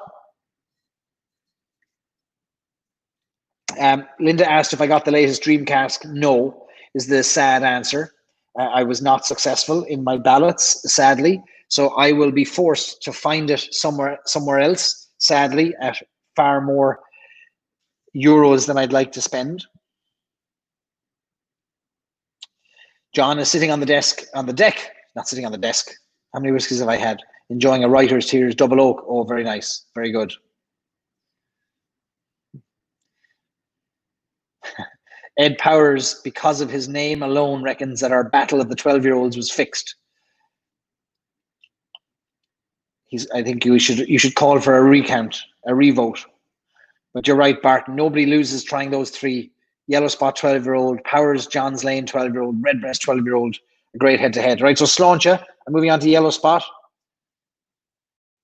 Linda asked if I got the latest Dream Cask. No, is the sad answer. I was not successful in my ballots, sadly. So I will be forced to find it somewhere else, sadly, at far more euros than I'd like to spend. John is sitting on the deck, not sitting on the desk. How many whiskeys have I had? Enjoying a Writer's Tears Double Oak. Oh, very nice. Very good. Ed Powers, because of his name alone, reckons that our battle of the 12-year-olds was fixed. I think you should call for a recount, a revote. But you're right, Bart. Nobody loses trying those 3. Yellow Spot 12-year-old, Powers John's Lane 12-year-old, Redbreast 12-year-old. A great head-to-head. Right, so Sláinte, I'm moving on to Yellow Spot.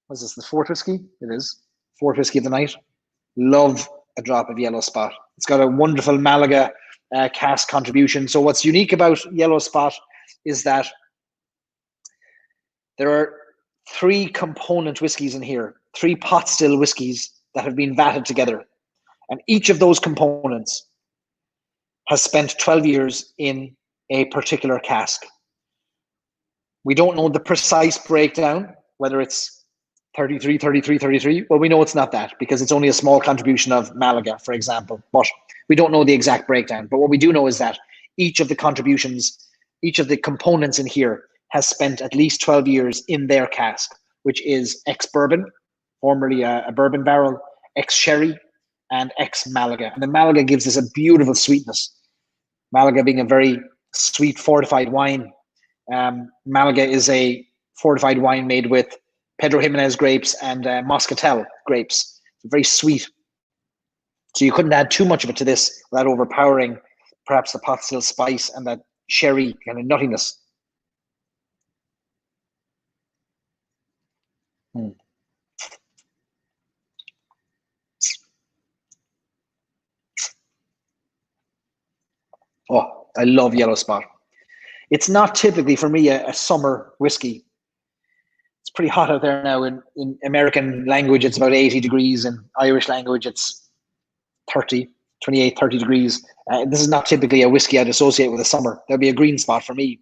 Was this the fourth whiskey? It is. Fourth whiskey of the night. Love a drop of yellow spot. It's got a wonderful Malaga cask contribution. So what's unique about yellow spot is that there are 3 component whiskies in here, 3 pot still whiskies that have been vatted together. And each of those components has spent 12 years in a particular cask. We don't know the precise breakdown, whether it's 33, 33, 33. Well, we know it's not that because it's only a small contribution of Malaga, for example. But we don't know the exact breakdown. But what we do know is that each of the contributions, each of the components in here has spent at least 12 years in their cask, which is ex-bourbon, formerly a bourbon barrel, ex-sherry, and ex-Malaga. And the Malaga gives us a beautiful sweetness. Malaga being a very sweet fortified wine. Malaga is a fortified wine made with Pedro Jimenez grapes and Moscatel grapes. It's very sweet. So you couldn't add too much of it to this without overpowering perhaps the pot still spice and that sherry kind of nuttiness. Oh, I love yellow spot. It's not typically for me a summer whiskey. It's pretty hot out there now. In American language, it's about 80 degrees. In Irish language, it's 28, 30 degrees. This is not typically a whiskey I'd associate with a summer. There'll be a green spot for me.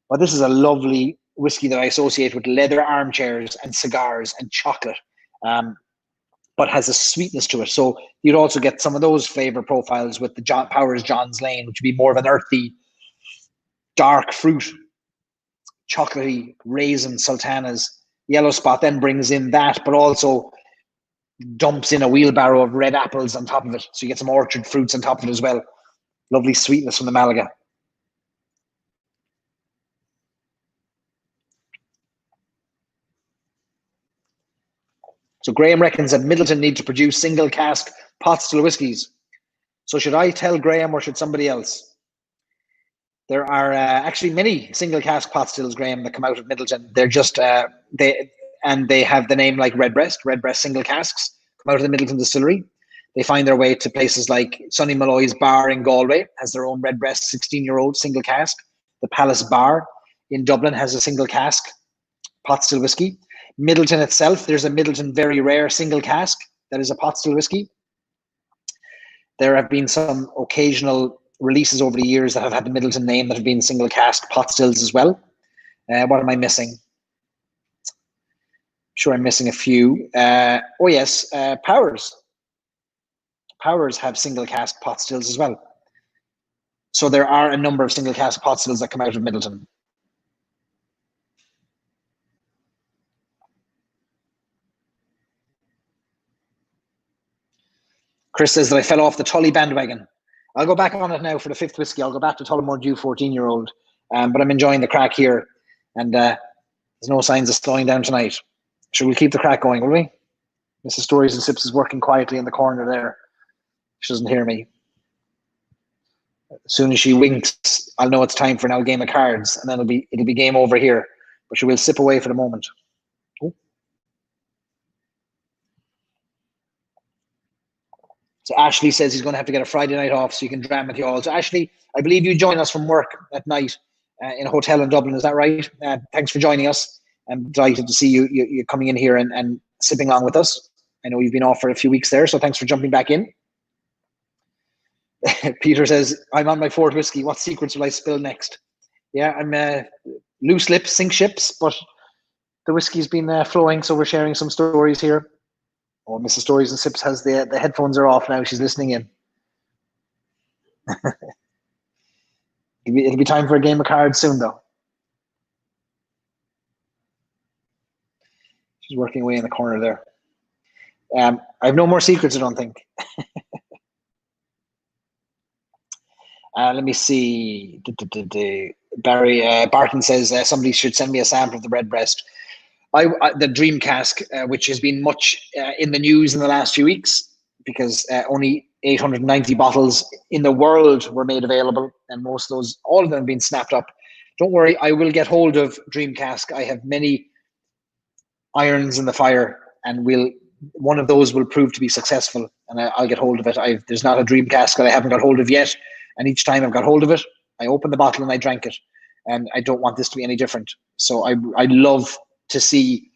But this is a lovely whiskey that I associate with leather armchairs and cigars and chocolate, but has a sweetness to it. So you'd also get some of those flavor profiles with the Powers John's Lane, which would be more of an earthy, dark fruit, chocolatey, raisin, sultanas. Yellow spot then brings in that, but also dumps in a wheelbarrow of red apples on top of it. So you get some orchard fruits on top of it as well. Lovely sweetness from the Malaga. So Graham reckons that Midleton need to produce single cask pot still whiskies. So should I tell Graham or should somebody else? There are actually many single cask pot stills, Graham, that come out of Midleton. They're just they have the name like Redbreast single casks come out of the Midleton distillery. They find their way to places like Sonny Malloy's Bar in Galway has their own Redbreast 16-year-old single cask. The Palace Bar in Dublin has a single cask pot still whiskey. Midleton itself, there's a Midleton very rare single cask that is a pot still whiskey. There have been some occasional releases over the years that have had the Midleton name that have been single cask pot stills as well. What am I missing? Sure, I'm missing a few. Oh yes, Powers. Powers have single cask pot stills as well. So there are a number of single cask pot stills that come out of Midleton. Chris says that I fell off the Tully bandwagon. I'll go back on it now for the 5th whiskey. I'll go back to Tullamore DEW 14-year-old. But I'm enjoying the crack here. And there's no signs of slowing down tonight. Sure, we'll keep the crack going, will we? Mrs. Stories and Sips is working quietly in the corner there. She doesn't hear me. As soon as she winks, I'll know it's time for now game of cards. And then it'll be game over here. But she will sip away for the moment. Oh. So Ashley says he's going to have to get a Friday night off so you can dram with you all. So Ashley, I believe you join us from work at night in a hotel in Dublin. Is that right? Thanks for joining us. I'm delighted to see you coming in here and sipping along with us. I know you've been off for a few weeks there, so thanks for jumping back in. Peter says, I'm on my 4th whiskey. What secrets will I spill next? Yeah, I'm loose lips, sink ships, but the whiskey's been flowing, so we're sharing some stories here. Oh, Mrs. Stories and Sips has the headphones are off now. She's listening in. It'll be time for a game of cards soon, though. She's working away in the corner there. I have no more secrets, I don't think. Let me see. Barry Barton says somebody should send me a sample of the Redbreast. The Dream Cask, which has been much in the news in the last few weeks because only 890 bottles in the world were made available, and most of those, all of them, have been snapped up. Don't worry, I will get hold of Dream Cask. I have many irons in the fire, and one of those will prove to be successful, and I'll get hold of it. There's not a dream cask that I haven't got hold of yet, and each time I've got hold of it, I opened the bottle and I drank it, and I don't want this to be any different. So I love to see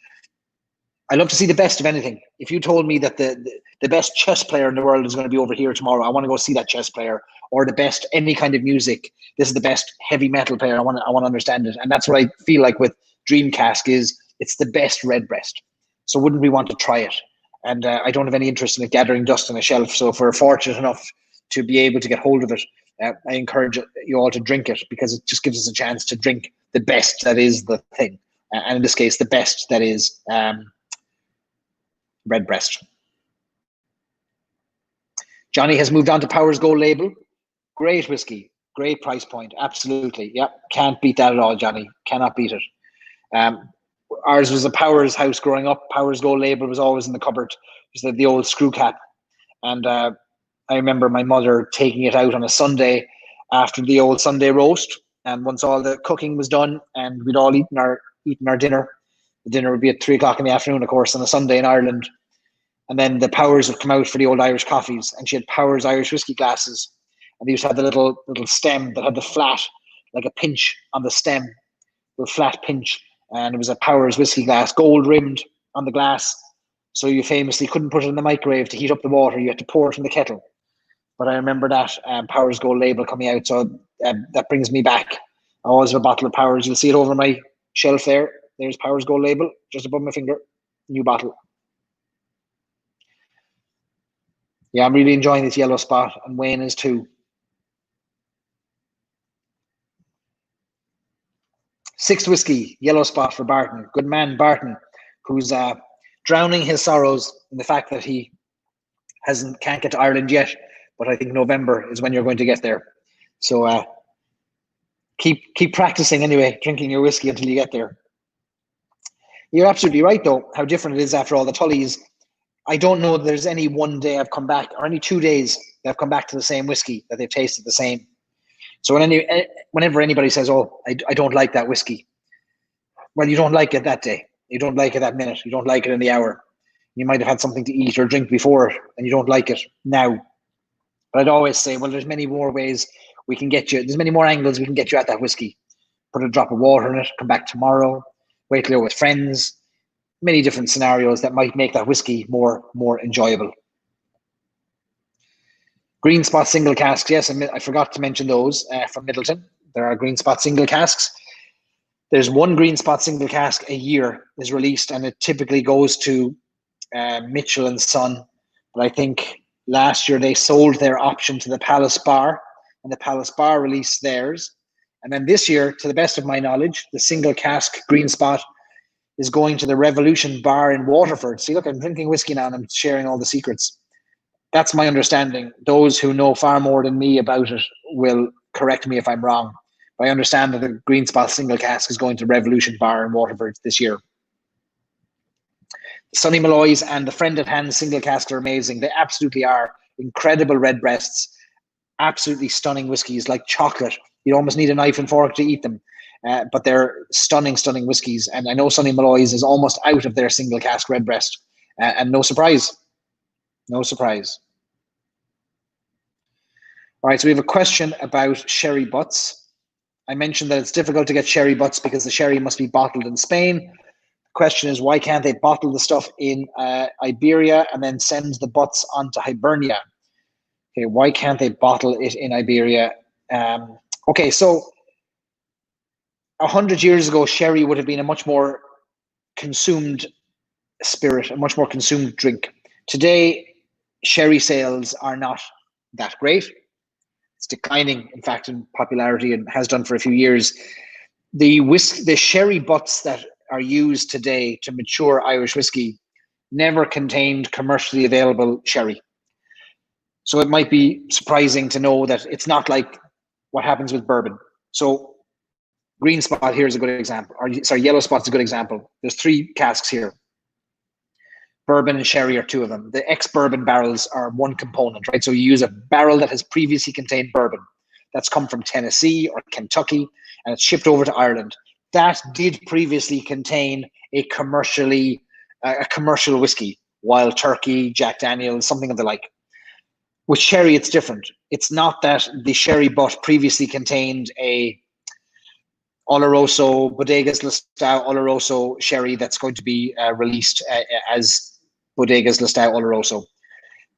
the best of anything. If you told me that the best chess player in the world is going to be over here tomorrow, I want to go see that chess player. Or the best any kind of music, this is the best heavy metal player. I want to understand it, and that's what I feel like with Dream Cask is. It's the best redbreast. So wouldn't we want to try it? And I don't have any interest in it gathering dust on a shelf. So if we're fortunate enough to be able to get hold of it, I encourage you all to drink it, because it just gives us a chance to drink the best that is the thing. And in this case, the best that is redbreast. Johnny has moved on to Powers Gold label. Great whiskey, great price point. Absolutely. Yep. Can't beat that at all, Johnny. Cannot beat it. Ours was a Powers house growing up. Powers Gold label was always in the cupboard. It was the old screw cap. And I remember my mother taking it out on a Sunday after the old Sunday roast. And once all the cooking was done and we'd all eaten our dinner, the dinner would be at 3 o'clock in the afternoon, of course, on a Sunday in Ireland. And then the Powers would come out for the old Irish coffees. And she had Powers Irish whiskey glasses. And they used to have the little stem that had the flat, like a pinch on the stem, the flat pinch. And it was a Powers whiskey glass, gold rimmed on the glass. So you famously couldn't put it in the microwave to heat up the water. You had to pour it from the kettle. But I remember that Powers Gold label coming out. So that brings me back. I always have a bottle of Powers. You'll see it over my shelf there. There's Powers Gold label, just above my finger. New bottle. Yeah, I'm really enjoying this yellow spot, and Wayne is too. Sixth whiskey, yellow spot for Barton. Good man, Barton, who's drowning his sorrows in the fact that he can't get to Ireland yet, but I think November is when you're going to get there. So keep practicing anyway, drinking your whiskey until you get there. You're absolutely right, though, how different it is after all the Tullys. I don't know that there's any one day I've come back, or any 2 days that I've come back to the same whiskey, that they've tasted the same. So whenever anybody says, oh, I don't like that whiskey, well, you don't like it that day. You don't like it that minute. You don't like it in the hour. You might have had something to eat or drink before it, and you don't like it now. But I'd always say, well, there's many more ways we can get you. There's many more angles we can get you at that whiskey. Put a drop of water in it, come back tomorrow, wait till you're with friends. Many different scenarios that might make that whiskey more enjoyable. Green Spot single casks, yes, I forgot to mention those from Midleton. There are Green Spot single casks. There's one Green Spot single cask a year is released, and it typically goes to Mitchell and Son. But I think last year they sold their option to the Palace Bar, and the Palace Bar released theirs. And then this year, to the best of my knowledge, the single cask Green Spot is going to the Revolution Bar in Waterford. See, look, I'm drinking whiskey now and I'm sharing all the secrets. That's my understanding. Those who know far more than me about it will correct me if I'm wrong. But I understand that the Green Spot single cask is going to Revolution Bar in Waterford this year. Sonny Malloy's and the Friend at Hand single casks are amazing. They absolutely are. Incredible redbreasts. Absolutely stunning whiskies, like chocolate. You almost need a knife and fork to eat them. But they're stunning whiskies. And I know Sonny Malloy's is almost out of their single cask redbreast. And no surprise. No surprise. All right, so we have a question about sherry butts. I mentioned that it's difficult to get sherry butts because the sherry must be bottled in Spain. The question is, why can't they bottle the stuff in Iberia and then send the butts on to Hibernia? Okay, why can't they bottle it in Iberia? Okay, so 100 years ago, sherry would have been a much more consumed spirit, a much more consumed drink. Today, sherry sales are not that great. It's declining, in fact, in popularity, and has done for a few years. The sherry butts that are used today to mature Irish whiskey never contained commercially available sherry. So it might be surprising to know that it's not like what happens with bourbon. So Green Spot here is a good example, or sorry, Yellow Spot's a good example. There's 3 casks here. Bourbon and sherry are 2 of them. The ex-bourbon barrels are one component, right? So you use a barrel that has previously contained bourbon that's come from Tennessee or Kentucky, and it's shipped over to Ireland. that did previously contain a commercial whiskey, Wild Turkey, Jack Daniels, something of the like. With sherry, it's different. It's not that the sherry butt previously contained a Oloroso, Bodegas Listau Oloroso sherry that's going to be released as Bodegas Listau Oloroso,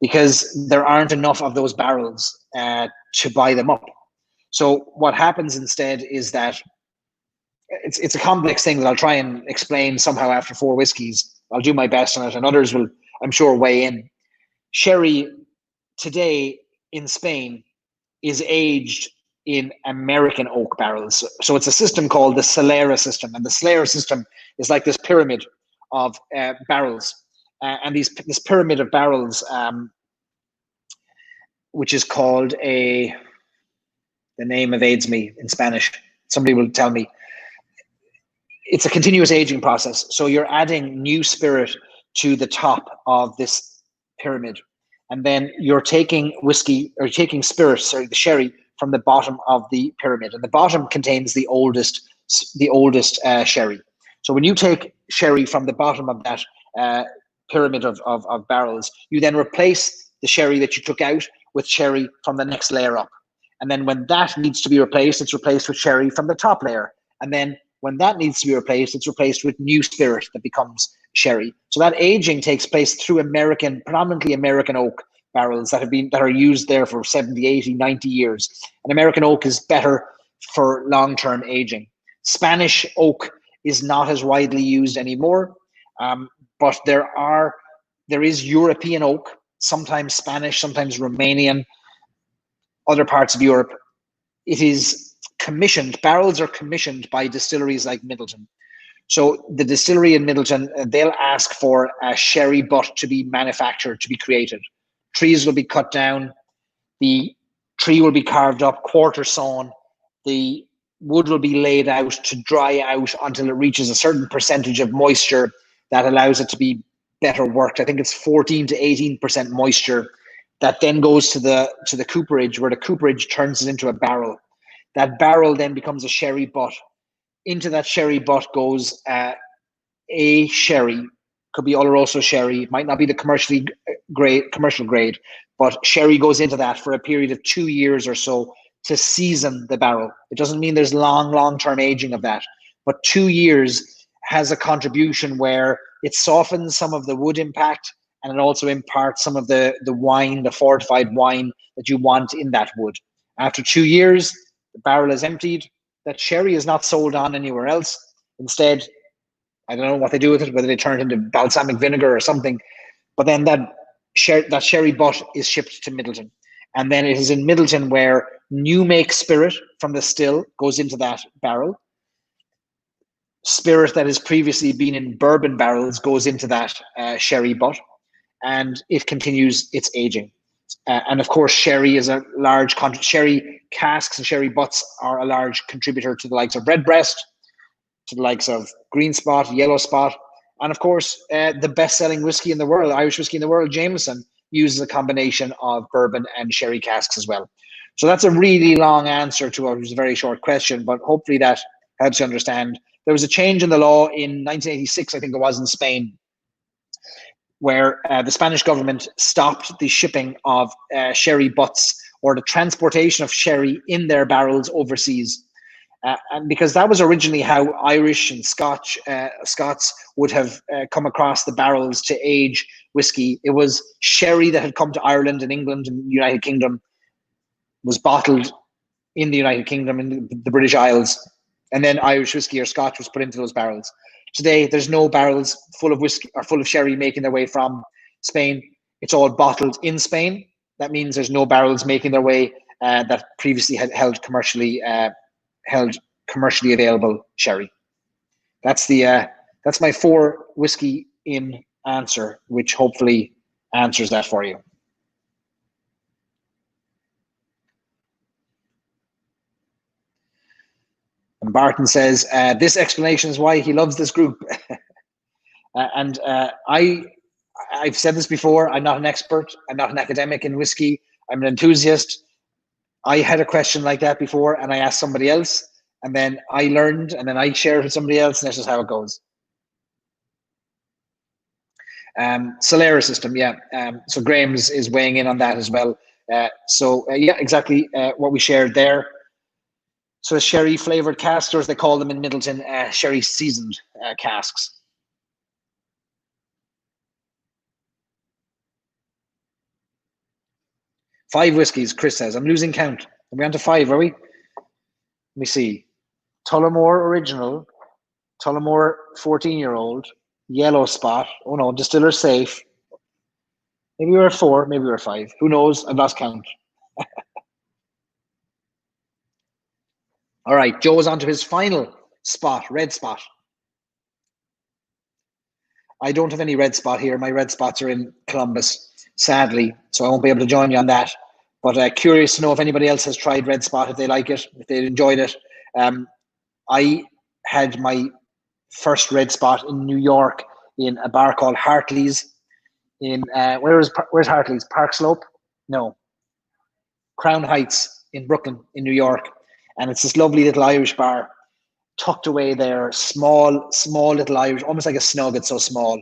because there aren't enough of those barrels to buy them up. So what happens instead is that it's a complex thing that I'll try and explain somehow after 4 whiskeys. I'll do my best on it, and others will, I'm sure, weigh in. Sherry today in Spain is aged in American oak barrels. So it's a system called the Solera system. And the Solera system is like this pyramid of barrels. And this pyramid of barrels, which is called the name evades me in Spanish. Somebody will tell me. It's a continuous aging process. So you're adding new spirit to the top of this pyramid. And then you're taking spirit, the sherry, from the bottom of the pyramid. And the bottom contains the oldest sherry. So when you take sherry from the bottom of that pyramid of barrels, you then replace the sherry that you took out with sherry from the next layer up. And then when that needs to be replaced, it's replaced with sherry from the top layer. And then when that needs to be replaced, it's replaced with new spirit that becomes sherry. So that aging takes place through predominantly American oak barrels that are used there for 70, 80, 90 years. And American oak is better for long-term aging. Spanish oak is not as widely used anymore, but there is European oak, sometimes Spanish, sometimes Romanian, other parts of Europe. It is commissioned, barrels are commissioned by distilleries like Midleton. So the distillery in Midleton, they'll ask for a sherry butt to be manufactured, to be created. Trees will be cut down, the tree will be carved up, quarter sawn, the wood will be laid out to dry out until it reaches a certain percentage of moisture that allows it to be better worked. I think it's 14 to 18% moisture that then goes to the cooperage, where the cooperage turns it into a barrel. That barrel then becomes a sherry butt. Into that sherry butt goes a sherry, could be Oloroso sherry. It might not be the commercial grade, but sherry goes into that for a period of 2 years or so to season the barrel. It doesn't mean there's long-term aging of that, but 2 years has a contribution where it softens some of the wood impact, and it also imparts some of the wine, the fortified wine that you want in that wood. After 2 years, the barrel is emptied. That sherry is not sold on anywhere else. Instead, I don't know what they do with it, whether they turn it into balsamic vinegar or something, but then that sherry butt is shipped to Midleton. And then it is in Midleton where new make spirit from the still goes into that barrel. Spirit that has previously been in bourbon barrels goes into that sherry butt, and it continues its aging. And of course, sherry is a large sherry casks and sherry butts are a large contributor to the likes of Redbreast, to the likes of Green Spot, Yellow Spot, and of course, the best-selling whiskey in the world, Irish whiskey in the world, Jameson, uses a combination of bourbon and sherry casks as well. So that's a really long answer to what was a very short question, but hopefully that helps you understand. There was a change in the law in 1986, I think it was, in Spain, where the Spanish government stopped the shipping of sherry butts or the transportation of sherry in their barrels overseas. And because that was originally how Irish and Scots would have come across the barrels to age whiskey. It was sherry that had come to Ireland and England and the United Kingdom, was bottled in the United Kingdom, in the British Isles, and then Irish whiskey or Scotch was put into those barrels. Today, there's no barrels full of whiskey or full of sherry making their way from Spain. It's all bottled in Spain. That means there's no barrels making their way that previously had held commercially available sherry. That's my 4 whiskey in answer, which hopefully answers that for you. And Barton says, this explanation is why he loves this group. I've said this before, I'm not an expert, I'm not an academic in whiskey, I'm an enthusiast. I had a question like that before and I asked somebody else, and then I learned, and then I share it with somebody else, and that's just how it goes. Solera system, yeah. So Graham is weighing in on that as well. Yeah, exactly what we shared there. So sherry flavored casks, or as they call them in Midleton, sherry seasoned casks. Five whiskies, Chris says. I'm losing count. Are we on to five, are we? Let me see. Tullamore Original, Tullamore 14-year-old, Yellow Spot. Oh no, Distiller Safe. Maybe we were four, maybe we were five. Who knows? I've lost count. All right, Joe is on to his final spot, Red Spot. I don't have any Red Spot here. My Red Spots are in Columbus, sadly, so I won't be able to join you on that. But curious to know if anybody else has tried Red Spot, if they like it, if they enjoyed it. I had my first Red Spot in New York in a bar called Hartley's in, where's Hartley's? Park Slope? No. Crown Heights in Brooklyn in New York. And it's this lovely little Irish bar tucked away there, small little Irish, almost like a snug, it's so small.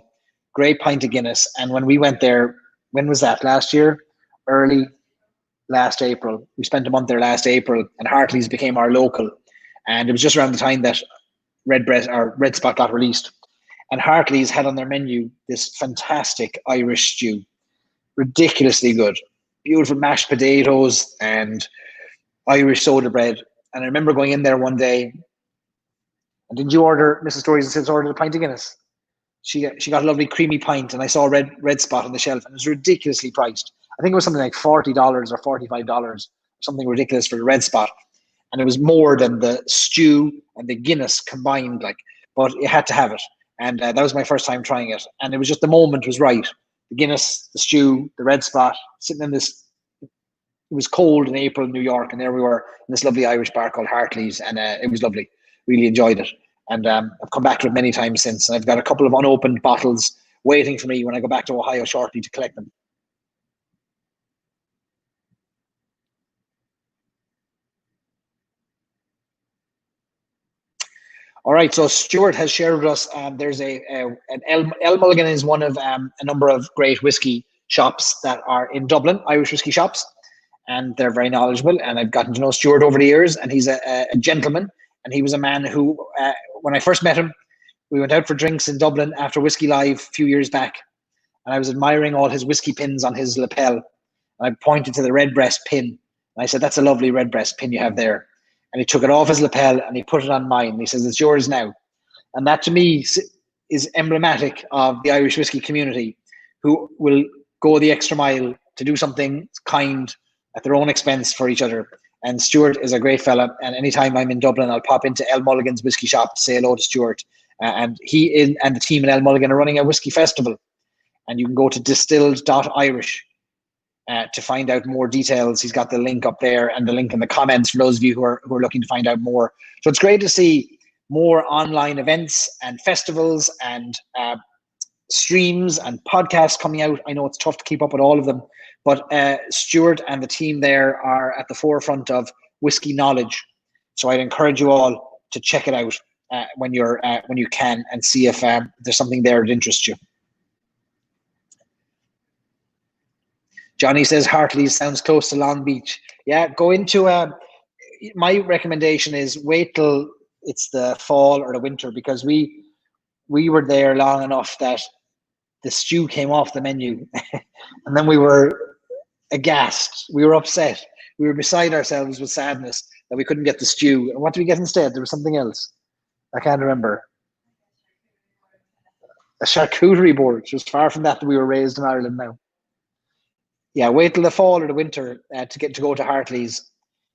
Great pint of Guinness. And when we went there, when was that? Last year? Early last April. We spent a month there last April, and Hartley's became our local. And it was just around the time that Red Spot got released. And Hartley's had on their menu this fantastic Irish stew. Ridiculously good. Beautiful mashed potatoes and Irish soda bread. And I remember going in there one day, and did you order, Mrs. Stories says, ordered a pint of Guinness? She got a lovely creamy pint, and I saw a red Spot on the shelf, and it was ridiculously priced. I think it was something like $40 or $45, something ridiculous for the Red Spot. And it was more than the stew and the Guinness combined, but you had to have it. And that was my first time trying it. And it was just, the moment was right. The Guinness, the stew, the Red Spot, sitting in this, it was cold in April in New York, and there we were in this lovely Irish bar called Hartley's, and it was lovely. Really enjoyed it. And I've come back to it many times since. And I've got a couple of unopened bottles waiting for me when I go back to Ohio shortly to collect them. All right, so Stuart has shared with us, there's an El Mulligan is one of a number of great whiskey shops that are in Dublin, Irish whiskey shops, and they're very knowledgeable. And I've gotten to know Stuart over the years, and he's a gentleman, and he was a man who, when I first met him, we went out for drinks in Dublin after Whiskey Live a few years back, and I was admiring all his whiskey pins on his lapel, and I pointed to the redbreast pin, and I said, "That's a lovely redbreast pin you have there." And he took it off his lapel and he put it on mine. And he says, "It's yours now." And that to me is emblematic of the Irish whiskey community, who will go the extra mile to do something kind at their own expense for each other. And Stuart is a great fella. And anytime I'm in Dublin, I'll pop into El Mulligan's whiskey shop to say hello to Stuart. And he and the team in El Mulligan are running a whiskey festival. And you can go to distilled.irish to find out more details. He's got the link up there and the link in the comments for those of you who are looking to find out more. So it's great to see more online events and festivals and streams and podcasts coming out. I know it's tough to keep up with all of them, but Stuart and the team there are at the forefront of whiskey knowledge. So I'd encourage you all to check it out when you can, and see if there's something there that interests you. Johnny says Hartley's sounds close to Long Beach. Yeah, go into my recommendation is wait till it's the fall or the winter, because we were there long enough that the stew came off the menu and then we were aghast. We were upset. We were beside ourselves with sadness that we couldn't get the stew. And what did we get instead? There was something else. I can't remember. A charcuterie board, which was far from that we were raised in Ireland now. Yeah, wait till the fall or the winter to go to Hartley's.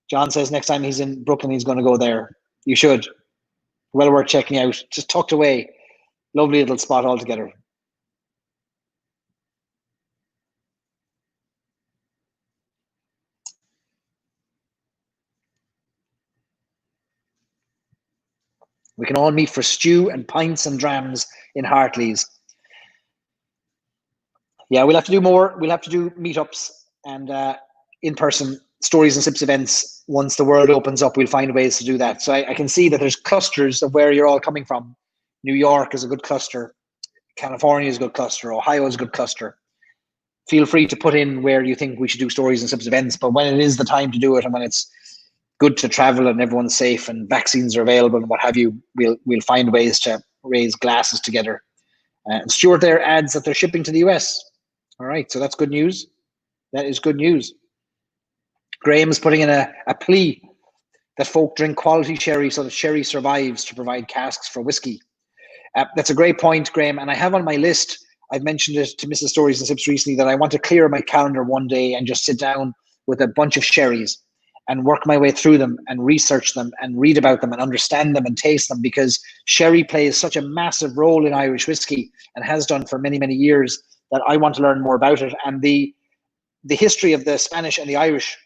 John says next time he's in Brooklyn, he's going to go there. You should. Well worth checking out. Just tucked away. Lovely little spot altogether. We can all meet for stew and pints and drams in Hartley's. Yeah, we'll have to do more. We'll have to do meetups and in person stories and sips events, once the world opens up, we'll find ways to do that. So I can see that there's clusters of where you're all coming from. New York is a good cluster. California is a good cluster. Ohio is a good cluster. Feel free to put in where you think we should do stories and sips events, but when it is the time to do it and when it's good to travel and everyone's safe and vaccines are available and what have you, we'll find ways to raise glasses together. And Stuart there adds that they're shipping to the US. All right, so that's good news. That is good news. Graham is putting in a plea that folk drink quality sherry so that sherry survives to provide casks for whiskey. That's a great point, Graham. And I have on my list, I've mentioned it to Mrs. Stories and Sips recently, that I want to clear my calendar one day and just sit down with a bunch of sherries and work my way through them and research them and read about them and understand them and taste them, because sherry plays such a massive role in Irish whiskey and has done for many, many years, that I want to learn more about it. And the history of the Spanish and the Irish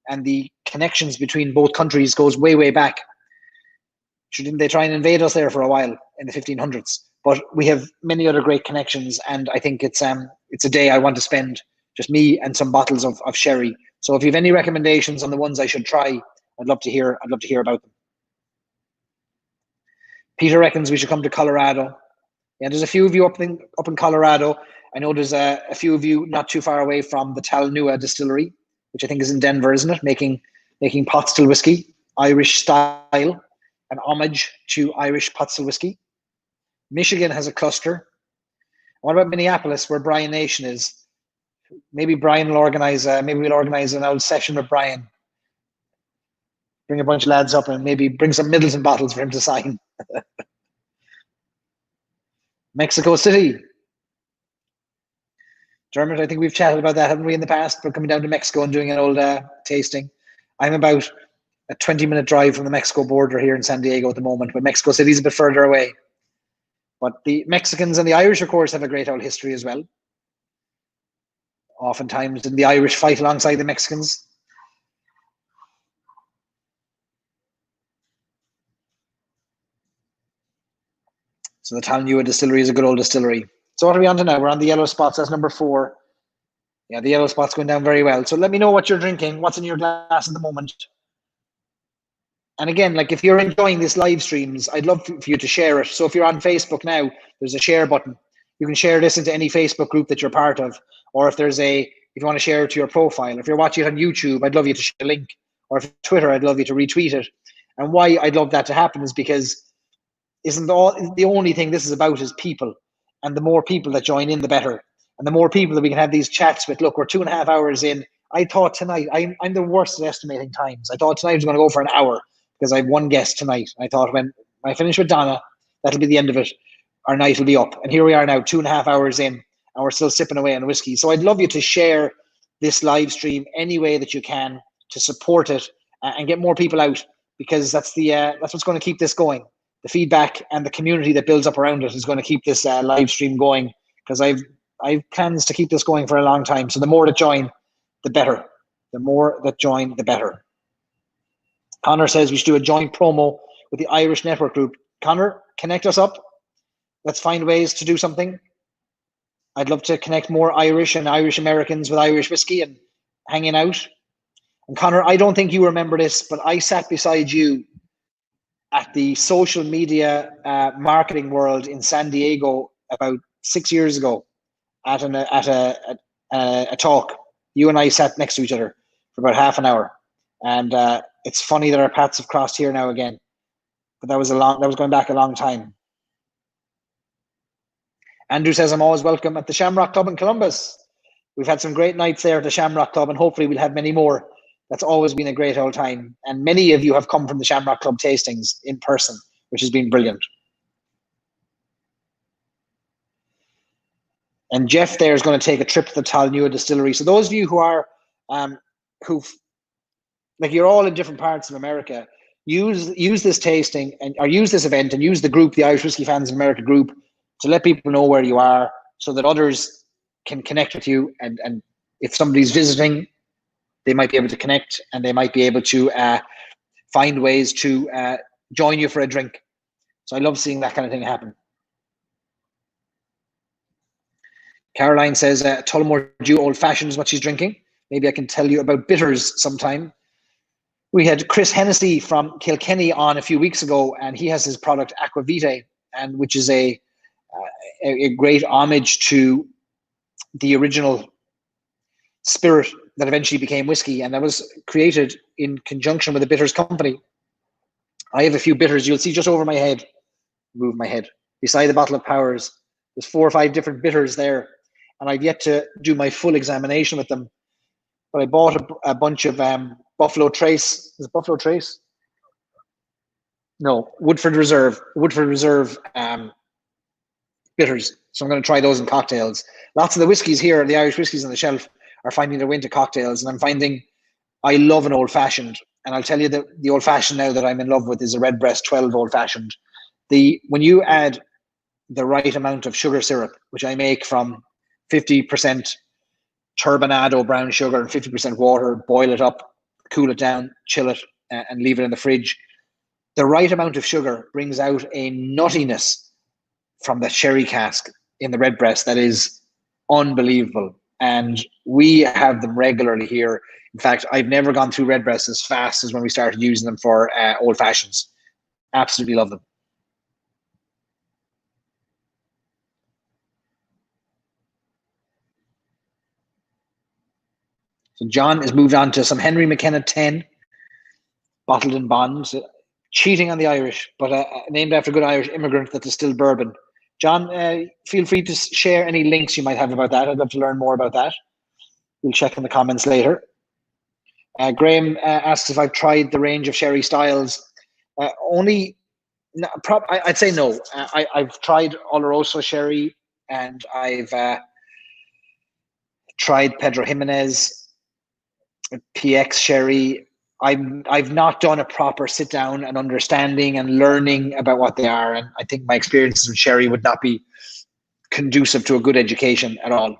and the connections between both countries goes way, way back. Didn't they try and invade us there for a while in the 1500s? But we have many other great connections, and I think it's a day I want to spend, just me and some bottles of sherry. So if you have any recommendations on the ones I should try, I'd love to hear about them. Peter reckons we should come to Colorado. Yeah, there's a few of you up in Colorado. I know there's a few of you not too far away from the Tullamore Distillery, which I think is in Denver, isn't it? Making pot still whiskey, Irish style, an homage to Irish pot still whiskey. Michigan has a cluster. What about Minneapolis, where Brian Nation is? Maybe Brian will organize. Maybe we'll organize an old session with Brian. Bring a bunch of lads up and maybe bring some Midleton bottles for him to sign. Mexico City. Dermot, I think we've chatted about that, haven't we, in the past? We're coming down to Mexico and doing an old tasting. I'm about a 20-minute drive from the Mexico border here in San Diego at the moment, but Mexico City is a bit further away. But the Mexicans and the Irish, of course, have a great old history as well. Oftentimes, did the Irish fight alongside the Mexicans? So the Tullamore Distillery is a good old distillery. So what are we on to now? We're on the yellow spots. That's number 4. Yeah, the yellow spot's going down very well. So let me know what you're drinking, what's in your glass at the moment. And again, like, if you're enjoying this live streams, I'd love for you to share it. So if you're on Facebook now, there's a share button. You can share this into any Facebook group that you're part of. Or if you want to share it to your profile. If you're watching it on YouTube, I'd love you to share a link. Or if Twitter, I'd love you to retweet it. And why I'd love that to happen is because the only thing this is about is people. And the more people that join in, the better. And the more people that we can have these chats with. Look, we're 2.5 hours in. I thought tonight, I'm the worst at estimating times. I thought tonight was going to go for an hour because I have one guest tonight. I thought when I finish with Donna, that'll be the end of it. Our night will be up. And here we are now, 2.5 hours in, and we're still sipping away on whiskey. So I'd love you to share this live stream any way that you can to support it and get more people out, because that's what's going to keep this going. The feedback and the community that builds up around it is going to keep this live stream going, because I've plans to keep this going for a long time. So the more that join, the better. The more that join, the better. Connor says we should do a joint promo with the Irish Network Group. Connor, connect us up. Let's find ways to do something. I'd love to connect more Irish and Irish Americans with Irish whiskey and hanging out. And Connor, I don't think you remember this, but I sat beside you at the social media marketing world in San Diego about 6 years ago at a talk. You and I sat next to each other for about half an hour. And it's funny that our paths have crossed here now again. But that was going back a long time. Andrew says, I'm always welcome at the Shamrock Club in Columbus. We've had some great nights there at the Shamrock Club, and hopefully we'll have many more. That's always been a great old time. And many of you have come from the Shamrock Club tastings in person, which has been brilliant. And Jeff there is going to take a trip to the Tullamore Distillery. So those of you who are, you're all in different parts of America, use this tasting or use this event and use the group, the Irish Whiskey Fans of America group, to let people know where you are so that others can connect with you. And if somebody's visiting, they might be able to connect and they might be able to find ways to join you for a drink. So I love seeing that kind of thing happen. Caroline says Tullamore D.E.W old fashioned is what she's drinking. Maybe I can tell you about bitters sometime. We had Chris Hennessy from Kilkenny on a few weeks ago, and he has his product Aquavitae, and which is a great homage to the original spirit that eventually became whiskey, and that was created in conjunction with a bitters company. I have a few bitters. You'll see just over my head, move my head, beside the bottle of Powers. There's 4 or 5 different bitters there, and I've yet to do my full examination with them. But I bought a bunch of Buffalo Trace. Is it Buffalo Trace? No, Woodford Reserve. Woodford Reserve bitters. So I'm going to try those in cocktails. Lots of the whiskies here, the Irish whiskies on the shelf, are finding their way into cocktails, and I'm finding I love an old fashioned. And I'll tell you that the old fashioned now that I'm in love with is a Redbreast 12 old fashioned. When you add the right amount of sugar syrup, which I make from 50% turbinado brown sugar and 50% water, boil it up, cool it down, chill it, and leave it in the fridge. The right amount of sugar brings out a nuttiness from the sherry cask in the Redbreast that is unbelievable. And we have them regularly here. In fact, I've never gone through Redbreast as fast as when we started using them for old fashions. Absolutely love them. So John has moved on to some Henry McKenna 10, bottled in bonds, cheating on the Irish, but named after a good Irish immigrant that distilled bourbon. John, feel free to share any links you might have about that. I'd love to learn more about that. We'll check in the comments later. Graham asks if I've tried the range of sherry styles. I'd say no. I've tried Oloroso sherry, and I've tried Pedro Jimenez, PX sherry. I've not done a proper sit down and understanding and learning about what they are, and I think my experiences with sherry would not be conducive to a good education at all.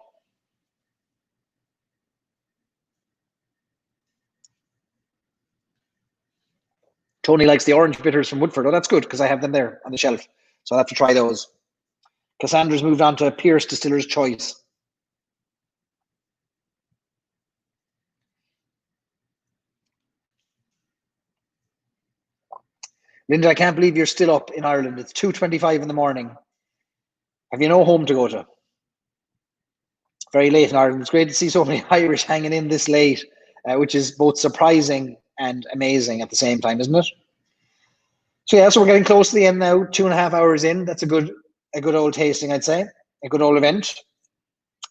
Tony likes the orange bitters from Woodford. Oh, that's good, because I have them there on the shelf. So I'll have to try those. Cassandra's moved on to Pierce Distiller's Choice. Linda, I can't believe you're still up in Ireland. It's 2:25 in the morning. Have you no home to go to? Very late in Ireland. It's great to see so many Irish hanging in this late, which is both surprising and amazing at the same time, isn't it? So yeah, so we're getting close to the end now, 2.5 hours in. That's a good old tasting, I'd say, a good old event.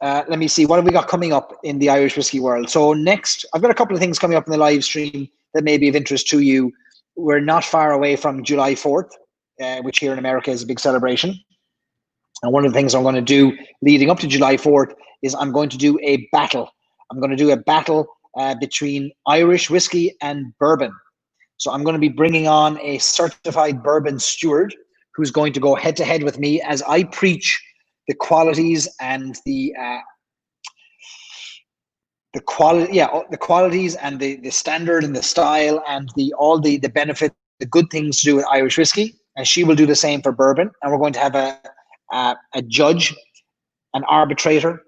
Let me see, what have we got coming up in the Irish whiskey world? So next, I've got a couple of things coming up in the live stream that may be of interest to you. We're not far away from July 4th, which here in America is a big celebration. And one of the things I'm going to do leading up to July 4th is I'm going to do a battle. I'm going to do a battle between Irish whiskey and bourbon. So I'm going to be bringing on a certified bourbon steward who's going to go head to head with me as I preach the qualities and the qualities and the standard and the style and all the benefit, the good things to do with Irish whiskey. And she will do the same for bourbon. And we're going to have a judge, an arbitrator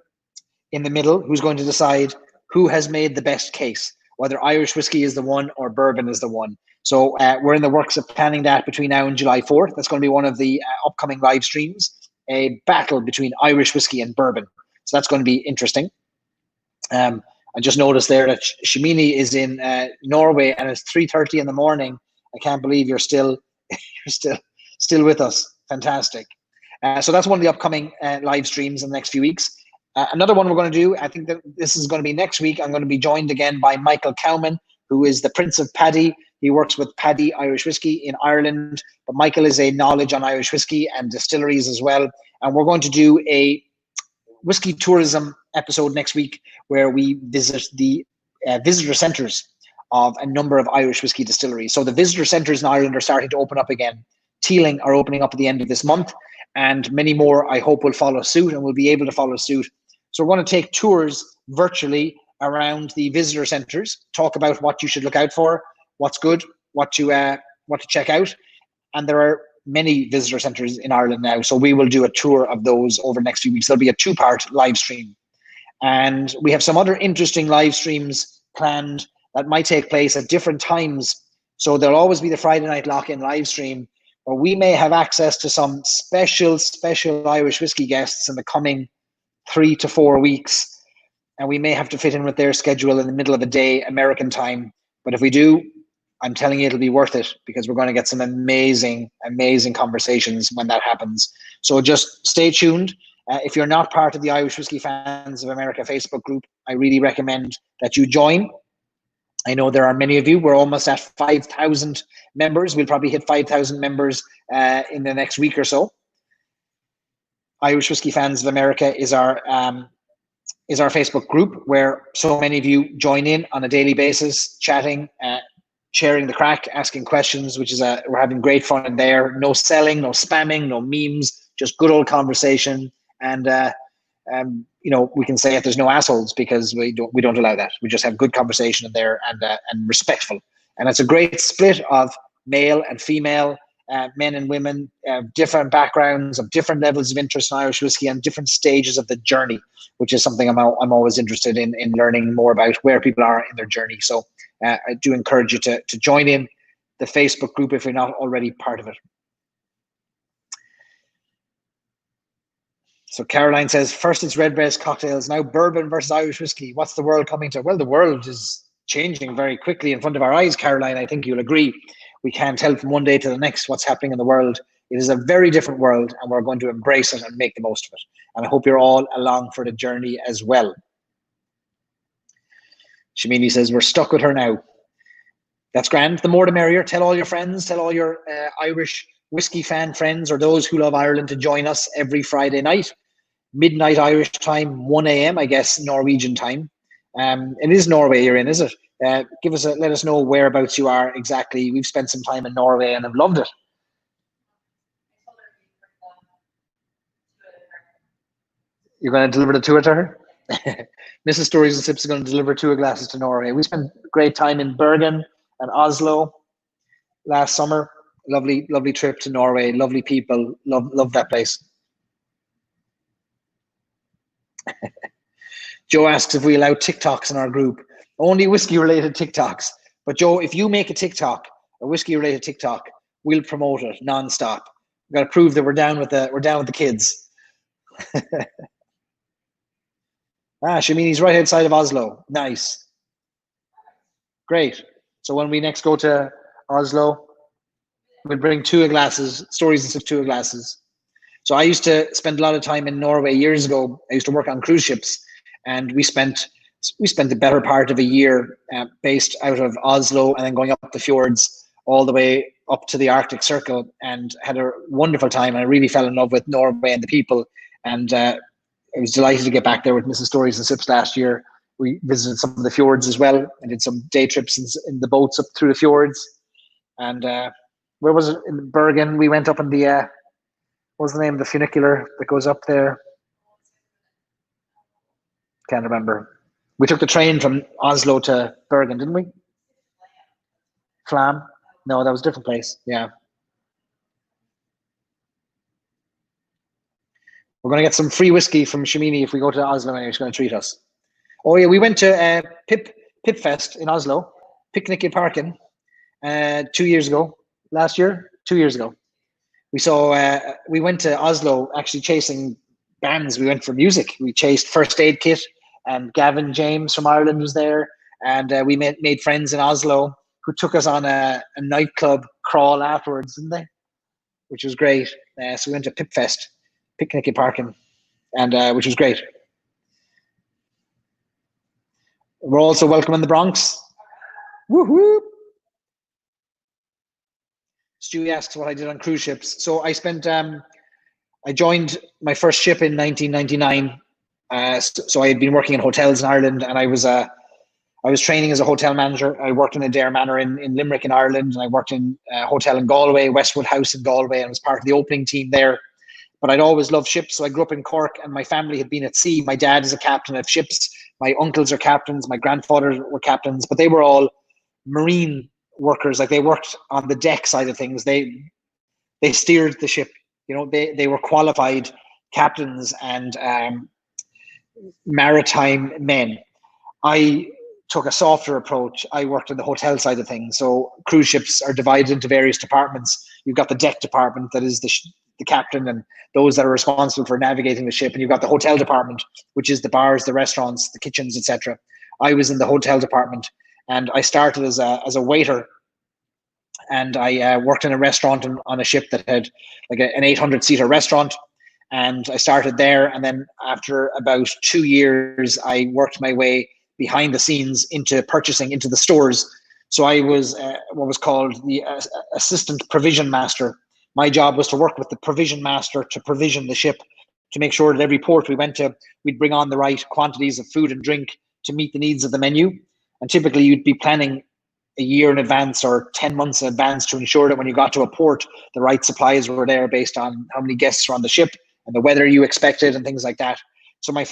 in the middle who's going to decide who has made the best case, whether Irish whiskey is the one or bourbon is the one. So we're in the works of planning that between now and July 4th. That's going to be one of the upcoming live streams, a battle between Irish whiskey and bourbon. So that's going to be interesting. I just noticed there that Shimini is in Norway and it's 3:30 in the morning. I can't believe you're still with us. Fantastic. So that's one of the upcoming live streams in the next few weeks. Another one we're going to do, I think that this is going to be next week. I'm going to be joined again by Michael Cowman, who is the Prince of Paddy. He works with Paddy Irish Whiskey in Ireland, but Michael is a knowledge on Irish whiskey and distilleries as well. And we're going to do a whiskey tourism episode next week where we visit the visitor centres of a number of Irish whiskey distilleries. So the visitor centres in Ireland are starting to open up again. Teeling are opening up at the end of this month, and many more I hope will follow suit and will be able to follow suit. So we're going to take tours virtually around the visitor centres, talk about what you should look out for, what's good, what to check out. And there are many visitor centres in Ireland now, so we will do a tour of those over the next few weeks. There'll be a 2-part live stream. And we have some other interesting live streams planned that might take place at different times. So there'll always be the Friday night lock-in live stream, or we may have access to some special Irish whiskey guests in the coming 3 to 4 weeks. And we may have to fit in with their schedule in the middle of the day, American time. But if we do, I'm telling you, it'll be worth it, because we're going to get some amazing conversations when that happens. So just stay tuned. If you're not part of the Irish Whiskey Fans of America Facebook group, I really recommend that you join. I know there are many of you. We're almost at 5,000 members. We'll probably hit 5,000 members in the next week or so. Irish Whiskey Fans of America is our Facebook group, where so many of you join in on a daily basis, chatting, sharing the crack, asking questions, which is we're having great fun in there. No selling, no spamming, no memes, just good old conversation. And you know, we can say if there's no assholes, because we don't allow that. We just have good conversation in there, and respectful. And it's a great split of male and female, men and women, different backgrounds, of different levels of interest in Irish whiskey, and different stages of the journey, which is something I'm always interested in learning more about, where people are in their journey. So I do encourage you to join in the Facebook group if you're not already part of it. So Caroline says, first it's red-based cocktails, now bourbon versus Irish whiskey. What's the world coming to? Well, the world is changing very quickly in front of our eyes, Caroline. I think you'll agree. We can't tell from one day to the next what's happening in the world. It is a very different world, and we're going to embrace it and make the most of it. And I hope you're all along for the journey as well. Shamini says, we're stuck with her now. That's grand. The more the merrier. Tell all your friends, tell all your Irish whiskey fan friends, or those who love Ireland, to join us every Friday night, midnight Irish time, 1 a.m, I guess, Norwegian time. It is Norway you're in, is it? Let us know whereabouts you are exactly. We've spent some time in Norway and have loved it. You're going to deliver the tour to her? Mrs. Stories and Sips is going to deliver 2 glasses to Norway. We spent great time in Bergen and Oslo last summer. Lovely trip to Norway. Lovely people. Love that place. Joe asks if we allow TikToks in our group. Only whiskey-related TikToks. But Joe, if you make a TikTok, a whiskey-related TikTok, we'll promote it non-stop. We've got to prove that we're down with the kids. Shamini's right outside of Oslo. Nice. Great. So when we next go to Oslo, we'll bring 2 glasses, Stories and Sips 2 glasses. So I used to spend a lot of time in Norway years ago. I used to work on cruise ships, and we spent the better part of a year based out of Oslo, and then going up the fjords all the way up to the Arctic Circle, and had a wonderful time. And I really fell in love with Norway and the people. And I was delighted to get back there with Mrs. Stories and Sips last year. We visited some of the fjords as well, and did some day trips in the boats up through the fjords. And where was it? In Bergen, we went up in the, what was the name of the funicular that goes up there? Can't remember. We took the train from Oslo to Bergen, didn't we? Flam? No, that was a different place. Yeah. We're going to get some free whiskey from Shamini if we go to Oslo, and she's going to treat us. Oh yeah, we went to Pip Fest in Oslo, Picnic in Parkin, 2 years ago. Last year? 2 years ago. We went to Oslo actually chasing bands. We went for music. We chased First Aid Kit, and Gavin James from Ireland was there. And we made friends in Oslo who took us on a nightclub crawl afterwards, didn't they? Which was great. So we went to Pip Fest, Picnic in Parkin, and which was great. We're also welcome in the Bronx. Woohoo! Stewie asks what I did on cruise ships. So I joined my first ship in 1999. So I had been working in hotels in Ireland, and I was training as a hotel manager. I worked in Adair Manor in Limerick in Ireland, and I worked in a hotel in Galway, Westwood House in Galway, and was part of the opening team there. But I'd always loved ships, so I grew up in Cork, and my family had been at sea. My dad is a captain of ships. My uncles are captains. My grandfathers were captains, but they were all marine workers. Like, they worked on the deck side of things. They steered the ship. You know, they were qualified captains, and maritime men. I took a softer approach. I worked on the hotel side of things. So cruise ships are divided into various departments. You've got the deck department, that is the captain and those that are responsible for navigating the ship. And you've got the hotel department, which is the bars, the restaurants, the kitchens, etc. I was in the hotel department, and I started as a waiter. And I worked in a restaurant on a ship that had like an 800-seater restaurant. And I started there. And then after about 2 years, I worked my way behind the scenes into purchasing, into the stores. So I was what was called the assistant provision master. My job was to work with the provision master to provision the ship, to make sure that every port we went to, we'd bring on the right quantities of food and drink to meet the needs of the menu. And typically you'd be planning a year in advance or 10 months in advance to ensure that when you got to a port, the right supplies were there based on how many guests were on the ship and the weather you expected and things like that. So my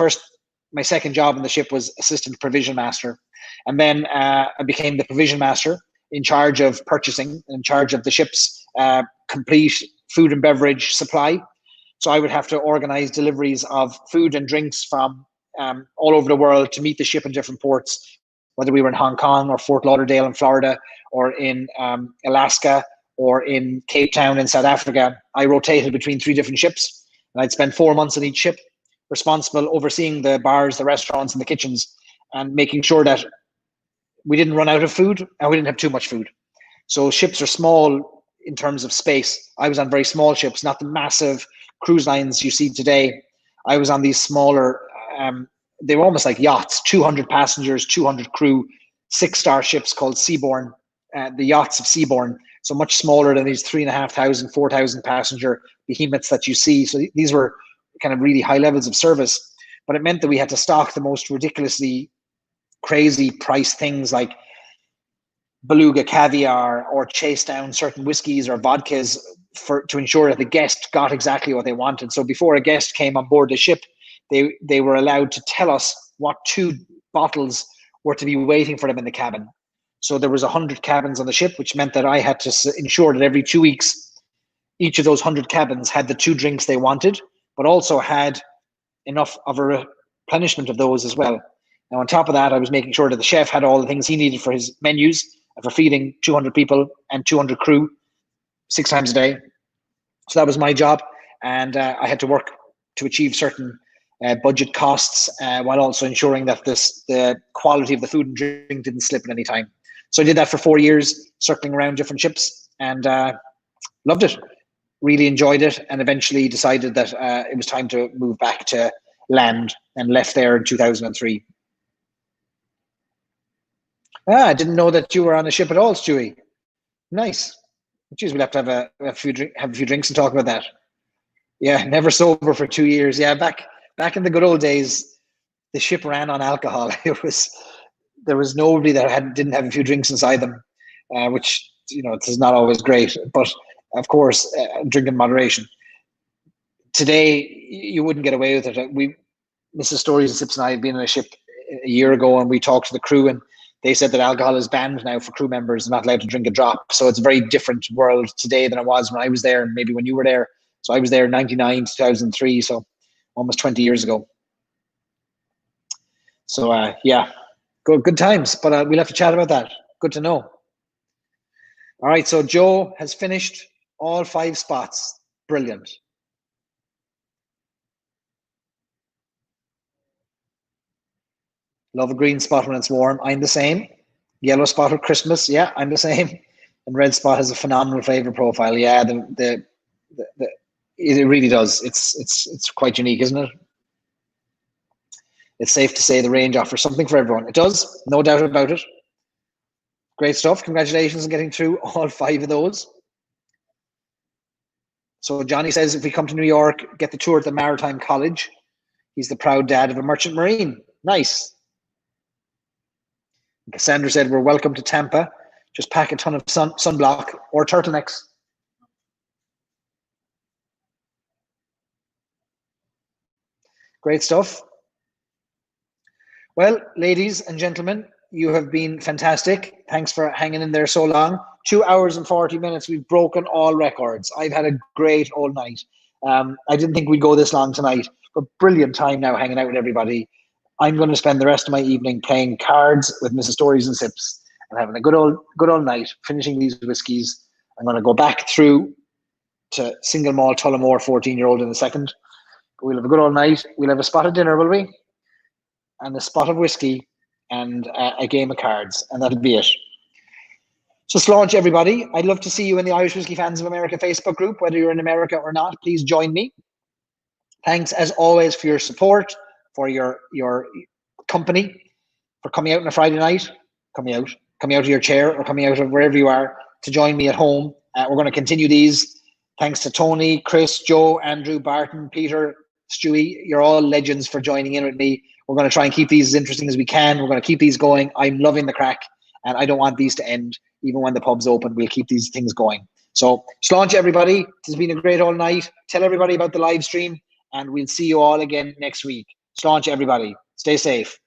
second job in the ship was assistant provision master. And then I became the provision master, in charge of purchasing, in charge of the ship's complete food and beverage supply. So I would have to organize deliveries of food and drinks from all over the world to meet the ship in different ports, whether we were in Hong Kong or Fort Lauderdale in Florida or in Alaska or in Cape Town in South Africa. I rotated between 3 different ships, and I'd spend 4 months on each ship, responsible overseeing the bars, the restaurants, and the kitchens, and making sure that we didn't run out of food and we didn't have too much food. So ships are small in terms of space. I was on very small ships, not the massive cruise lines you see today. I was on these smaller, they were almost like yachts, 200 passengers, 200 crew, 6-star ships called Seabourn, the yachts of Seabourn. So much smaller than these 3,500, 4,000 passenger behemoths that you see. So these were kind of really high levels of service, but it meant that we had to stock the most ridiculously crazy price things like beluga caviar or chase down certain whiskeys or vodkas to ensure that the guest got exactly what they wanted. So before a guest came on board the ship, they were allowed to tell us what 2 bottles were to be waiting for them in the cabin. So there was 100 cabins on the ship, which meant that I had to ensure that every 2 weeks, each of those 100 cabins had the 2 drinks they wanted, but also had enough of a replenishment of those as well. Now, on top of that, I was making sure that the chef had all the things he needed for his menus and for feeding 200 people and 200 crew 6 times a day. So that was my job. And I had to work to achieve certain budget costs while also ensuring that the quality of the food and drink didn't slip at any time. So I did that for 4 years, circling around different ships, and loved it. Really enjoyed it, and eventually decided that it was time to move back to land, and left there in 2003. I didn't know that you were on a ship at all, Stewie. Nice. Geez, we'll have to have a few drinks and talk about that. Yeah, never sober for 2 years. Yeah, back in the good old days, the ship ran on alcohol. There was nobody that didn't have a few drinks inside them, which is not always great. But of course, drink in moderation. Today, you wouldn't get away with it. Mrs. Stories and Sips and I had been on a ship a year ago, and we talked to the crew, and they said that alcohol is banned now for crew members, not allowed to drink a drop. So it's a very different world today than it was when I was there, and maybe when you were there. So I was there in 99, 2003, so almost 20 years ago. So yeah, good times, but we'll have to chat about that. Good to know. All right, so Joe has finished all 5 spots. Brilliant. Love a green spot when it's warm. I'm the same. Yellow spot at Christmas. Yeah, I'm the same. And red spot has a phenomenal flavor profile. Yeah, it really does. It's quite unique, isn't it? It's safe to say the range offers something for everyone. It does, no doubt about it. Great stuff. Congratulations on getting through all 5 of those. So Johnny says, if we come to New York, get the tour at the Maritime College. He's the proud dad of a merchant marine. Nice. Cassandra said, we're welcome to Tampa. Just pack a ton of sunblock or turtlenecks. Great stuff. Well, ladies and gentlemen, you have been fantastic. Thanks for hanging in there so long. 2 hours and 40 minutes. We've broken all records. I've had a great all night. I didn't think we'd go this long tonight. but brilliant time now hanging out with everybody. I'm going to spend the rest of my evening playing cards with Mrs. Stories and Sips and having a good old night, finishing these whiskies. I'm going to go back through to single malt Tullamore 14-year-old in a second. We'll have a good old night. We'll have a spot of dinner, will we? And a spot of whiskey and a game of cards, and that'll be it. So launch, everybody. I'd love to see you in the Irish Whiskey Fans of America Facebook group, whether you're in America or not. Please join me. Thanks, as always, for your support, for your company, for coming out on a Friday night, coming out of your chair or coming out of wherever you are to join me at home. We're going to continue these. Thanks to Tony, Chris, Joe, Andrew, Barton, Peter, Stewie. You're all legends for joining in with me. We're going to try and keep these as interesting as we can. We're going to keep these going. I'm loving the crack, and I don't want these to end. Even when the pub's open, we'll keep these things going. So, sláinte, everybody. It has been a great all night. Tell everybody about the live stream, and we'll see you all again next week. Sláinte, everybody. Stay safe.